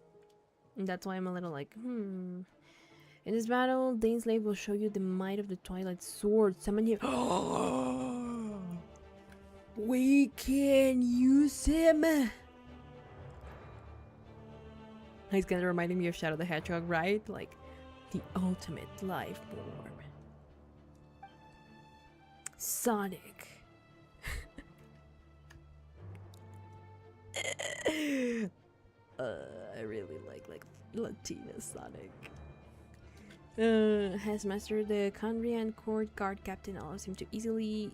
And that's why I'm a little like, In this battle, Daneslave will show you the might of the Twilight Sword. Summon him. We can use him. He's kind of reminding me of Shadow the Hedgehog, right? Like, the ultimate life form. Sonic. I really like Latina Sonic. Has mastered the khaenri'ah court guard captain, allows him to easily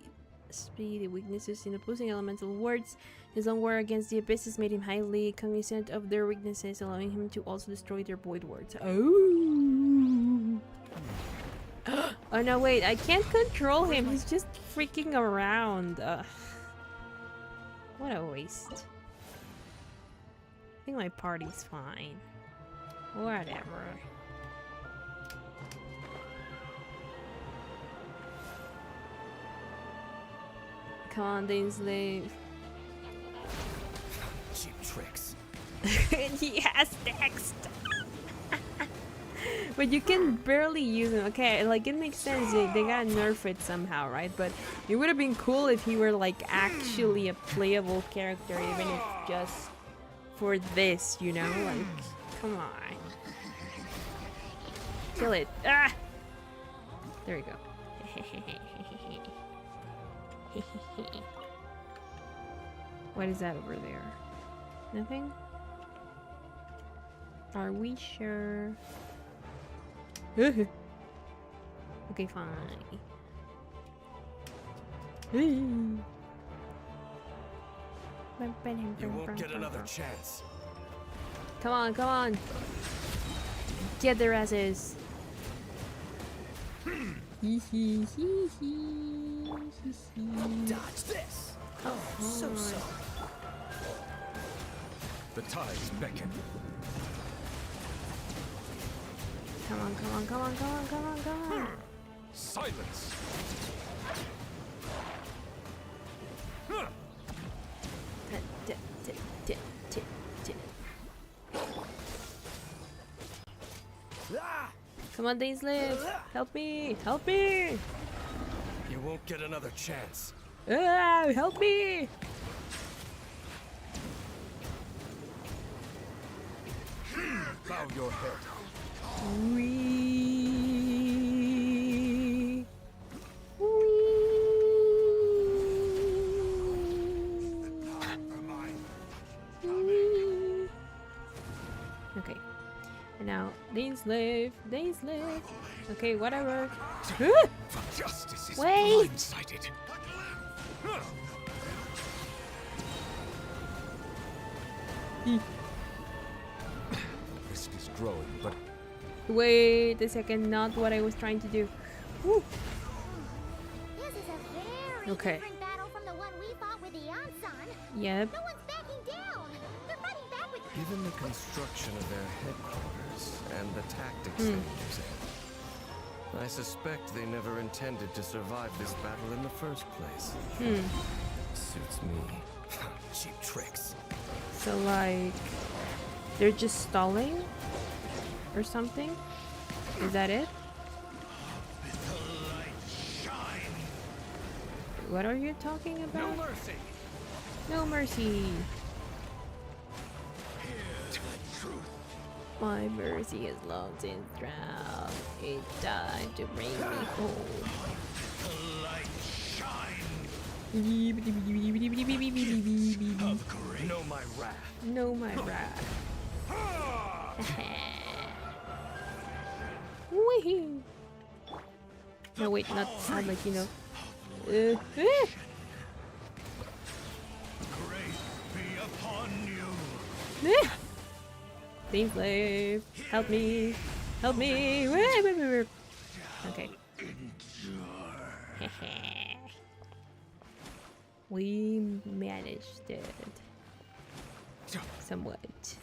see the weaknesses in opposing elemental wards. His own war against the abysses made him highly cognizant of their weaknesses, allowing him to also destroy their void wards. Oh! Oh no, wait, I can't control him. He's just freaking around. What a waste. I think my party's fine. Whatever. Come on, Daneslave. Cheap tricks. He has text. But you can barely use him. Okay, like it makes sense. They gotta nerf it somehow, right? But it would have been cool if he were like actually a playable character, even if just for this, you know? Like, come on. Kill it. Ah! There we go. What is that over there? Nothing? Are we sure? Okay, fine. You won't get another chance. Come on, come on. Get their asses. Dodge this. Oh, so. The tides beckon. Come on, come on, come on, come on, come on, come on. Silence. Come on, Daneslave. Help me. Help me. You won't get another chance. Ah, help me. Bow your head. Okay. And now, Daneslave. Daneslave. Okay, whatever. Justice is wait. blindsided. Risk is growing, but wait a second, not what I was trying to do. Woo. This is a very different battle from the one we fought with Eon-san. Yep. No one's backing down. They're fighting back with given the construction of their headquarters and the tactics they use, I suspect they never intended to survive this battle in the first place. Suits me. Cheap tricks. So like, they're just stalling or something? Is that it? What are you talking about? No mercy. No mercy. My mercy is long since drowned. It died to bring me home. Light shine. Know my wrath. Know my wrath. Wee. No wait, not like you know. Grace be upon you. Please, slave, help me, help me. Okay. We managed it. Somewhat.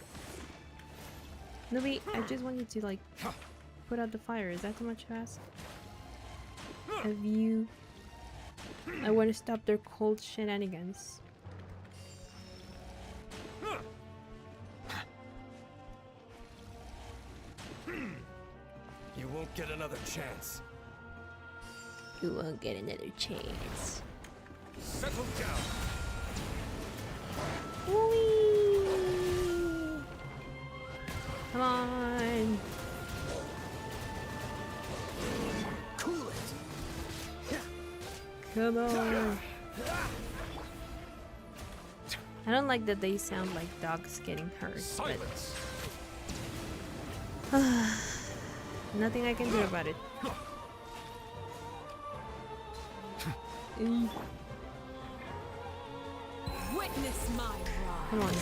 No wait, I just want you to like put out the fire. Is that too much to ask? Have you... I want to stop their cold shenanigans. You won't get another chance. You won't get another chance. Settle down. Whee! Come on. Cool it. Come on. I don't like that they sound like dogs getting hurt. Silence. Nothing I can do about it. Witness my wrath. Come on.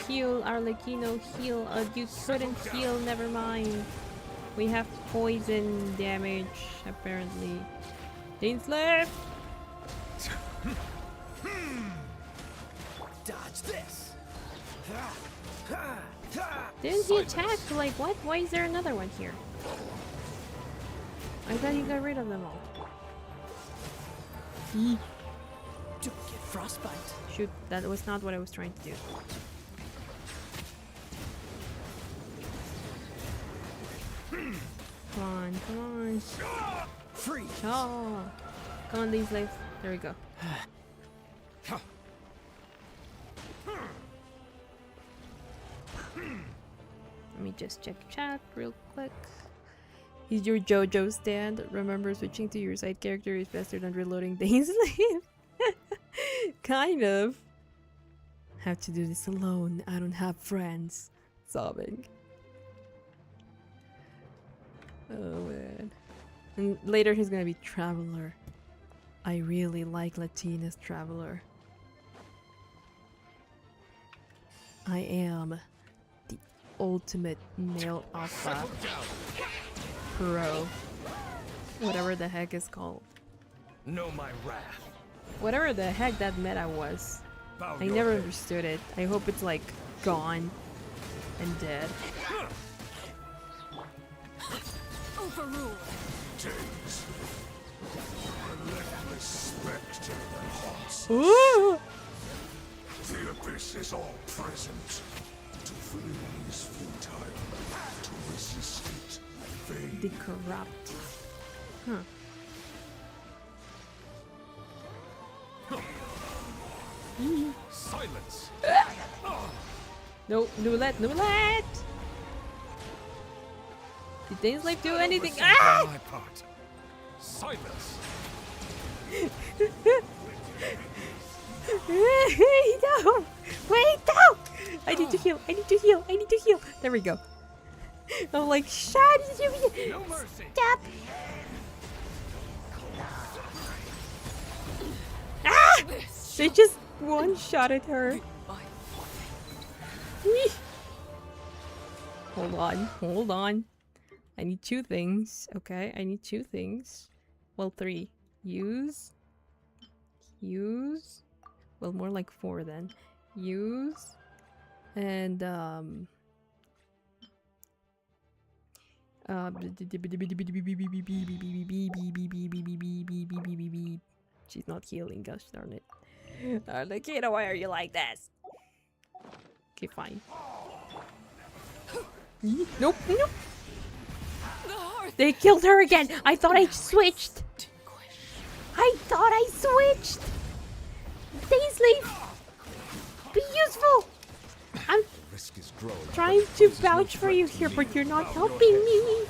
Heal, Arlecchino, heal. You couldn't heal, never mind. We have poison damage, apparently. Dainsleif! Dodge this. Didn't he attack? Like, what? Why is there another one here? I thought you got rid of them all. Don't get frostbite. Shoot, that was not what I was trying to do. Come on, come on. Free. Oh. Come on, these legs. There we go. Let me just check chat real quick. Is your JoJo stand? Remember, switching to your side character is faster than reloading Dainsleif. Kind of. Have to do this alone. I don't have friends. Sobbing. Oh man. And later he's gonna be Traveler. I really like Latina's Traveler. I am the ultimate male alpha pro. Whatever the heck is called. Know my wrath. Whatever the heck that meta was. I never understood it. I hope it's like gone and dead. Overruled. Ooh! The abyss is all present. To flee is futile. To resist it, vain. The corrupt. Huh. Silence. No, Nulet, Nulet! Did Dainsleif do anything? Ah! My part. Silence. No! Wait, no! I need to heal, I need to heal, I need to heal. There we go. I'm like, shut it! No mercy. Stop! Ah! They just one-shotted her. Hold on, hold on. I need two things. Okay, I need two things. Well, three. Use. Well, more like four then. Use. And, she's not healing, gosh darn it. Arlecchino, why are you like this? Okay, fine. Nope, nope. They killed her again. I thought I switched. I thought I They switched! Dainsleif! Be useful! I'm trying to vouch for you here, but you're not helping me.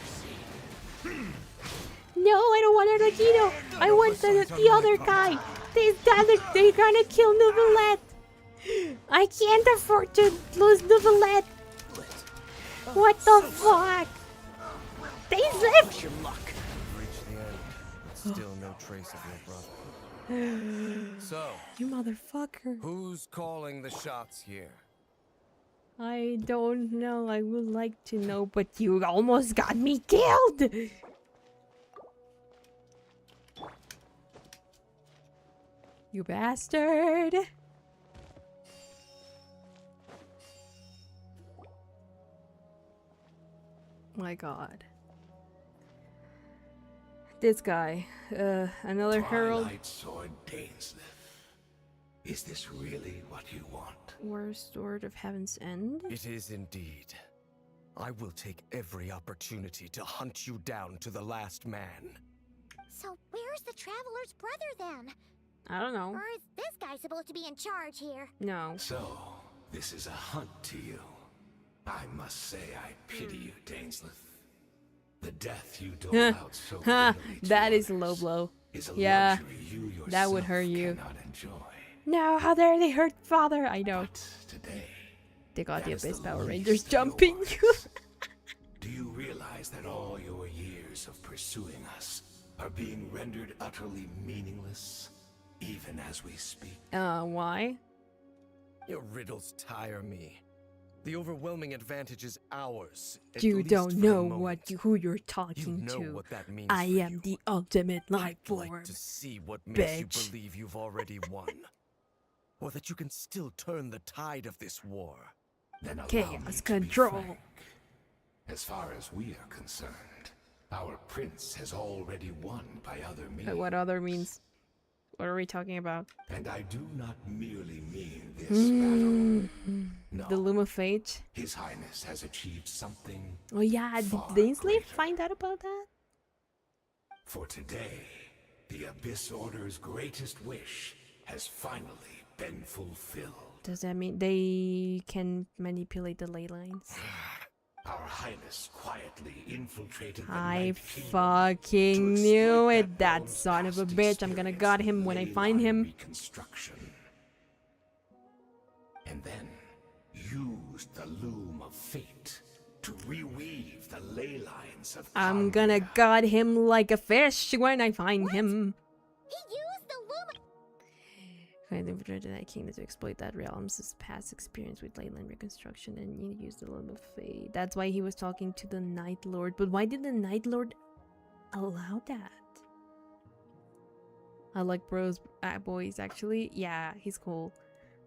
No, I don't want Arlecchino. I want the other guy. They're gonna kill Neuvillette. I can't afford to lose Neuvillette. What the fuck? Dainsleif! Your luck. Reach the end, but still no trace of your brother. So, you motherfucker. Who's calling the shots here? I don't know. I would like to know, but you almost got me killed. You bastard. My god. This guy. Another herald. Twilight Sword Dainsleif. Is this really what you want? War Sword of Heaven's End? It is indeed. I will take every opportunity to hunt you down to the last man. So where's the Traveler's brother then? I don't know. Or is this guy supposed to be in charge here? No. So, this is a hunt to you. I must say I pity you, Dainsleif. The death you dole out so that is a low blow. Yeah, that would hurt you. No, how dare they hurt father? I know. But today, they got the Abyss Power Rangers jumping. Do you realize that all your years of pursuing us are being rendered utterly meaningless, even as we speak? Why? Your riddles tire me. The overwhelming advantage is ours. You don't know who you're talking to. What that means I am the ultimate life form. I'd like to see what makes you believe you've already won. Or that you can still turn the tide of this war. Then Chaos control. As far as we are concerned, our prince has already won by other means. What other means? What are we talking about? And I do not merely mean this battle. No. The Loom of Fate? His Highness has achieved something. Oh yeah, did Dainsleif find out about that? For today, the Abyss Order's greatest wish has finally been fulfilled. Does that mean they can manipulate the ley lines? Our Highness quietly infiltrated the I fucking knew it, that son of a bitch. I'm gonna gut him when I find him. And then used the Loom of Fate to reweave the ley lines of I'm gonna gut him like a fish when I find him. He used the Loom. Kind of infiltrated that kingdom to exploit that realm's past experience with leyline reconstruction, and you use the Loom of Fate. That's why he was talking to the Night Lord. But why did the Night Lord allow that? I like boys actually. Yeah, he's cool.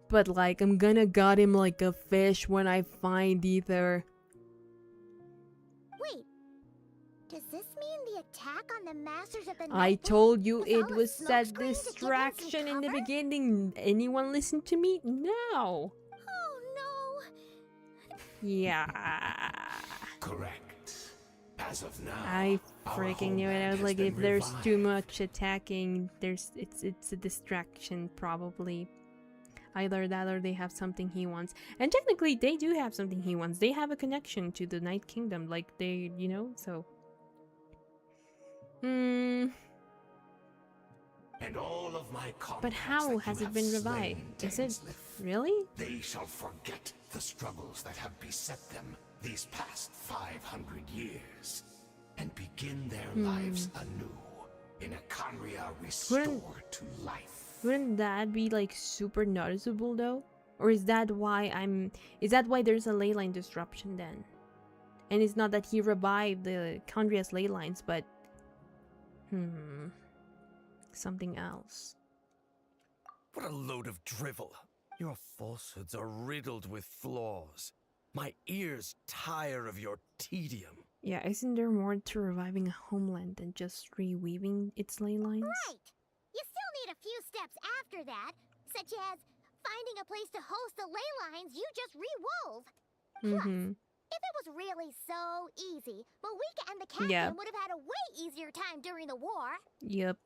But like, I'm gonna gut him like a fish when I find either. Wait, does this mean the attack on the Masters of the Night? I told you it was set distraction in the beginning. Anyone listen to me? No. Oh no. Yeah. Correct. As of now, I freaking knew it. I was like, if there's too much attacking, it's a distraction probably. Either that or they have something he wants. And technically they do have something he wants. They have a connection to the Night Kingdom, like they, you know, so And all of my but how has it been revived? Is it really? They shall forget the struggles that have beset them these past 500 years and begin their lives anew in a khaenri'ah restored to life. Wouldn't that be like super noticeable though? Or is that why there's a ley line disruption then? And it's not that he revived the khaenri'ah's ley lines, but something else. What a load of drivel. Your falsehoods are riddled with flaws. My ears tire of your tedium. Yeah, isn't there more to reviving a homeland than just reweaving its ley lines? Right. You still need a few steps after that, such as finding a place to host the ley lines you just re-wove. Plus, if it was really so easy, Malika and the captain would have had a way easier time during the war. Yep.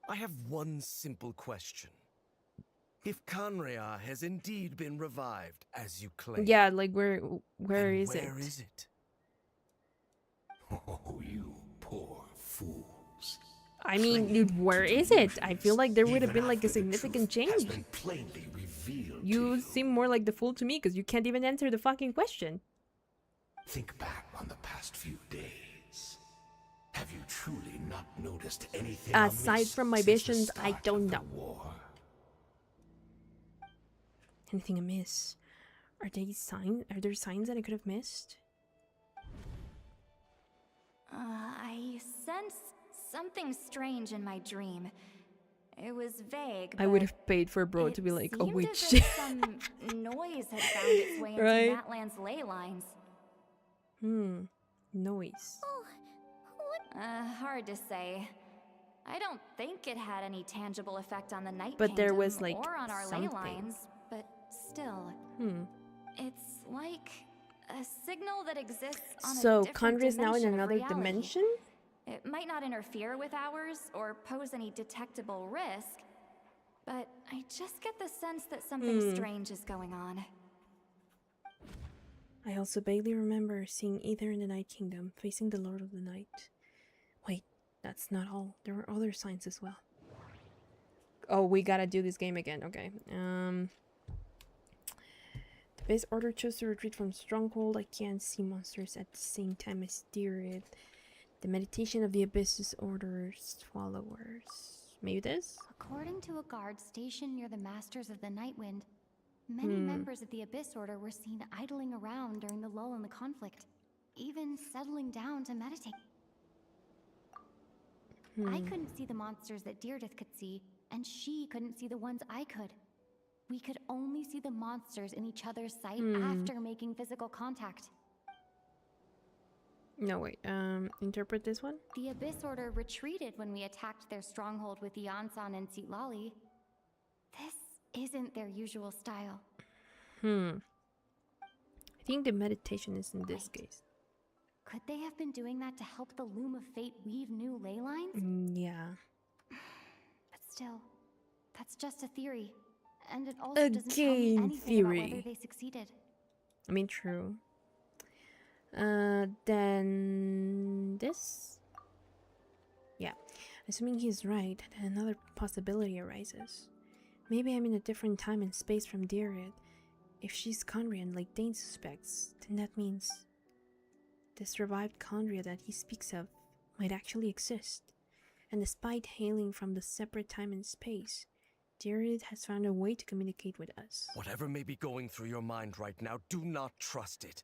I have one simple question. If khaenri'ah has indeed been revived, as you claim... Yeah, like, where is it? Where is it? Oh, you poor fools. I mean, dude, where is it? I feel like there would have been, like, a significant change. You seem more like the fool to me, because you can't even answer the fucking question. Think back on the past few days. Have you truly not noticed anything aside from my visions? I don't know. Anything amiss? Are there signs that I could have missed? I sensed something strange in my dream. It was vague. I would have paid for bro to be like a witch. Some noise had found its way into Natlan's ley lines. Noise. Hard to say. I don't think it had any tangible effect on the Night But Kingdom there was like or on our something. ley lines, but still. It's like a signal that exists on a different Khaenri'ah is now in dimension of another reality. dimension? It might not interfere with ours or pose any detectable risk, but I just get the sense that something strange is going on. I also vaguely remember seeing Aether in the Night Kingdom, facing the Lord of the Night. Wait, that's not all. There were other signs as well. Oh, we gotta do this game again. Okay. The base order chose to retreat from Stronghold. I can't see monsters at the same time as Derail. The meditation of the Abyss's orders followers. Maybe this? According to a guard stationed near the Masters of the Nightwind, many members of the Abyss Order were seen idling around during the lull in the conflict, even settling down to meditate. I couldn't see the monsters that Deirdre could see, and she couldn't see the ones I could. We could only see the monsters in each other's sight after making physical contact. No, wait. Interpret this one? The Abyss Order retreated when we attacked their stronghold with Yansan and Sitlali. This isn't their usual style. I think the meditation is in this case. Could they have been doing that to help the Loom of Fate weave new ley lines? Yeah. But still, that's just a theory. And it also doesn't tell me Again, anything about whether they succeeded. I mean, true. Then this? Yeah. Assuming he's right, then another possibility arises. Maybe I'm in a different time and space from Deirdre. If she's khaenri'ah like Dane suspects, then that means this revived khaenri'ah that he speaks of might actually exist. And despite hailing from the separate time and space, Deirdre has found a way to communicate with us. Whatever may be going through your mind right now, do not trust it.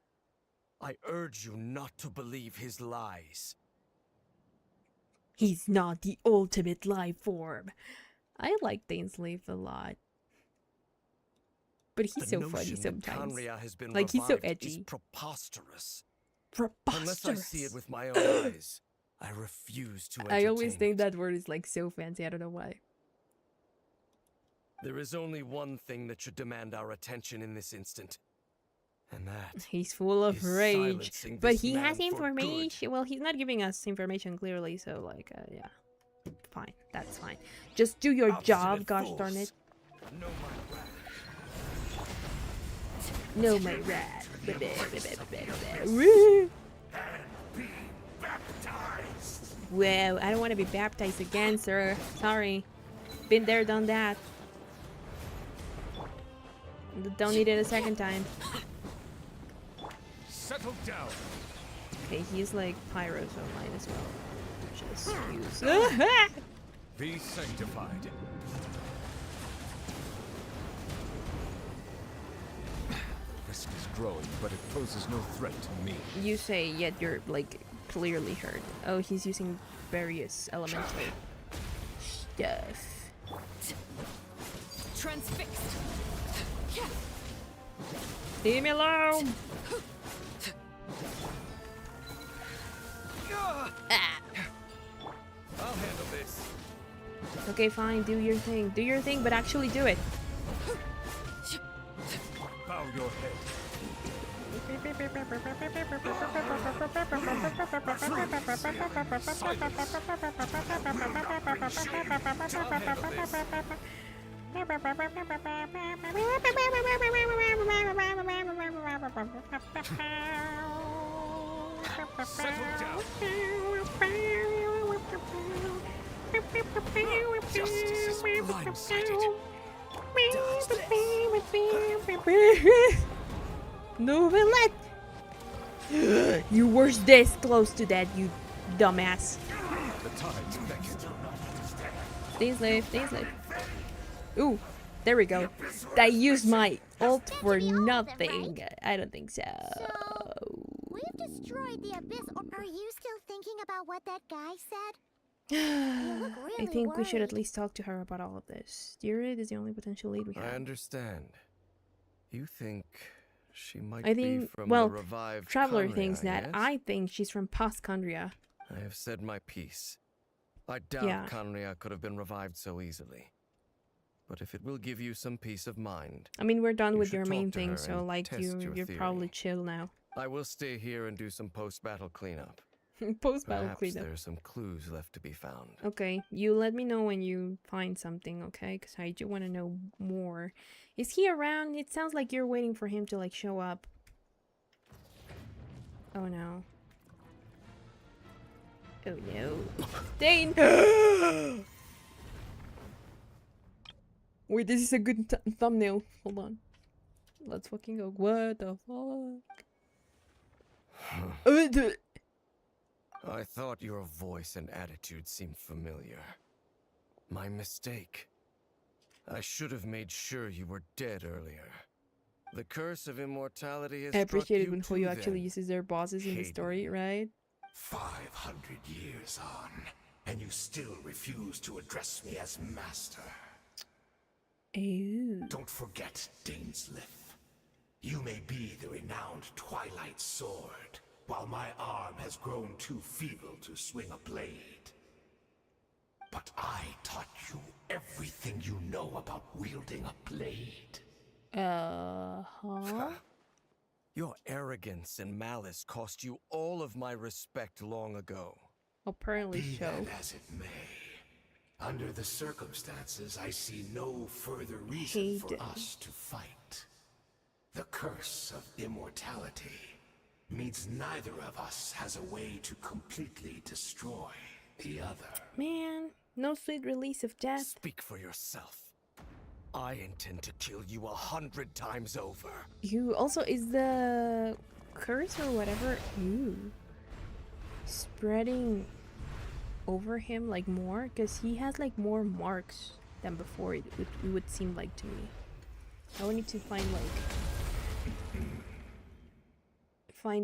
I urge you not to believe his lies. He's not the ultimate life form. I like Dane's life a lot. But he's so funny sometimes. Has been like, he's so edgy. Is preposterous. Preposterous. Unless I see it with my own eyes, I refuse to entertain I always think that word is like so fancy. I don't know why. There is only one thing that should demand our attention in this instant. And that he's full of rage, but he has information. Well, he's not giving us information clearly, so like, yeah, fine, that's fine. Just do your job, gosh darn it. No, my rat. Whoa, I don't want to be baptized again, sir. Sorry, been there, done that. Don't need it a second time. Settle down. Okay, he's like pyro, so might as well just use. Be sanctified. Risk is growing, but it poses no threat to me. You say, yet you're like clearly hurt. Oh, he's using various elemental stuff. Transfixed. Leave me alone. I'll handle this. Okay, fine. Do your thing. Do your thing, but actually do it. Bow your head. Justice is blindsided. No, let. You were this close to that, you dumbass. Stay safe, stay safe. Ooh, there we go. I used my ult for nothing. I don't think so. We've destroyed the abyss. Are you still thinking about what that guy said? I think we should at least talk to her about all of this. Steerid is the only potential lead we have. I understand. You think she might be from the revived Traveler khaenri'ah, thinks that. yes? I think she's from past khaenri'ah. I have said my piece. I doubt khaenri'ah could have been revived so easily. But if it will give you some peace of mind, I mean, we're done with your main thing, so like you're probably chill now. I will stay here and do some post-battle cleanup. Post-battle cleanup. There's some clues left to be found. Okay, you let me know when you find something, okay? Because I do want to know more. Is he around? It sounds like you're waiting for him to like show up. Oh no. Oh no. Dane! Wait, this is a good thumbnail. Hold on. Let's fucking go. What the fuck? I thought your voice and attitude seemed familiar. My mistake. I should have made sure you were dead earlier. The curse of immortality has I appreciate it when Hoyo Hoyo actually uses their bosses in the story, right? 500 years on, and you still refuse to address me as master. Ew. Don't forget Dainsleif. You may be the renowned Twilight Sword, while my arm has grown too feeble to swing a blade. But I taught you everything you know about wielding a blade. Your arrogance and malice cost you all of my respect long ago. Apparently Be so. that as it may, under the circumstances, I see no further reason for us to fight. The curse of immortality means neither of us has a way to completely destroy the other. Man, no sweet release of death. Speak for yourself. I intend to kill you 100 times over. You also, is the curse or whatever spreading over him like more? Because he has like more marks than before, it would seem like to me. I would need to find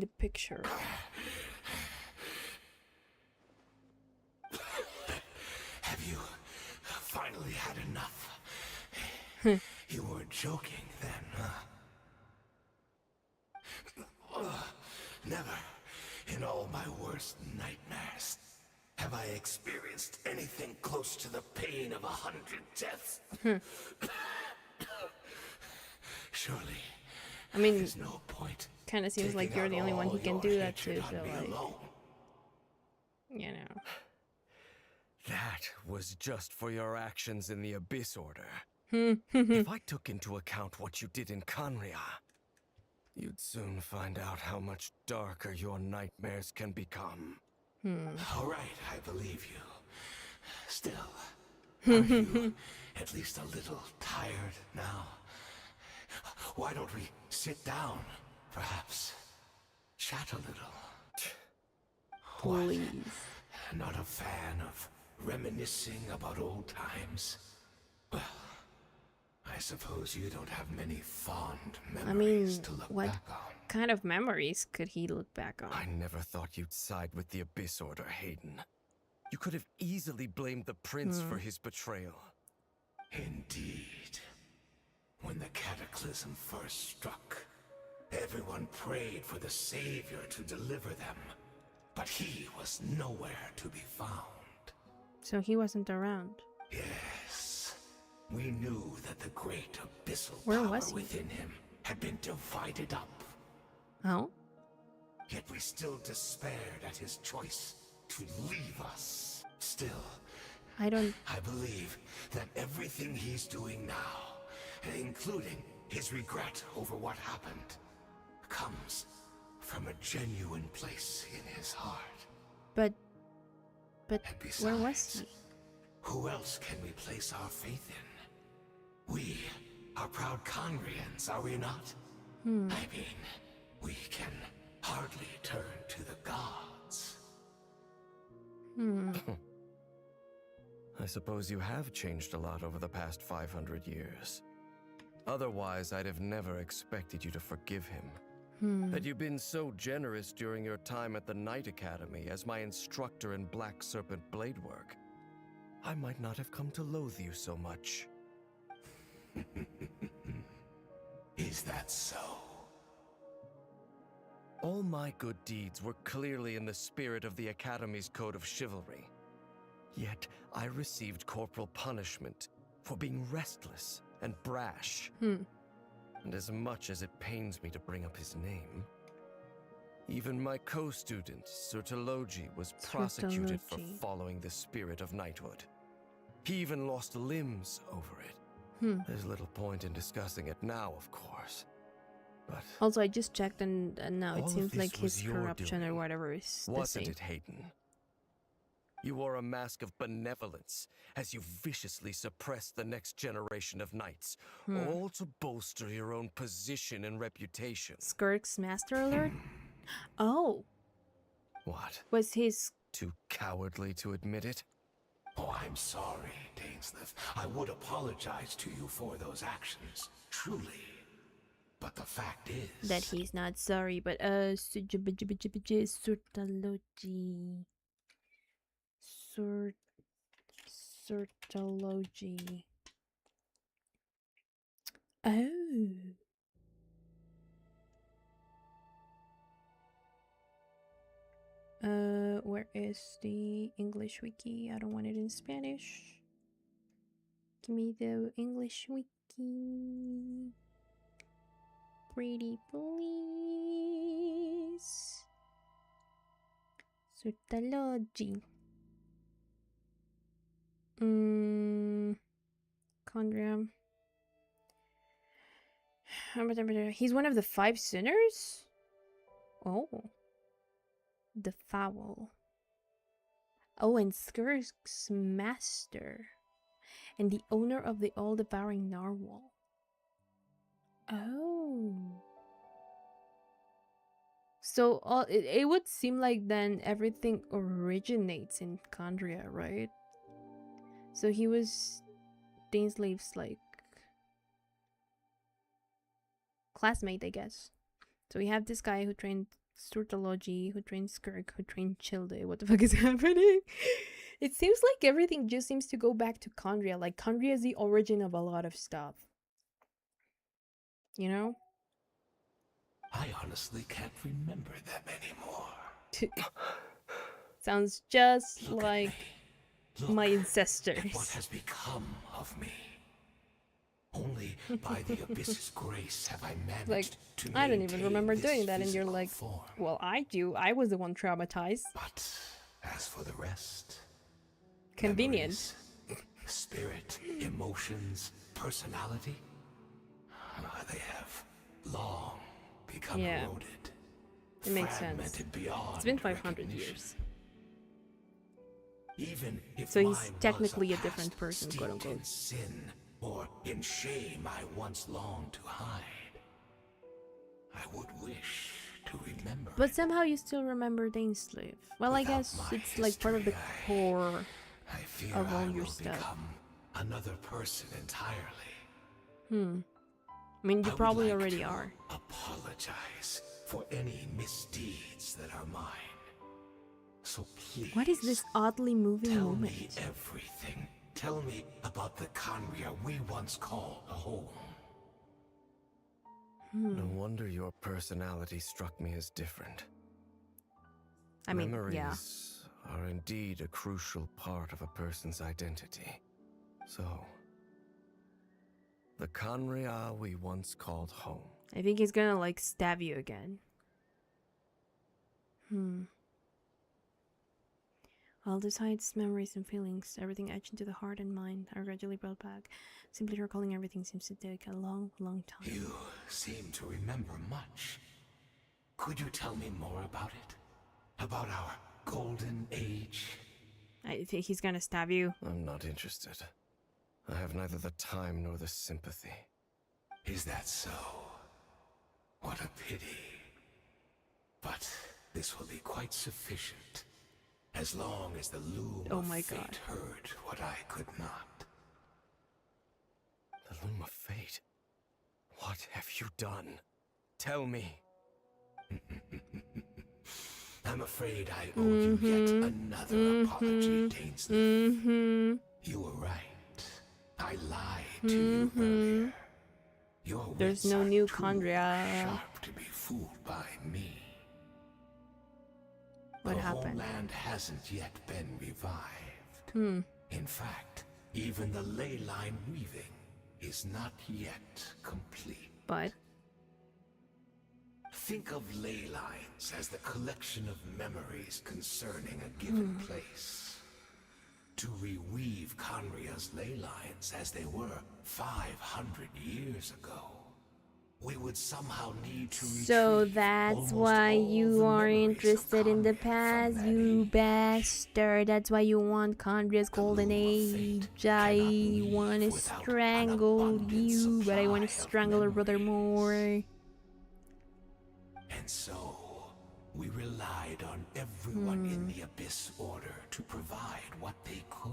a picture. Have you finally had enough? You weren't joking then, huh? Never in all my worst nightmares have I experienced anything close to the pain of 100 deaths. Surely, I mean, there's no point. Kind of seems like you're the only one who can do that too, so like, you know. That was just for your actions in the Abyss Order. If I took into account what you did in khaenri'ah, you'd soon find out how much darker your nightmares can become. All right, I believe you. Still, aren't you at least a little tired now? Why don't we sit down, perhaps? Chat a little. Please. What? Not a fan of reminiscing about old times? Well, I suppose you don't have many fond memories to look back on. What kind of memories could he look back on? I never thought you'd side with the Abyss Order, Hayden. You could have easily blamed the Prince for his betrayal. Indeed. When the cataclysm first struck, everyone prayed for the Savior to deliver them, but he was nowhere to be found. So he wasn't around. Yes. We knew that the great abyssal Where power was he? within him had been divided up. Oh? Yet we still despaired at his choice to leave us. Still, I believe that everything he's doing now, including his regret over what happened, comes from a genuine place in his heart. But besides, where was he? Who else can we place our faith in? We are proud khaenri'ahs, are we not? I mean, we can hardly turn to the gods. I suppose you have changed a lot over the past 500 years. Otherwise, I'd have never expected you to forgive him. Had you been so generous during your time at the Knight Academy as my instructor in Black Serpent blade work, I might not have come to loathe you so much. Is that so? All my good deeds were clearly in the spirit of the Academy's code of chivalry. Yet I received corporal punishment for being restless and brash. And as much as it pains me to bring up his name, even my co-student, Sir Taloji, was prosecuted for following the spirit of knighthood. He even lost limbs over it. There's little point in discussing it now, of course. But also, I just checked and now it seems like his corruption or whatever is the wasn't same. it, Hayden? You wore a mask of benevolence as you viciously suppressed the next generation of knights, all to bolster your own position and reputation. Skirk's master alert? Oh. What? Was his... Too cowardly to admit it? Oh, I'm sorry, Dainsleif. I would apologize to you for those actions, truly. But the fact is... that he's not sorry, but Surtalogy. Surtalogy. Oh. Where is the English wiki? I don't want it in Spanish. Give me the English wiki. Pretty please. Surtalogy. Khaenri'ah. He's one of the 5 sinners? Oh. The foul. Oh, and Skirk's master. And the owner of the all-devouring narwhal. Oh. So it would seem like then everything originates in Khaenri'ah, right? So he was Dainsleif's like classmate, I guess. So we have this guy who trained Surtalogy, who trained Skirk, who trained Childe. What the fuck is happening? It seems like everything just seems to go back to Khaenri'ah. Like Khaenri'ah is the origin of a lot of stuff. You know? I honestly can't remember them anymore. Sounds just like my ancestors. What has become of me? Only by the Abyss's grace have I managed like, to I don't even remember doing that, and you're like, form. well, I do. I was the one traumatized. But as for the rest, convenient. Memories, spirit, emotions, personality, they have long become eroded. It makes sense. It's been 500 years. Even if so he's technically a different person, quote unquote. In sin or in shame I once longed to hide, I would wish to remember. But somehow you still remember Dainsleif. Well, I guess it's like part of the core of all your stuff. Another person entirely. I mean, you probably already are. Apologize for any misdeeds that are mine. So please. What is this oddly moving moment? Tell me everything. Tell me about the Khaenri'ah we once called home. No wonder your personality struck me as different. I mean, memories are indeed a crucial part of a person's identity. So, the Khaenri'ah we once called home. I think he's gonna like stab you again. All these heights, memories, and feelings, everything etched into the heart and mind, are gradually brought back. Simply recalling everything seems to take a long, long time. You seem to remember much. Could you tell me more about it? About our golden age? I think he's gonna stab you. I'm not interested. I have neither the time nor the sympathy. Is that so? What a pity. But this will be quite sufficient. As long as the loom of fate heard what I could not. The loom of fate? What have you done? Tell me. I'm afraid I owe you yet another apology, Dainsleif. You were right. I lied to you earlier. There's no new khaenri'ah. Sharp to be fooled by me. What happened? The homeland hasn't yet been revived. In fact, even the ley line weaving is not yet complete. But think of ley lines as the collection of memories concerning a given place. To reweave khaenri'ah's ley lines as they were 500 years ago, we would somehow need to retrieve. So that's why you are interested in the past, you bastard. That's why you want khaenri'ah's golden age. I want to strangle you, but I want to strangle her brother more. And so, we relied on everyone in the Abyss Order to provide what they could.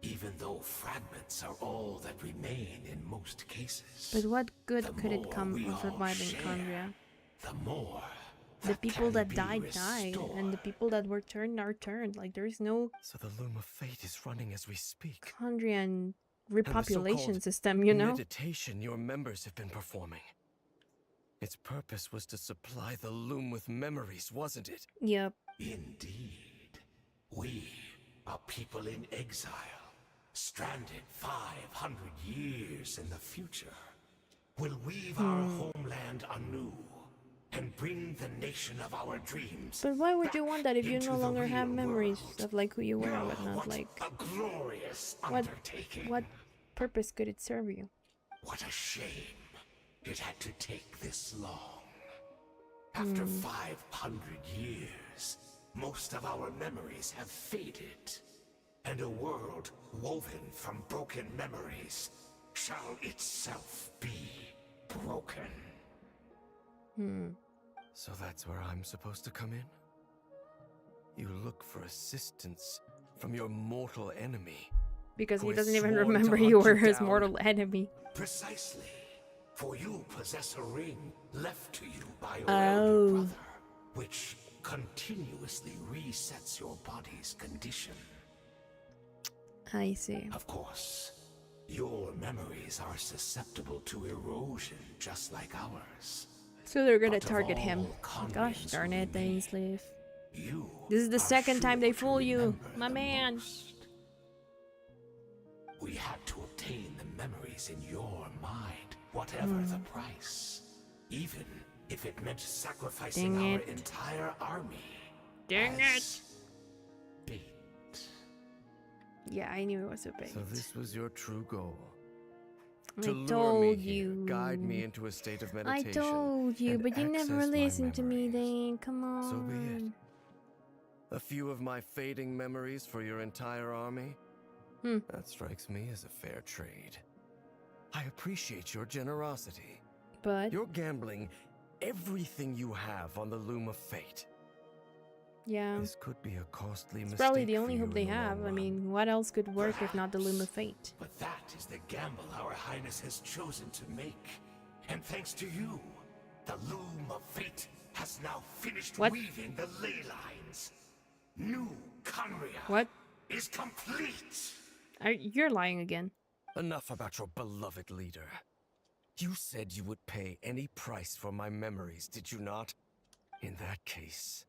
Even though fragments are all that remain in most cases. But what good could it come of reviving khaenri'ah? The more the people that died, and the people that were turned are turned. Like, there is no... So the loom of fate is running as we speak. khaenri'ah and repopulation system, you know? Meditation your members have been performing. Its purpose was to supply the loom with memories, wasn't it? Yep. Indeed. We are people in exile, stranded 500 years in the future. Will weave our homeland anew and bring the nation of our dreams. But why would you want that if you no longer have memories of like who you were and whatnot? Like, a glorious undertaking. What purpose could it serve you? What a shame it had to take this long. After 500 years, most of our memories have faded, and a world woven from broken memories shall itself be broken. So that's where I'm supposed to come in? You look for assistance from your mortal enemy. Because he doesn't even remember you were his mortal enemy. Precisely. For you possess a ring left to you by your elder brother, which continuously resets your body's condition. I see. Of course, your memories are susceptible to erosion just like ours. So they're gonna target him. Gosh darn it, Dainsleif. This is the second time they fool you, my man. We had to obtain the memories in your mind, whatever the price. Even if it meant sacrificing our entire army. Dang it! Bait. Yeah, I knew it was a bait. So this was your true goal. I told you. Guide me into a state of meditation. I told you, but you never listened to me, Dane. Come on. So be it. A few of my fading memories for your entire army? That strikes me as a fair trade. I appreciate your generosity. But you're gambling everything you have on the loom of fate. Yeah. This could be a costly mistake. It's probably the only hope they have. I mean, what else could work if not the loom of fate? But that is the gamble our highness has chosen to make. And thanks to you, the loom of fate has now finished weaving the ley lines. New khaenri'ah is complete. You're lying again. Enough about your beloved leader. You said you would pay any price for my memories, did you not? In that case,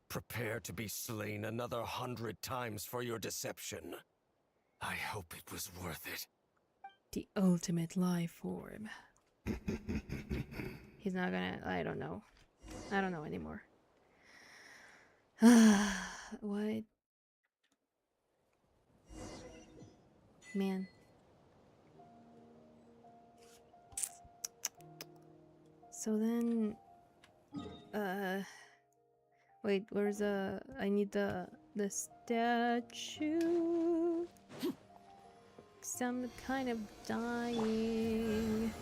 prepare to be slain another 100 times for your deception. I hope it was worth it. The ultimate life form. He's not gonna... I don't know. I don't know anymore. What? Man. So then, wait, where's I need the statue. Some kind of dying.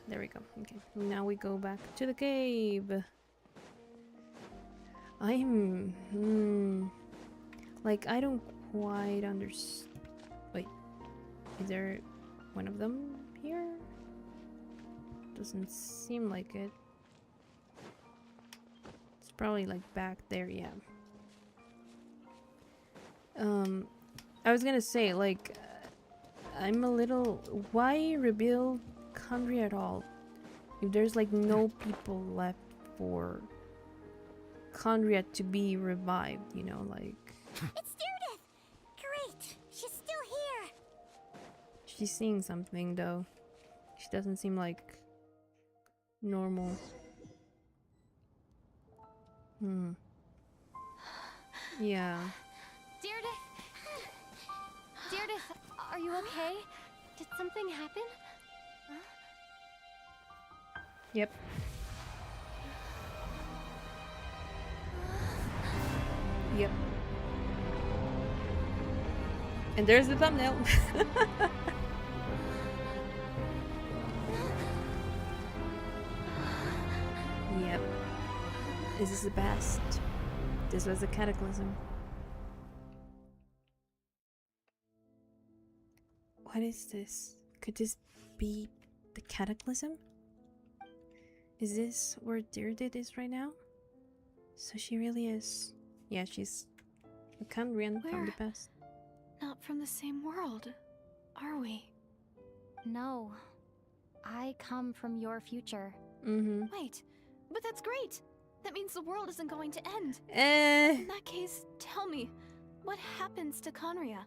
There we go. Okay, now we go back to the cave. Like, I don't quite understand. Wait, is there one of them here? Doesn't seem like it. It's probably like back there, yeah. I was gonna say, like, I'm a little... Why rebuild khaenri'ah at all? If there's like no people left for khaenri'ah to be revived, you know, like... It's Judith! Great! She's still here! She's seeing something, though. She doesn't seem like... normal. Yeah. Deirdre! Deirdre, are you okay? Did something happen? Huh? Yep. Yep. And there's the thumbnail. Yep. This is the best. This was a cataclysm. What is this? Could this be the cataclysm? Is this where Deirdre is right now? So she really is. Yeah, she's a khaenri'ah from the past. Not from the same world, are we? No. I come from your future. Wait, but that's great! That means the world isn't going to end. In that case, tell me, what happens to khaenri'ah?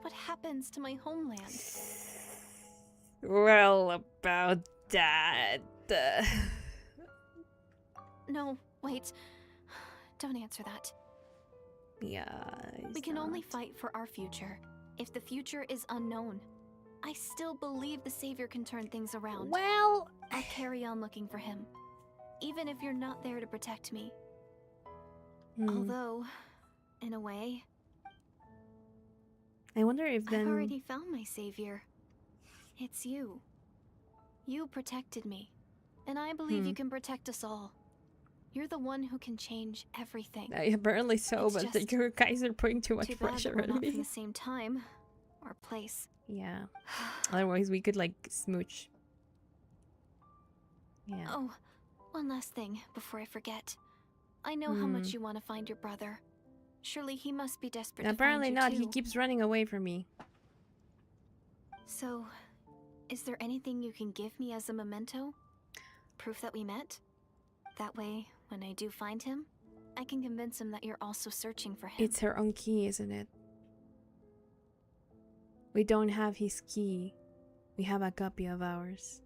What happens to my homeland? Well, about that... No, wait. Don't answer that. Yeah. We can only fight for our future. If the future is unknown, I still believe the Savior can turn things around. Well... I'll carry on looking for him. Even if you're not there to protect me. Although, in a way... I wonder if then... I've already found my savior. It's you. You protected me. And I believe you can protect us all. You're the one who can change everything. Apparently so, It's but you guys are putting too much too bad pressure that we're on not me. from the same time or place. Yeah. Otherwise we could like smooch. Yeah. Oh, one last thing before I forget. I know how much you want to find your brother. Surely he must be desperate Apparently to not. find you He too. keeps running away from me. So, is there anything you can give me as a memento? Proof that we met? That way, when I do find him, I can convince him that you're also searching for him. It's her own key, isn't it? We don't have his key. We have a copy of ours.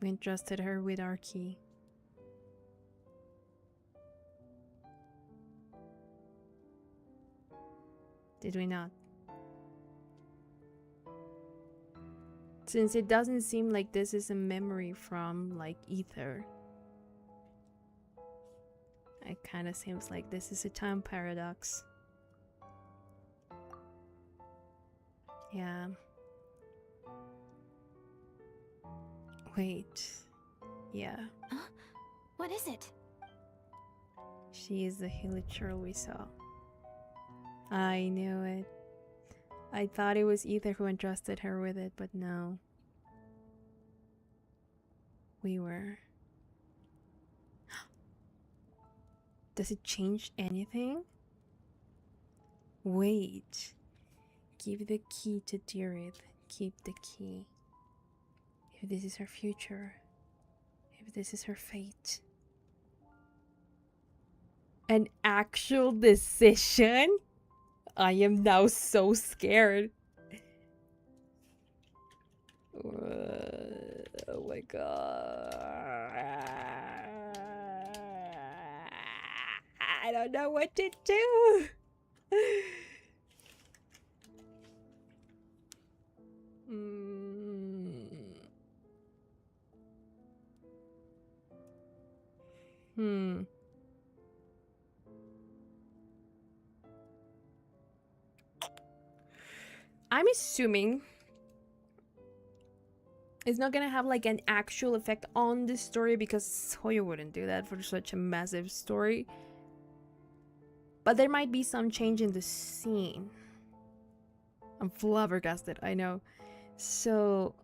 We entrusted her with our key. Did we not? Since it doesn't seem like this is a memory from, like, ether. It kind of seems like this is a time paradox. Yeah. Wait. Yeah. Huh? What is it? She is the Hilichurl we saw. I knew it. I thought it was Ether who entrusted her with it, but no. We were. Does it change anything? Wait. Give the key to Deirdre. Keep the key. If this is her future, if this is her fate. An actual decision? I am now so scared. my god. I don't know what to do. I'm assuming it's not gonna have like an actual effect on the story because Hoyo wouldn't do that for such a massive story. But there might be some change in the scene. I'm flabbergasted, I know. So,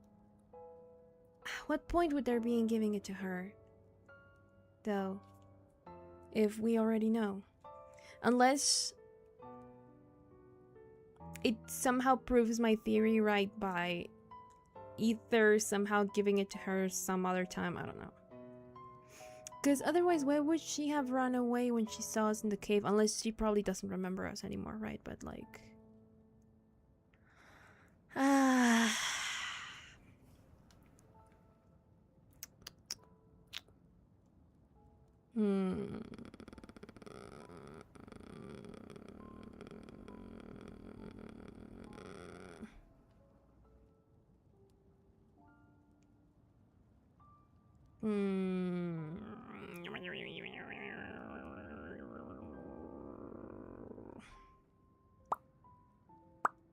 what point would there be in giving it to her? Though, if we already know. Unless it somehow proves my theory right by either somehow giving it to her some other time, I don't know. Because otherwise, why would she have run away when she saw us in the cave? Unless she probably doesn't remember us anymore, right? But like...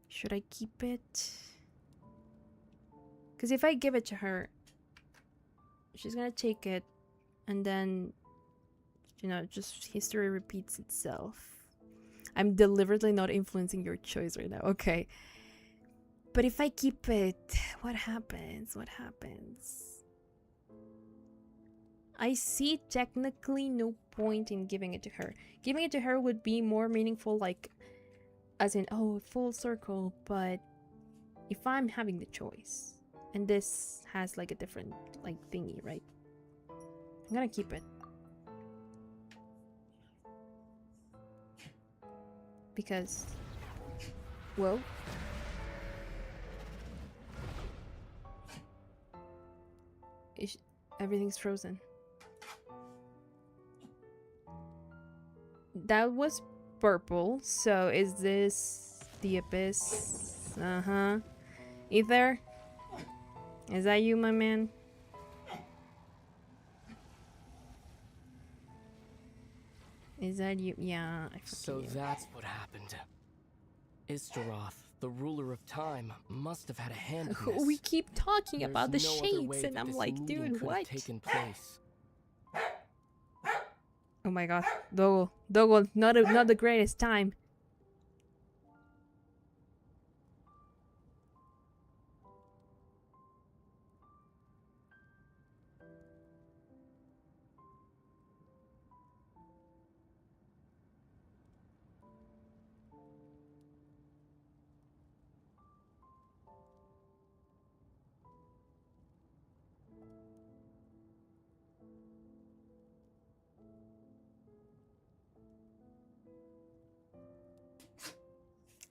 Should I keep it? Because if I give it to her, she's gonna take it, and then, you know, just history repeats itself. I'm deliberately not influencing your choice right now. Okay. But if I keep it, what happens? What happens? I see technically no point in giving it to her. Giving it to her would be more meaningful, like, as in, oh, full circle, but if I'm having the choice, and this has like a different, like, thingy, right? I'm gonna keep it. Because, whoa. Everything's frozen. That was purple, so is this the abyss? Ether? Is that you, my man? Is that you? Yeah, I So that's what happened. Istaroth, the ruler of time, must have had a hand in this. We keep talking about the shades, and I'm like, dude, what? Taken place. Oh my god, Dogo, not the greatest time.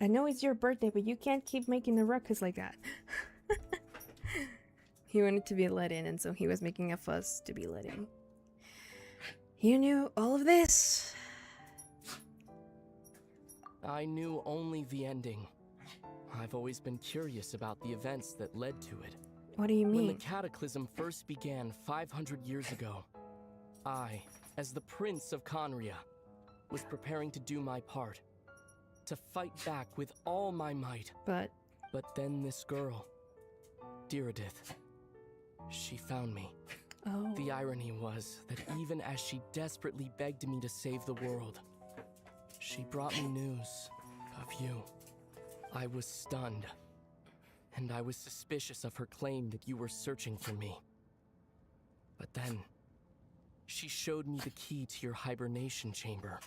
I know it's your birthday, but you can't keep making a ruckus like that. He wanted to be let in, and so he was making a fuss to be let in. You knew all of this? I knew only the ending. I've always been curious about the events that led to it. What do you mean? When the cataclysm first began 500 years ago, I, as the Prince of Khaenri'ah, was preparing to do my part. To fight back with all my might. But then this girl, Diradith, she found me. Oh. The irony was that even as she desperately begged me to save the world, she brought me news of you. I was stunned, and I was suspicious of her claim that you were searching for me. But then, she showed me the key to your hibernation chamber.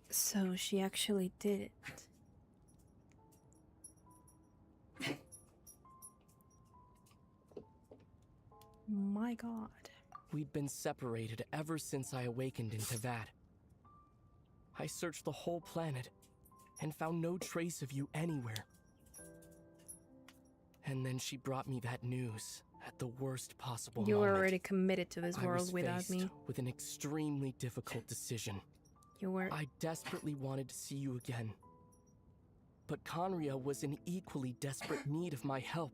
So she actually did it. My god. We'd been separated ever since I awakened in Tevat. I searched the whole planet and found no trace of you anywhere. And then she brought me that news at the worst possible You were moment. already committed to this world without me. I was faced with an extremely difficult decision. You were. I desperately wanted to see you again. But khaenri'ah was in equally desperate need of my help.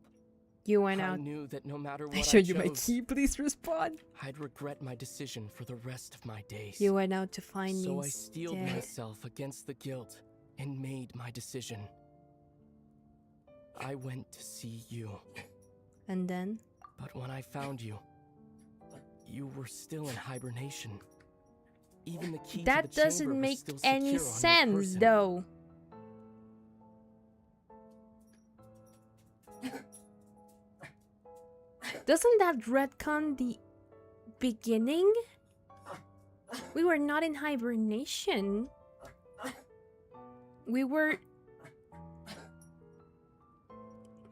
You went I out. knew that no matter what I I showed you chose, my key. Please respond. I'd regret my decision for the rest of my days. You went out to find me. So I steeled myself against the guilt and made my decision. I went to see you. And then? But when I found you, you were still in hibernation. Even the key that to the doesn't chamber make was still any secure on your sense, person. though. Doesn't that retcon the beginning? We were not in hibernation. We were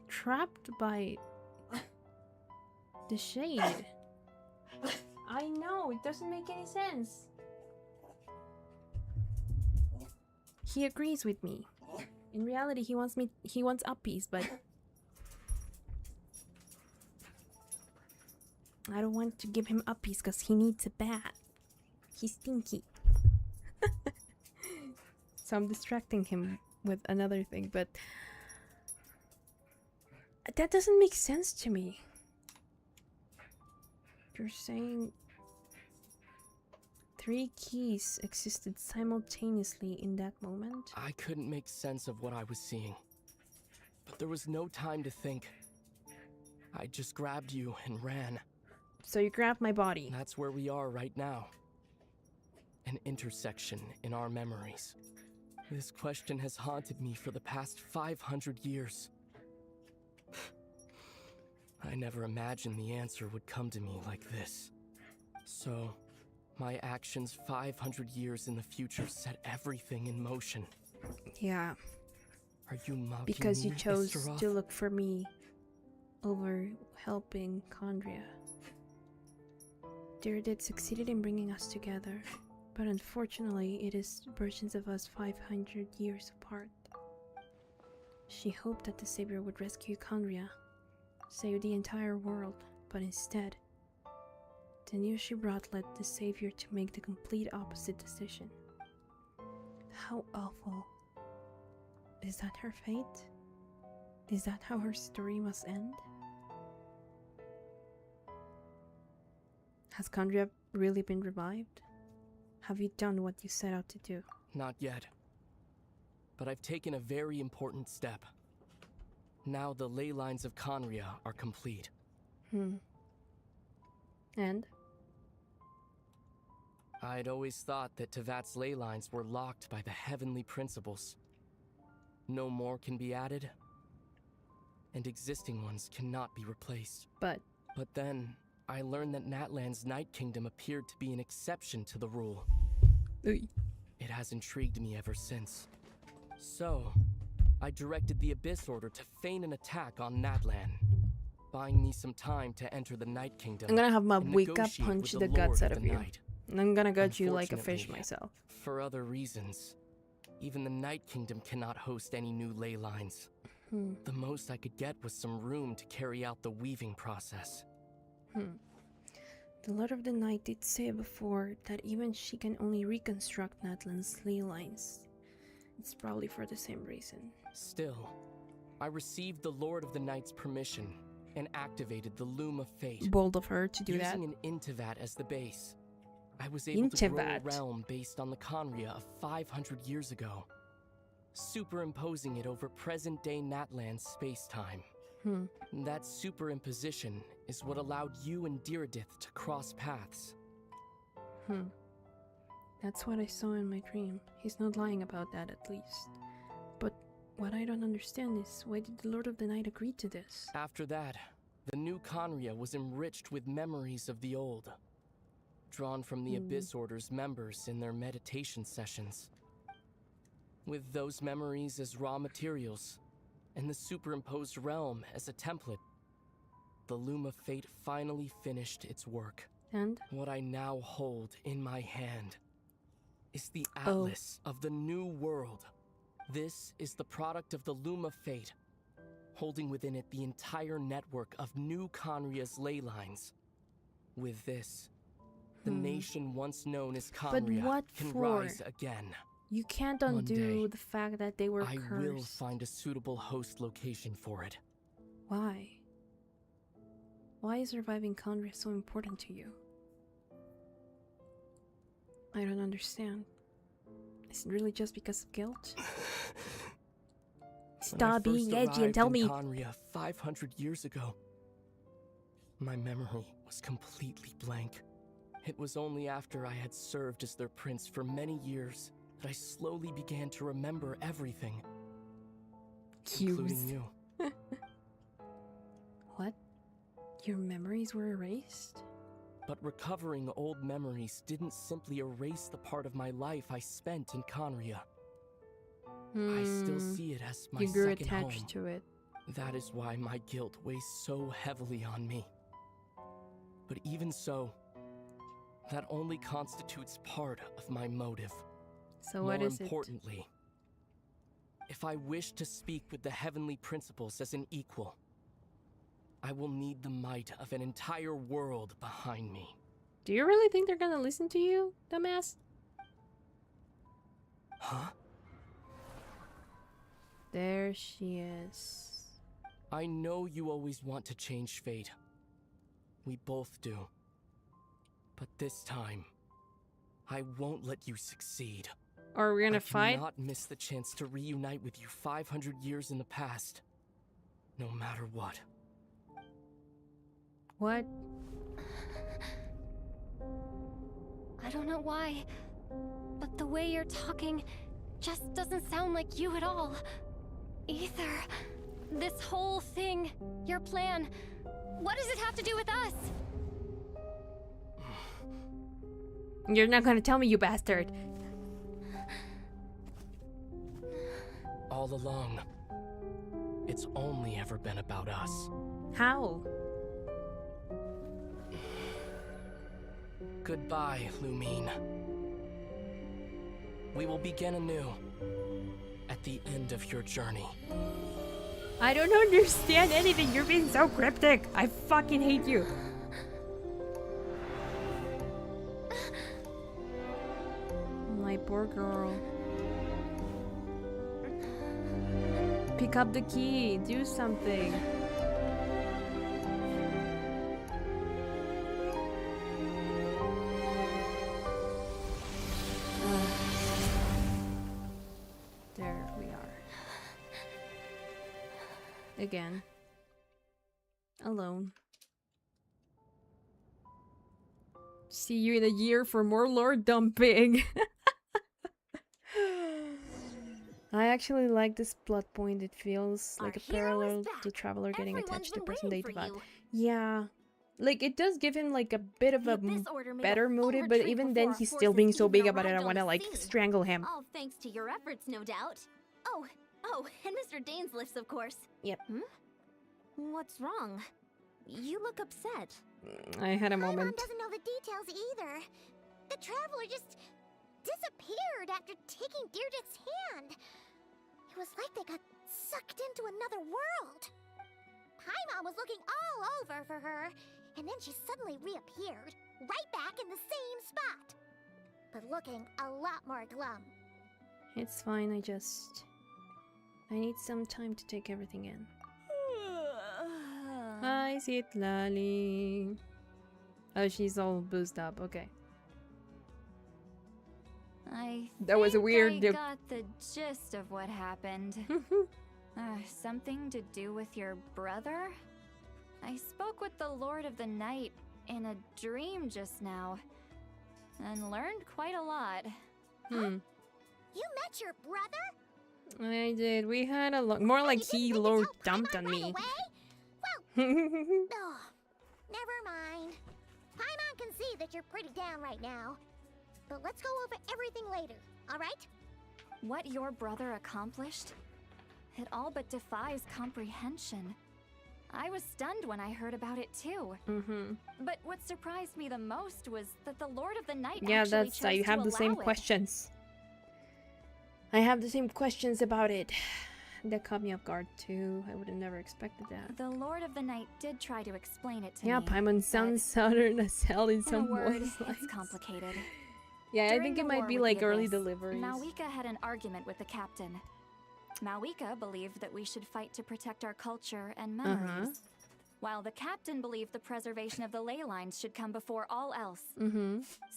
trapped by the shade. I know, it doesn't make any sense. He agrees with me. In reality, he wants uppies, but I don't want to give him uppies because he needs a bath. He's stinky. So I'm distracting him with another thing, but that doesn't make sense to me. You're saying 3 keys existed simultaneously in that moment? I couldn't make sense of what I was seeing. But there was no time to think. I just grabbed you and ran. So you grabbed my body. That's where we are right now. An intersection in our memories. This question has haunted me for the past 500 years. I never imagined the answer would come to me like this. So, my actions 500 years in the future set everything in motion. Yeah. Are you mocking because me, you chose Mr. Roth? to look for me over helping khaenri'ah. Derail succeeded in bringing us together, but unfortunately it is versions of us 500 years apart. She hoped that the Savior would rescue khaenri'ah, save the entire world, but instead, the news she brought led the Savior to make the complete opposite decision. How awful. Is that her fate? Is that how her story must end? Has khaenri'ah really been revived? Have you done what you set out to do? Not yet. But I've taken a very important step. Now the ley lines of khaenri'ah are complete. And? I'd always thought that Tevat's ley lines were locked by the heavenly principles. No more can be added, and existing ones cannot be replaced. But then, I learned that Natlan's Night Kingdom appeared to be an exception to the rule. It has intrigued me ever since. So, I directed the Abyss Order to feign an attack on Natlan, buying me some time to enter the Night Kingdom. I'm gonna have my Wicca punch the guts out of you. Night. And I'm gonna gut you like a fish myself. For other reasons, even the Night Kingdom cannot host any new ley lines. The most I could get was some room to carry out the weaving process. The Lord of the Night did say before that even she can only reconstruct Natlan's ley lines. It's probably for the same reason. Still, I received the Lord of the Night's permission and activated the Loom of Fate. Bold of her to do that. Using an Intivat as the base, I was able to grow a Intivat? realm based on the khaenri'ah of 500 years ago, superimposing it over present-day Natlan's space-time. That superimposition is what allowed you and Diradith to cross paths. That's what I saw in my dream. He's not lying about that, at least. But what I don't understand is, why did the Lord of the Night agree to this? After that, the new khaenri'ah was enriched with memories of the old, drawn from the Abyss Order's members in their meditation sessions. With those memories as raw materials, and the superimposed realm as a template, the Loom of Fate finally finished its work. And? What I now hold in my hand is the Atlas of the New World. This is the product of the Loom of Fate, holding within it the entire network of new Khaenri'ah's ley lines. With this, the nation once known as Khaenri'ah can rise again. You can't undo the fact that they were cursed. I will find a suitable host location for it. Why? Why is reviving Khaenri'ah so important to you? I don't understand. Is it really just because of guilt? Stop being edgy and tell me. Khaenri'ah 500 years ago, my memory was completely blank. It was only after I had served as their prince for many years that I slowly began to remember everything, including you. What? Your memories were erased? But recovering old memories didn't simply erase the part of my life I spent in Khaenri'ah. I still see it as my you grew second attached home. to it. That is why my guilt weighs so heavily on me. But even so, that only constitutes part of my motive. So what is it? More importantly, if I wish to speak with the heavenly principles as an equal, I will need the might of an entire world behind me. Do you really think they're gonna listen to you, dumbass? Huh? There she is. I know you always want to change fate. We both do. But this time, I won't let you succeed. Are we gonna fight? I cannot miss the chance to reunite with you 500 years in the past. No matter what. What? I don't know why, but the way you're talking just doesn't sound like you at all. Either. This whole thing, your plan, what does it have to do with us? You're not gonna tell me, you bastard. All along, it's only ever been about us. How? Goodbye, Lumine. We will begin anew at the end of your journey. I don't understand anything. You're being so cryptic. I fucking hate you. My poor girl. Pick up the key. Do something. There we are. Again. Alone. See you in a year for more lore dumping. I actually like this plot point. It feels like a parallel to Traveler getting attached to present-day Teyvat. Yeah. Like, it does give him, like, a bit of a better motive, but even then, he's still being so big about it, I want to, like, strangle him. All thanks to your efforts, no doubt. Oh, and Mr. Dainsliff's, of course. Yep. What's wrong? You look upset. I had a moment. Paimon doesn't know the details either. The Traveler just disappeared after taking Deirdre's hand. It was like they got sucked into another world. Paimon was looking all over for her, and then she suddenly reappeared, right back in the same spot. But looking a lot more glum. It's fine, I need some time to take everything in. Hi, Citlali. Oh, she's all boozed up, okay. That was a weird... I got the gist of what happened. Something to do with your brother? I spoke with the Lord of the Night in a dream just now, and learned quite a lot. You met your brother? I did. We had a lot. More like he lord dumped on me. Well, oh, never mind. Paimon can see that you're pretty down right now. But let's go over everything later, alright? What your brother accomplished? It all but defies comprehension. I was stunned when I heard about it too. But what surprised me the most was that the Lord of the Night actually chose I have to the same allow it. questions. I have the same questions about it. that caught me off guard too. I would have never expected that. The Lord of the Night did try to explain it to Yeah, me. Paimon sounds southern as hell in some word, voice lines. it's complicated. Yeah, I During think the it might war be with like the early Abyss, deliveries. Malwika had an argument with the captain. Malwika believed that we should fight to protect our culture and memories, while the captain believed the preservation of the ley lines should come before all else.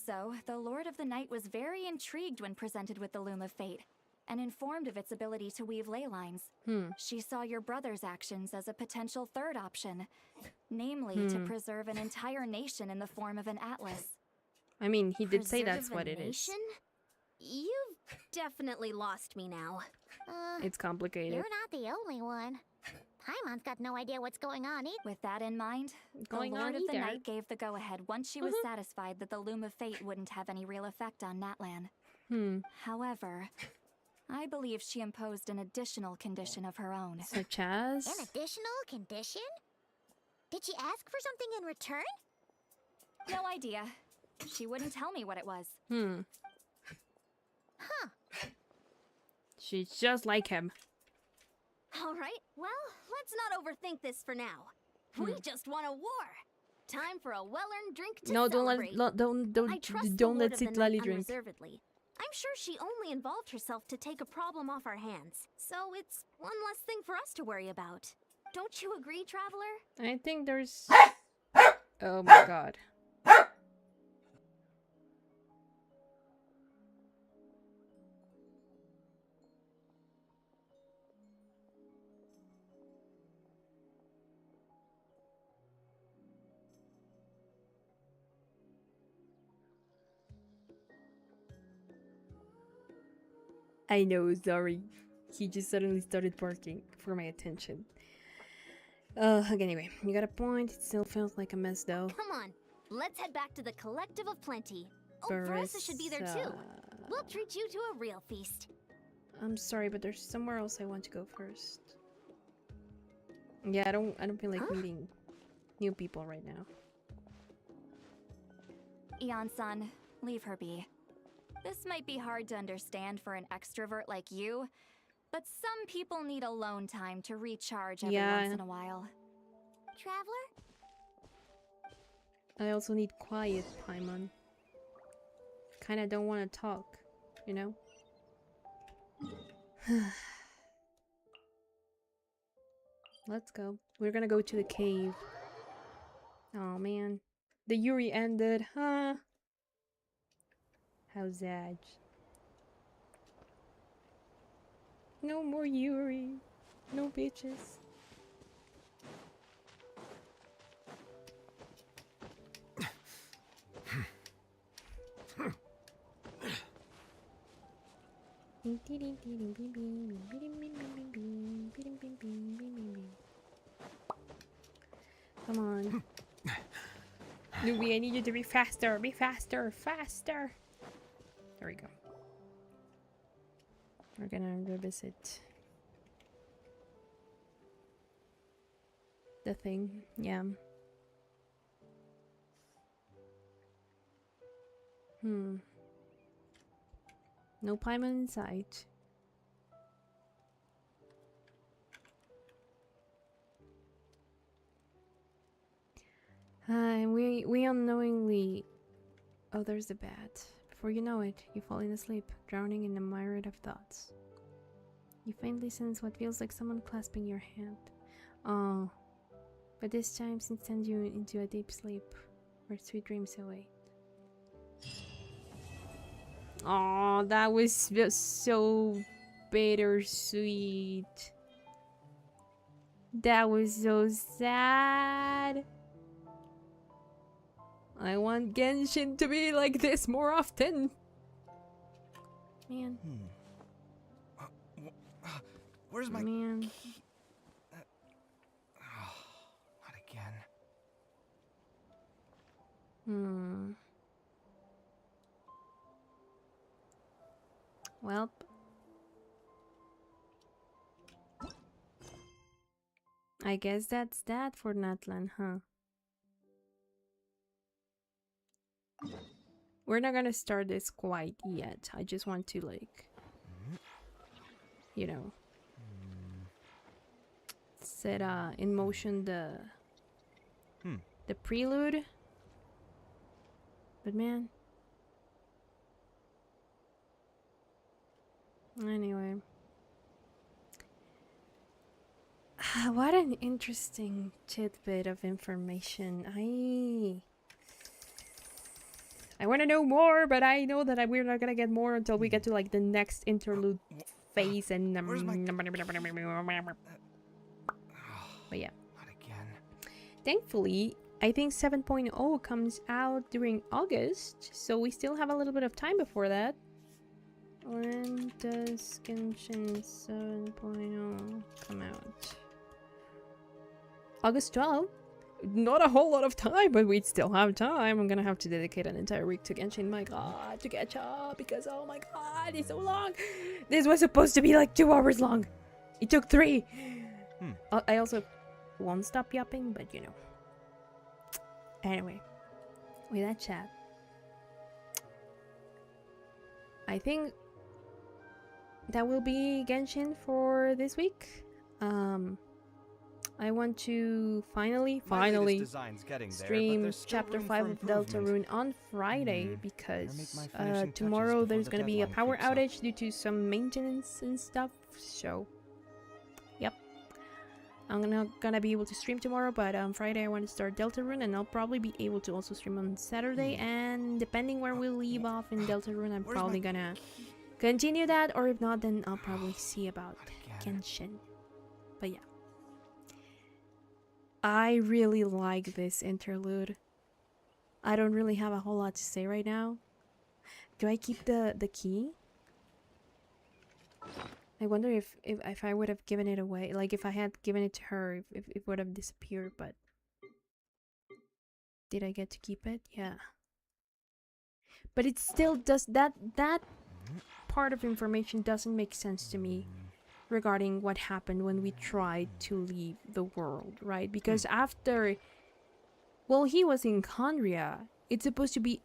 So, the Lord of the Night was very intrigued when presented with the Loom of Fate, and informed of its ability to weave ley lines. She saw your brother's actions as a potential third option, namely to preserve an entire nation in the form of an atlas. I mean, he did say that's what it is. You've definitely lost me now. It's complicated. You're not the only one. Paimon's got no idea what's going on either. With that in mind, the Lord of the Night gave the go-ahead once she was satisfied that the Loom of Fate wouldn't have any real effect on Natlan. However, I believe she imposed an additional condition of her own. Such as? An additional condition? Did she ask for something in return? No idea. She wouldn't tell me what it was. Huh. She's just like him. Alright, well, let's not overthink this for now. We just won a war. Time for a well-earned drink to celebrate. I trust don't let Citlali drink. Unreservedly. I'm sure she only involved herself to take a problem off our hands. So it's one less thing for us to worry about. Don't you agree, Traveler? I think there's... Oh my god. I know, sorry. He just suddenly started barking for my attention. Anyway, you got a point. It still feels like a mess though. Come on, let's head back to the Collective of Plenty. Oh, Verissa should be there too. We'll treat you to a real feast. I'm sorry, but there's somewhere else I want to go first. Yeah, I don't feel like meeting new people right now. Eon-san, leave her be. This might be hard to understand for an extrovert like you, but some people need alone time to recharge every once in a while. Traveler? I also need quiet, Paimon. Kinda don't want to talk, you know? Let's go. We're gonna go to the cave. Oh man. The Yuri ended, huh? How's that? No more Yuri. No bitches. Come on. Newbie, I need you to be faster. Be faster. Faster. There we go. We're gonna revisit the thing. Yeah. No Paimon in sight. We unknowingly... Oh, there's the bat. Before you know it, you fall asleep, drowning in a myriad of thoughts. You faintly sense what feels like someone clasping your hand. Oh, but this time sends you into a deep sleep, where sweet dreams await. Oh, that was so bittersweet. That was so sad. I want Genshin to be like this more often. Man. Where's my key? Not again. Welp. I guess that's that for Natlan, huh? We're not gonna start this quite yet. I just want to, like, you know, set in motion the prelude. But man, anyway, what an interesting tidbit of information. I want to know more, but I know that we're not gonna get more until we get to like the next interlude phase and but yeah. Not again. Thankfully, I think 7.0 comes out during August, so we still have a little bit of time before that. When does Genshin 7.0 come out? August 12th? Not a whole lot of time, but we still have time. I'm gonna have to dedicate an entire week to Genshin, my god, to catch up, because oh my god, it's so long. This was supposed to be like 2 hours long. It took 3. I also won't stop yapping, but you know. Anyway, with that chat, I think that will be Genshin for this week. I want to finally stream chapter 5 of Deltarune on Friday because tomorrow there's gonna be a power outage due to some maintenance and stuff. So, yep, I'm not gonna be able to stream tomorrow, but on Friday I want to start Deltarune, and I'll probably be able to also stream on Saturday. And depending where we leave off in Deltarune, I'm probably gonna continue that, or if not, then I'll probably see about Genshin. But yeah. I really like this interlude. I don't really have a whole lot to say right now. Do I keep the key? I wonder if I would have given it away. Like if I had given it to her, if it would have disappeared, but... Did I get to keep it? Yeah. But it still does... That part of information doesn't make sense to me. Regarding what happened when we tried to leave the world, right? Because after, well, he was in khaenri'ah. It's supposed to be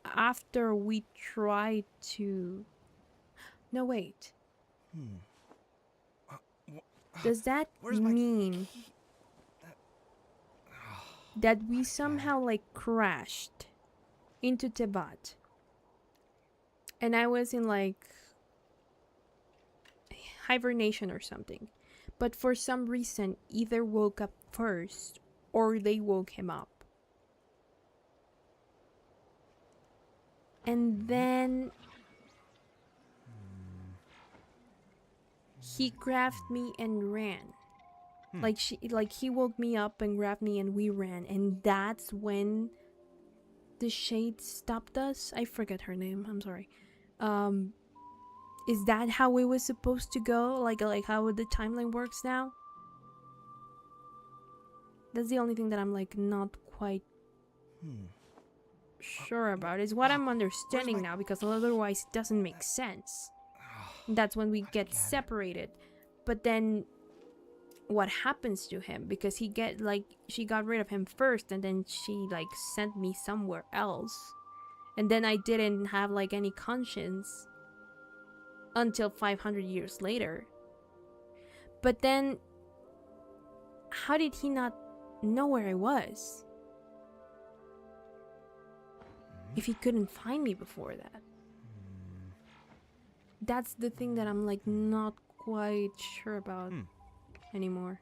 after we tried to. No, wait. Does that mean that we somehow like crashed into Teyvat, and I was in like hibernation or something, but for some reason either woke up first or they woke him up, and then he grabbed me and ran. Like he woke me up and grabbed me and we ran, and that's when the shade stopped us. I forget her name, I'm sorry. Is that how it was supposed to go? Like how the timeline works now? That's the only thing that I'm like not quite sure about. Is what I'm understanding now, because otherwise it doesn't make sense. That's when we get separated. But then what happens to him? Because she got rid of him first, and then she like sent me somewhere else. And then I didn't have like any conscience until 500 years later. But then how did he not know where I was if he couldn't find me before that? That's the thing that I'm like not quite sure about anymore.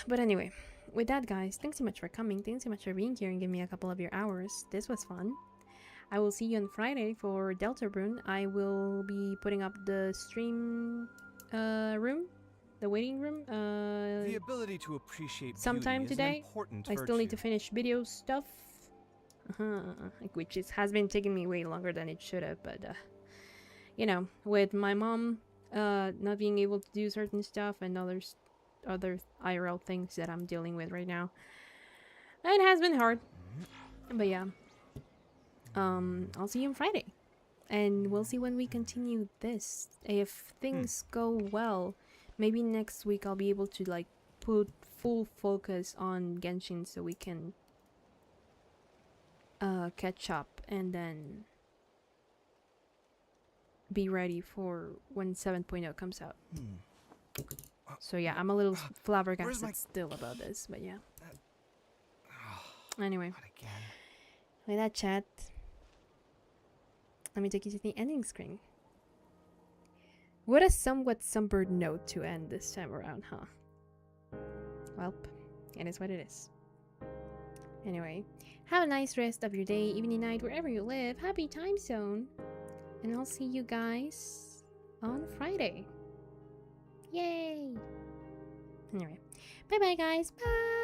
But anyway, with that, guys, thanks so much for coming. Thanks so much for being here and giving me a couple of your hours. This was fun. I will see you on Friday for Deltarune. I will be putting up the stream room, the waiting room, the ability to appreciate sometime today. I still need to finish video stuff, which has been taking me way longer than it should have. But you know, with my mom not being able to do certain stuff and other IRL things that I'm dealing with right now, it has been hard. But yeah. I'll see you on Friday, and we'll see when we continue this. If things go well, maybe next week I'll be able to like put full focus on Genshin so we can catch up and then be ready for when 7.0 comes out. So yeah, I'm a little flabbergasted still about this, but yeah. Anyway, like that, chat. Let me take you to the ending screen. What a somewhat sombered note to end this time around, huh? Welp, it is what it is. Anyway, have a nice rest of your day, evening, night, wherever you live. Happy time zone. And I'll see you guys on Friday. Yay! Anyway, bye-bye, guys. Bye!